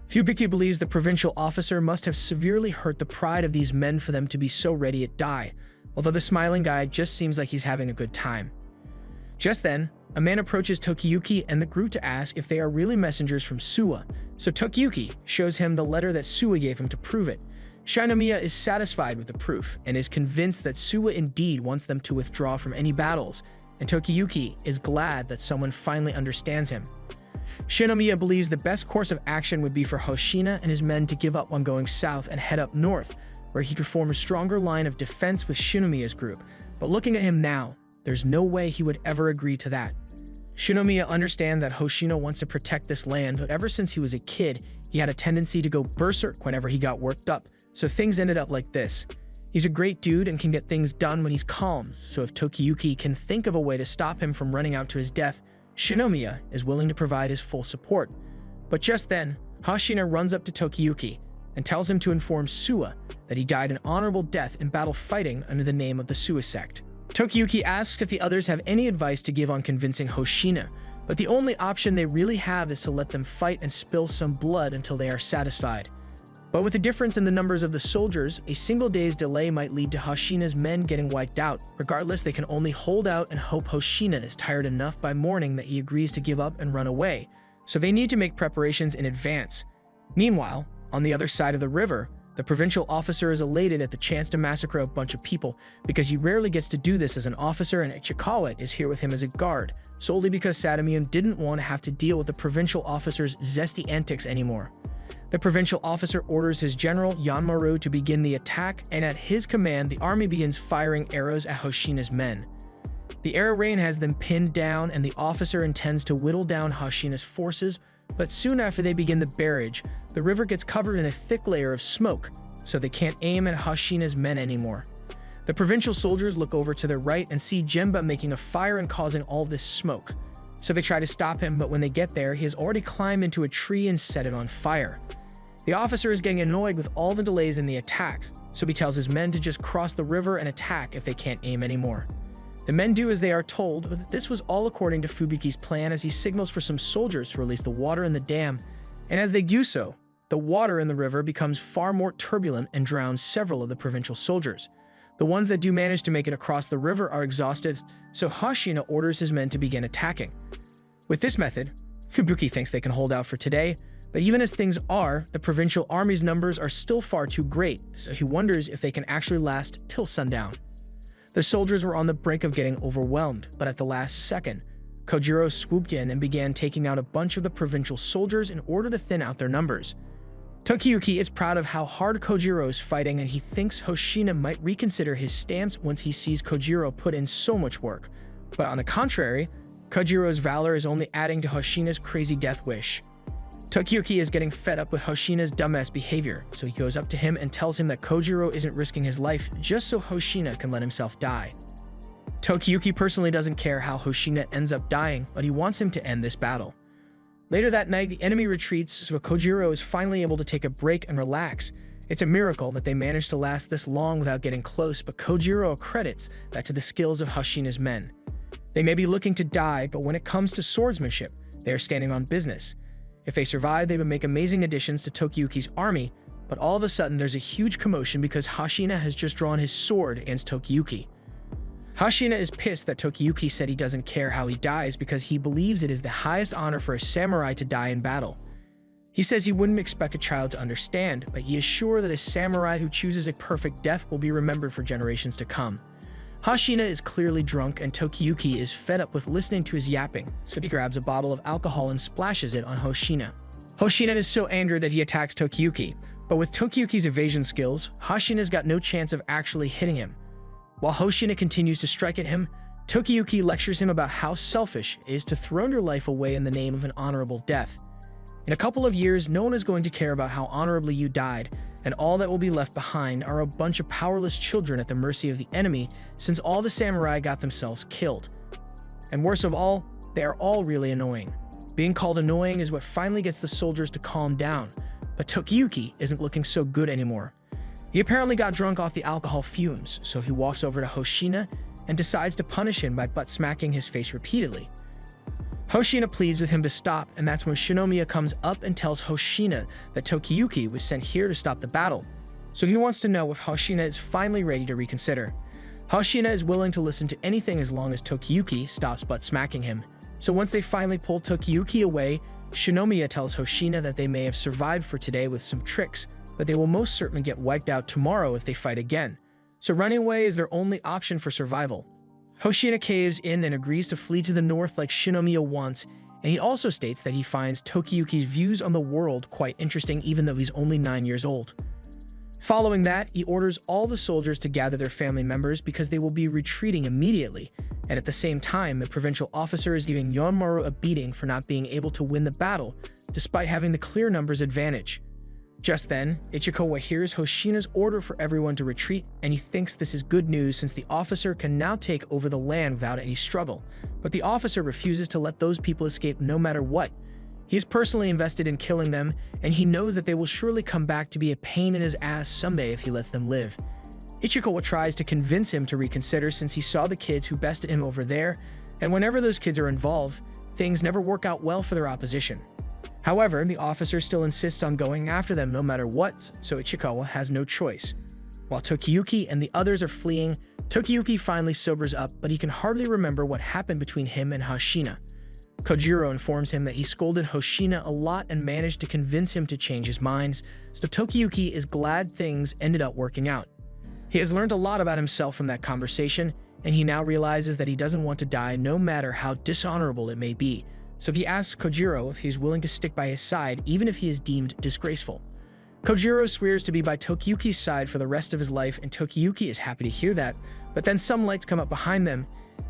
Fubuki believes the provincial officer must have severely hurt the pride of these men for them to be so ready to die, although the smiling guy just seems like he's having a good time. Just then, a man approaches Tokiyuki and the group to ask if they are really messengers from Suwa, so Tokiyuki shows him the letter that Suwa gave him to prove it. Shinomiya is satisfied with the proof and is convinced that Suwa indeed wants them to withdraw from any battles, and Tokiyuki is glad that someone finally understands him. Shinomiya believes the best course of action would be for Hoshina and his men to give up on going south and head up north, where he could form a stronger line of defense with Shinomiya's group, but looking at him now, there's no way he would ever agree to that. Shinomiya understands that Hoshina wants to protect this land, but ever since he was a kid, he had a tendency to go berserk whenever he got worked up, so things ended up like this. He's a great dude and can get things done when he's calm, so if Tokiyuki can think of a way to stop him from running out to his death, Shinomiya is willing to provide his full support. But just then, Hoshina runs up to Tokiyuki and tells him to inform Suwa that he died an honorable death in battle fighting under the name of the Suwa sect. Tokiyuki asks if the others have any advice to give on convincing Hoshina, but the only option they really have is to let them fight and spill some blood until they are satisfied. But with the difference in the numbers of the soldiers, a single day's delay might lead to Hoshina's men getting wiped out. Regardless, they can only hold out and hope Hoshina is tired enough by morning that he agrees to give up and run away, so they need to make preparations in advance. Meanwhile, on the other side of the river, the provincial officer is elated at the chance to massacre a bunch of people because he rarely gets to do this as an officer, and Ichikawa is here with him as a guard, solely because Sadamian didn't want to have to deal with the provincial officer's zesty antics anymore. The provincial officer orders his general, Yanmaru, to begin the attack, and at his command, the army begins firing arrows at Hoshina's men. The arrow rain has them pinned down, and the officer intends to whittle down Hoshina's forces, but soon after they begin the barrage, the river gets covered in a thick layer of smoke, so they can't aim at Hoshina's men anymore. The provincial soldiers look over to their right and see Gemba making a fire and causing all this smoke. So they try to stop him, but when they get there, he has already climbed into a tree and set it on fire. The officer is getting annoyed with all the delays in the attack, so he tells his men to just cross the river and attack if they can't aim anymore. The men do as they are told, but this was all according to Fubuki's plan as he signals for some soldiers to release the water in the dam, and as they do so, the water in the river becomes far more turbulent and drowns several of the provincial soldiers. The ones that do manage to make it across the river are exhausted, so Hoshina orders his men to begin attacking. With this method, Fubuki thinks they can hold out for today, but even as things are, the provincial army's numbers are still far too great, so he wonders if they can actually last till sundown. The soldiers were on the brink of getting overwhelmed, but at the last second, Kojiro swooped in and began taking out a bunch of the provincial soldiers in order to thin out their numbers. Tokiyuki is proud of how hard Kojiro is fighting, and he thinks Hoshina might reconsider his stance once he sees Kojiro put in so much work. But on the contrary, Kojiro's valor is only adding to Hoshina's crazy death wish. Tokiyuki is getting fed up with Hoshina's dumbass behavior, so he goes up to him and tells him that Kojiro isn't risking his life just so Hoshina can let himself die. Tokiyuki personally doesn't care how Hoshina ends up dying, but he wants him to end this battle. Later that night, the enemy retreats, so Kojiro is finally able to take a break and relax. It's a miracle that they managed to last this long without getting close, but Kojiro credits that to the skills of Hoshina's men. They may be looking to die, but when it comes to swordsmanship, they are standing on business. If they survive, they would make amazing additions to Tokiyuki's army, but all of a sudden there's a huge commotion because Hoshina has just drawn his sword against Tokiyuki. Hoshina is pissed that Tokiyuki said he doesn't care how he dies because he believes it is the highest honor for a samurai to die in battle. He says he wouldn't expect a child to understand, but he is sure that a samurai who chooses a perfect death will be remembered for generations to come. Hoshina is clearly drunk and Tokiyuki is fed up with listening to his yapping, so he grabs a bottle of alcohol and splashes it on Hoshina. Hoshina is so angered that he attacks Tokiyuki, but with Tokiyuki's evasion skills, Hoshina's got no chance of actually hitting him. While Hoshina continues to strike at him, Tokiyuki lectures him about how selfish it is to throw your life away in the name of an honorable death. In a couple of years, no one is going to care about how honorably you died, and all that will be left behind are a bunch of powerless children at the mercy of the enemy, since all the samurai got themselves killed. And worst of all, they are all really annoying. Being called annoying is what finally gets the soldiers to calm down, but Tokiyuki isn't looking so good anymore. He apparently got drunk off the alcohol fumes, so he walks over to Hoshina and decides to punish him by butt-smacking his face repeatedly. Hoshina pleads with him to stop, and that's when Shinomiya comes up and tells Hoshina that Tokiyuki was sent here to stop the battle, so he wants to know if Hoshina is finally ready to reconsider. Hoshina is willing to listen to anything as long as Tokiyuki stops butt-smacking him, so once they finally pull Tokiyuki away, Shinomiya tells Hoshina that they may have survived for today with some tricks, but they will most certainly get wiped out tomorrow if they fight again, so running away is their only option for survival. Hoshina caves in and agrees to flee to the north like Shinomiya wants, and he also states that he finds Tokiyuki's views on the world quite interesting even though he's only 9 years old. Following that, he orders all the soldiers to gather their family members because they will be retreating immediately, and at the same time, the provincial officer is giving Yonmaru a beating for not being able to win the battle, despite having the clear numbers advantage. Just then, Ichikawa hears Hoshina's order for everyone to retreat, and he thinks this is good news since the officer can now take over the land without any struggle, but the officer refuses to let those people escape no matter what. He is personally invested in killing them, and he knows that they will surely come back to be a pain in his ass someday if he lets them live. Ichikawa tries to convince him to reconsider since he saw the kids who bested him over there, and whenever those kids are involved, things never work out well for their opposition. However, the officer still insists on going after them no matter what, so Ichikawa has no choice. While Tokiyuki and the others are fleeing, Tokiyuki finally sobers up, but he can hardly remember what happened between him and Hoshina. Kojiro informs him that he scolded Hoshina a lot and managed to convince him to change his mind, so Tokiyuki is glad things ended up working out. He has learned a lot about himself from that conversation, and he now realizes that he doesn't want to die no matter how dishonorable it may be, so he asks Kojiro if he is willing to stick by his side even if he is deemed disgraceful. Kojiro swears to be by Tokiyuki's side for the rest of his life, and Tokiyuki is happy to hear that, but then some lights come up behind them,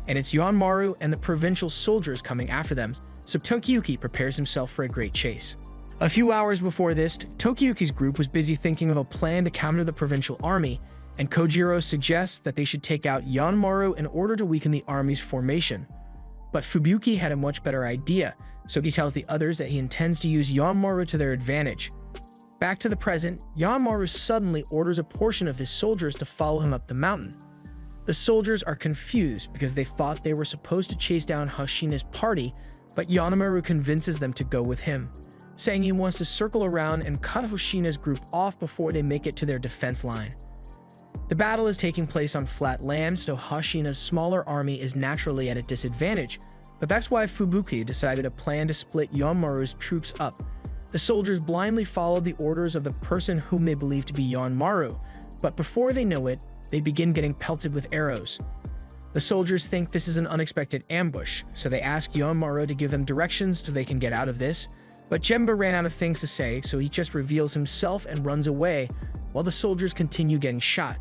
and it's Yonmaru and the provincial soldiers coming after them, so Tokiyuki prepares himself for a great chase. A few hours before this, Tokiyuki's group was busy thinking of a plan to counter the provincial army, and Kojiro suggests that they should take out Yonmaru in order to weaken the army's formation. But Fubuki had a much better idea, so he tells the others that he intends to use Yonmaru to their advantage. Back to the present, Yonmaru suddenly orders a portion of his soldiers to follow him up the mountain. The soldiers are confused because they thought they were supposed to chase down Hoshina's party, but Yonmaru convinces them to go with him, saying he wants to circle around and cut Hoshina's group off before they make it to their defense line. The battle is taking place on flat land, so Hoshina's smaller army is naturally at a disadvantage, but that's why Fubuki decided a plan to split Yonmaru's troops up. The soldiers blindly follow the orders of the person whom they believe to be Yonmaru, but before they know it, they begin getting pelted with arrows. The soldiers think this is an unexpected ambush, so they ask Yonmaru to give them directions so they can get out of this, but Jemba ran out of things to say, so he just reveals himself and runs away, while the soldiers continue getting shot.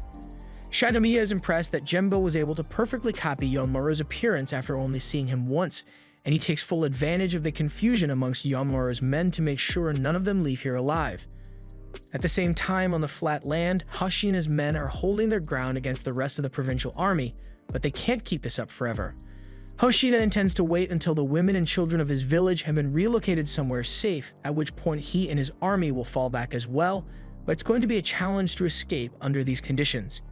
Shinomiya is impressed that Jemba was able to perfectly copy Yonmaru's appearance after only seeing him once, and he takes full advantage of the confusion amongst Yonmaru's men to make sure none of them leave here alive. At the same time, on the flat land, Hoshina's men are holding their ground against the rest of the provincial army, but they can't keep this up forever. Hoshina intends to wait until the women and children of his village have been relocated somewhere safe, at which point he and his army will fall back as well, but it's going to be a challenge to escape under these conditions.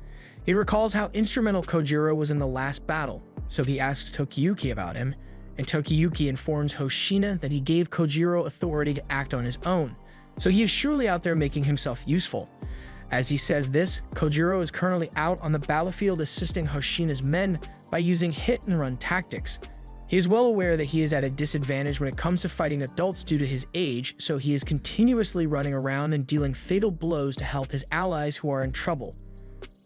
He recalls how instrumental Kojiro was in the last battle, so he asks Tokiyuki about him, and Tokiyuki informs Hoshina that he gave Kojiro authority to act on his own, so he is surely out there making himself useful. As he says this, Kojiro is currently out on the battlefield assisting Hoshina's men by using hit-and-run tactics. He is well aware that he is at a disadvantage when it comes to fighting adults due to his age, so he is continuously running around and dealing fatal blows to help his allies who are in trouble.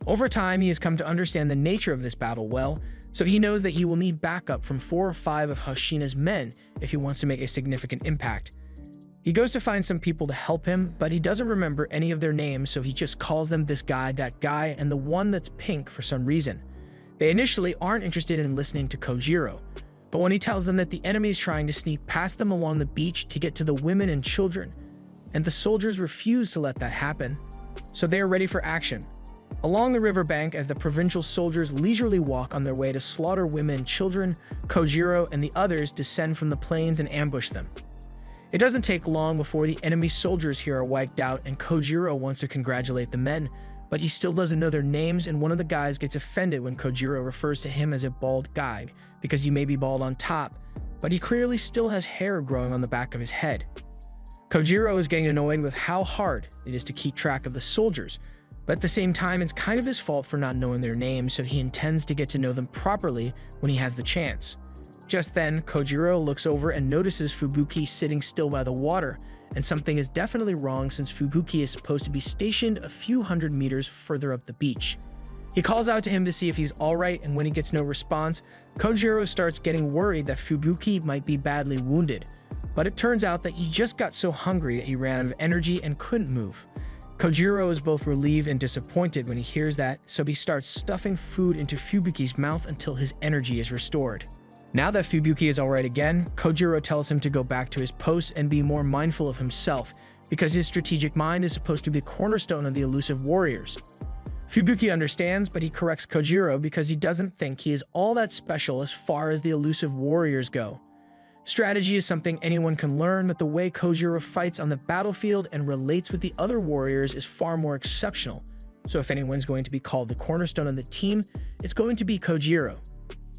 Over time, he has come to understand the nature of this battle well, so he knows that he will need backup from 4 or 5 of Hoshina's men if he wants to make a significant impact. He goes to find some people to help him, but he doesn't remember any of their names, so he just calls them this guy, that guy, and the one that's pink for some reason. They initially aren't interested in listening to Kojiro, but when he tells them that the enemy is trying to sneak past them along the beach to get to the women and children, and the soldiers refuse to let that happen, so they are ready for action. Along the riverbank, as the provincial soldiers leisurely walk on their way to slaughter women and children, Kojiro and the others descend from the plains and ambush them. It doesn't take long before the enemy soldiers here are wiped out, and Kojiro wants to congratulate the men, but he still doesn't know their names, and one of the guys gets offended when Kojiro refers to him as a bald guy, because he may be bald on top, but he clearly still has hair growing on the back of his head. Kojiro is getting annoyed with how hard it is to keep track of the soldiers, but at the same time it's kind of his fault for not knowing their names, so he intends to get to know them properly when he has the chance. Just then, Kojiro looks over and notices Fubuki sitting still by the water, and something is definitely wrong since Fubuki is supposed to be stationed a few hundred meters further up the beach. He calls out to him to see if he's alright, and when he gets no response, Kojiro starts getting worried that Fubuki might be badly wounded. But it turns out that he just got so hungry that he ran out of energy and couldn't move. Kojiro is both relieved and disappointed when he hears that, so he starts stuffing food into Fubuki's mouth until his energy is restored. Now that Fubuki is alright again, Kojiro tells him to go back to his post and be more mindful of himself, because his strategic mind is supposed to be the cornerstone of the elusive warriors. Fubuki understands, but he corrects Kojiro because he doesn't think he is all that special as far as the elusive warriors go. Strategy is something anyone can learn, but the way Kojiro fights on the battlefield and relates with the other warriors is far more exceptional. So if anyone's going to be called the cornerstone of the team, it's going to be Kojiro.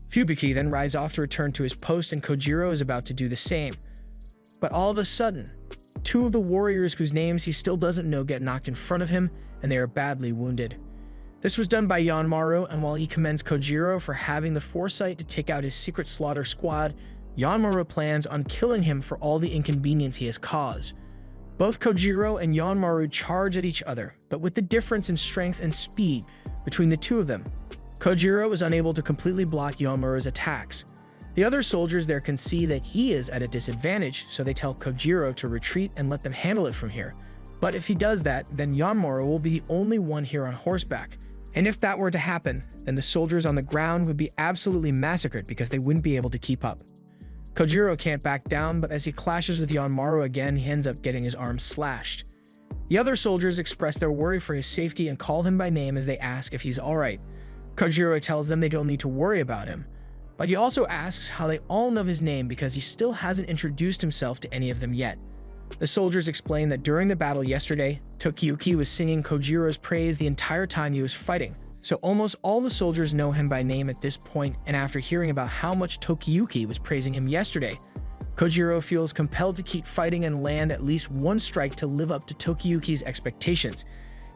Fubuki then rides off to return to his post, and Kojiro is about to do the same. But all of a sudden, 2 of the warriors whose names he still doesn't know get knocked in front of him, and they are badly wounded. This was done by Yanmaru, and while he commends Kojiro for having the foresight to take out his secret slaughter squad, Yanmaru plans on killing him for all the inconvenience he has caused. Both Kojiro and Yanmaru charge at each other, but with the difference in strength and speed between the 2 of them, Kojiro is unable to completely block Yanmaru's attacks. The other soldiers there can see that he is at a disadvantage, so they tell Kojiro to retreat and let them handle it from here. But if he does that, then Yanmaru will be the only one here on horseback. And if that were to happen, then the soldiers on the ground would be absolutely massacred because they wouldn't be able to keep up. Kojiro can't back down, but as he clashes with Yanmaru again, he ends up getting his arm slashed. The other soldiers express their worry for his safety and call him by name as they ask if he's alright. Kojiro tells them they don't need to worry about him, but he also asks how they all know his name because he still hasn't introduced himself to any of them yet. The soldiers explain that during the battle yesterday, Tokiyuki was singing Kojiro's praise the entire time he was fighting, so almost all the soldiers know him by name at this point, and after hearing about how much Tokiyuki was praising him yesterday, Kojiro feels compelled to keep fighting and land at least one strike to live up to Tokiyuki's expectations.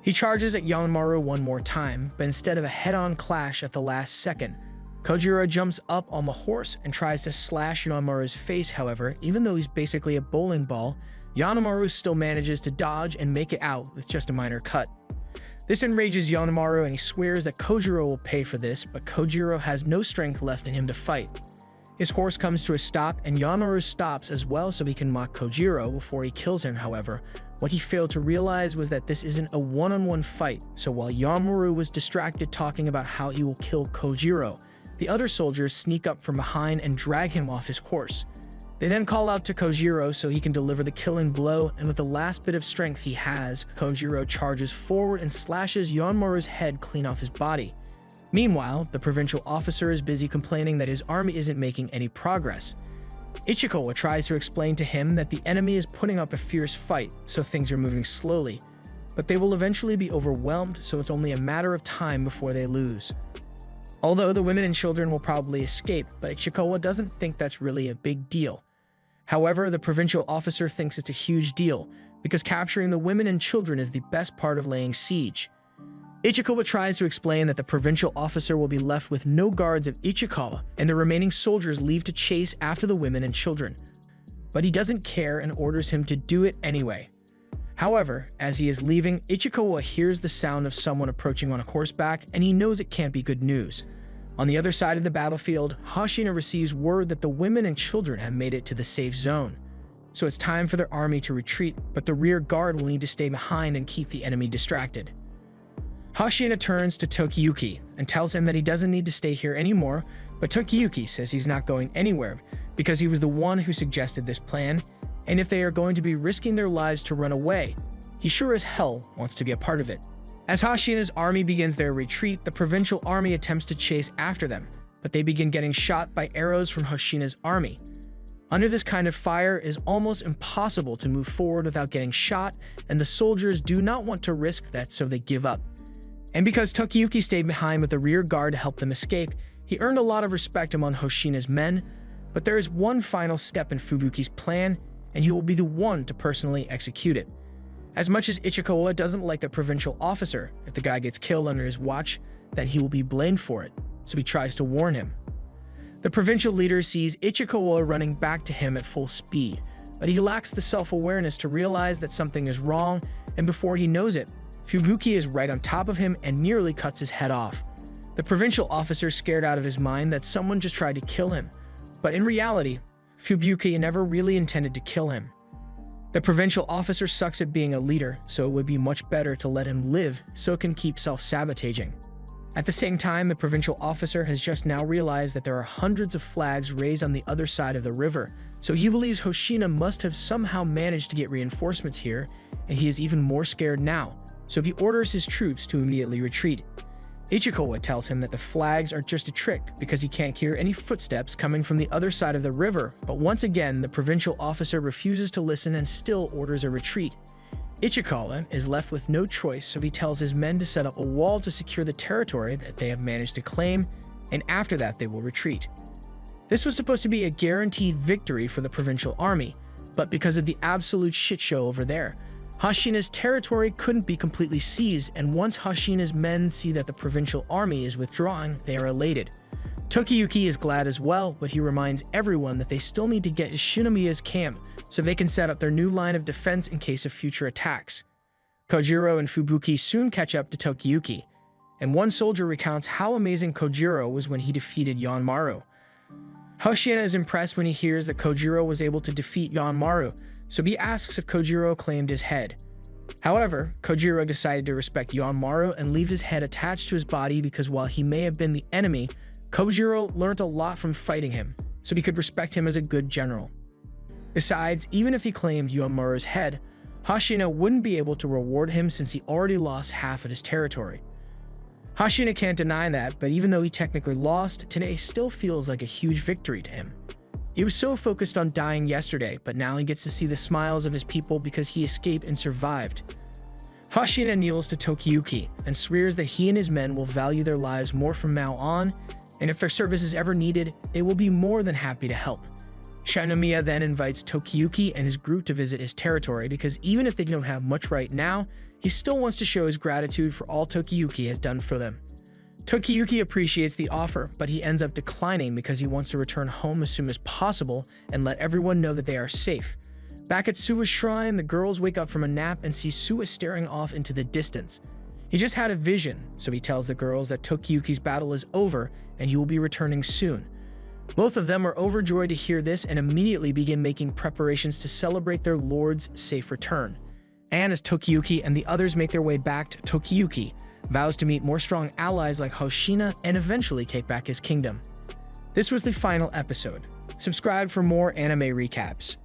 He charges at Yanmaru one more time, but instead of a head-on clash at the last second, Kojiro jumps up on the horse and tries to slash Yanmaru's face. However, even though he's basically a bowling ball, Yanmaru still manages to dodge and make it out with just a minor cut. This enrages Yanmaru, and he swears that Kojiro will pay for this, but Kojiro has no strength left in him to fight. His horse comes to a stop, and Yanmaru stops as well so he can mock Kojiro before he kills him. However, what he failed to realize was that this isn't a one-on-one fight, so while Yanmaru was distracted talking about how he will kill Kojiro, the other soldiers sneak up from behind and drag him off his horse. They then call out to Kojiro so he can deliver the killing blow, and with the last bit of strength he has, Kojiro charges forward and slashes Yanmaru's head clean off his body. Meanwhile, the provincial officer is busy complaining that his army isn't making any progress. Ichikawa tries to explain to him that the enemy is putting up a fierce fight, so things are moving slowly, but they will eventually be overwhelmed, so it's only a matter of time before they lose. Although the women and children will probably escape, but Ichikawa doesn't think that's really a big deal. However, the provincial officer thinks it's a huge deal, because capturing the women and children is the best part of laying siege. Ichikawa tries to explain that the provincial officer will be left with no guards if Ichikawa and the remaining soldiers leave to chase after the women and children. But he doesn't care and orders him to do it anyway. However, as he is leaving, Ichikawa hears the sound of someone approaching on a horseback, and he knows it can't be good news. On the other side of the battlefield, Hoshina receives word that the women and children have made it to the safe zone. So it's time for their army to retreat, but the rear guard will need to stay behind and keep the enemy distracted. Hoshina turns to Tokiyuki and tells him that he doesn't need to stay here anymore, but Tokiyuki says he's not going anywhere because he was the one who suggested this plan, and if they are going to be risking their lives to run away, he sure as hell wants to be a part of it. As Hoshina's army begins their retreat, the provincial army attempts to chase after them, but they begin getting shot by arrows from Hoshina's army. Under this kind of fire, it is almost impossible to move forward without getting shot, and the soldiers do not want to risk that, so they give up. And because Tokiyuki stayed behind with the rear guard to help them escape, he earned a lot of respect among Hoshina's men, but there is one final step in Fubuki's plan, and he will be the one to personally execute it. As much as Ichikawa doesn't like the provincial officer, if the guy gets killed under his watch, then he will be blamed for it, so he tries to warn him. The provincial leader sees Ichikawa running back to him at full speed, but he lacks the self-awareness to realize that something is wrong, and before he knows it, Fubuki is right on top of him and nearly cuts his head off. The provincial officer is scared out of his mind that someone just tried to kill him, but in reality, Fubuki never really intended to kill him. The provincial officer sucks at being a leader, so it would be much better to let him live so it can keep self-sabotaging. At the same time, the provincial officer has just now realized that there are hundreds of flags raised on the other side of the river, so he believes Hoshina must have somehow managed to get reinforcements here, and he is even more scared now, so he orders his troops to immediately retreat. Ichikawa tells him that the flags are just a trick because he can't hear any footsteps coming from the other side of the river, but once again, the provincial officer refuses to listen and still orders a retreat. Ichikawa is left with no choice, so he tells his men to set up a wall to secure the territory that they have managed to claim, and after that they will retreat. This was supposed to be a guaranteed victory for the provincial army, but because of the absolute shitshow over there, Hoshina's territory couldn't be completely seized, and once Hoshina's men see that the provincial army is withdrawing, they are elated. Tokiyuki is glad as well, but he reminds everyone that they still need to get to Shinomiya's camp so they can set up their new line of defense in case of future attacks. Kojiro and Fubuki soon catch up to Tokiyuki, and one soldier recounts how amazing Kojiro was when he defeated Yonmaru. Hoshina is impressed when he hears that Kojiro was able to defeat Yonmaru, so he asks if Kojiro claimed his head. However, Kojiro decided to respect Yonmaru and leave his head attached to his body because while he may have been the enemy, Kojiro learned a lot from fighting him, so he could respect him as a good general. Besides, even if he claimed Yonmaru's head, Hoshina wouldn't be able to reward him since he already lost half of his territory. Hoshina can't deny that, but even though he technically lost, today still feels like a huge victory to him. He was so focused on dying yesterday, but now he gets to see the smiles of his people because he escaped and survived. Hoshina kneels to Tokiyuki and swears that he and his men will value their lives more from now on, and if their service is ever needed, they will be more than happy to help. Shinomiya then invites Tokiyuki and his group to visit his territory because even if they don't have much right now, he still wants to show his gratitude for all Tokiyuki has done for them. Tokiyuki appreciates the offer, but he ends up declining because he wants to return home as soon as possible and let everyone know that they are safe. Back at Suwa's shrine, the girls wake up from a nap and see Suwa staring off into the distance. He just had a vision, so he tells the girls that Tokiyuki's battle is over and he will be returning soon. Both of them are overjoyed to hear this and immediately begin making preparations to celebrate their lord's safe return. And as Tokiyuki and the others make their way back to Tokiyuki, vows to meet more strong allies like Hoshina and eventually take back his kingdom. This was the final episode. Subscribe for more anime recaps.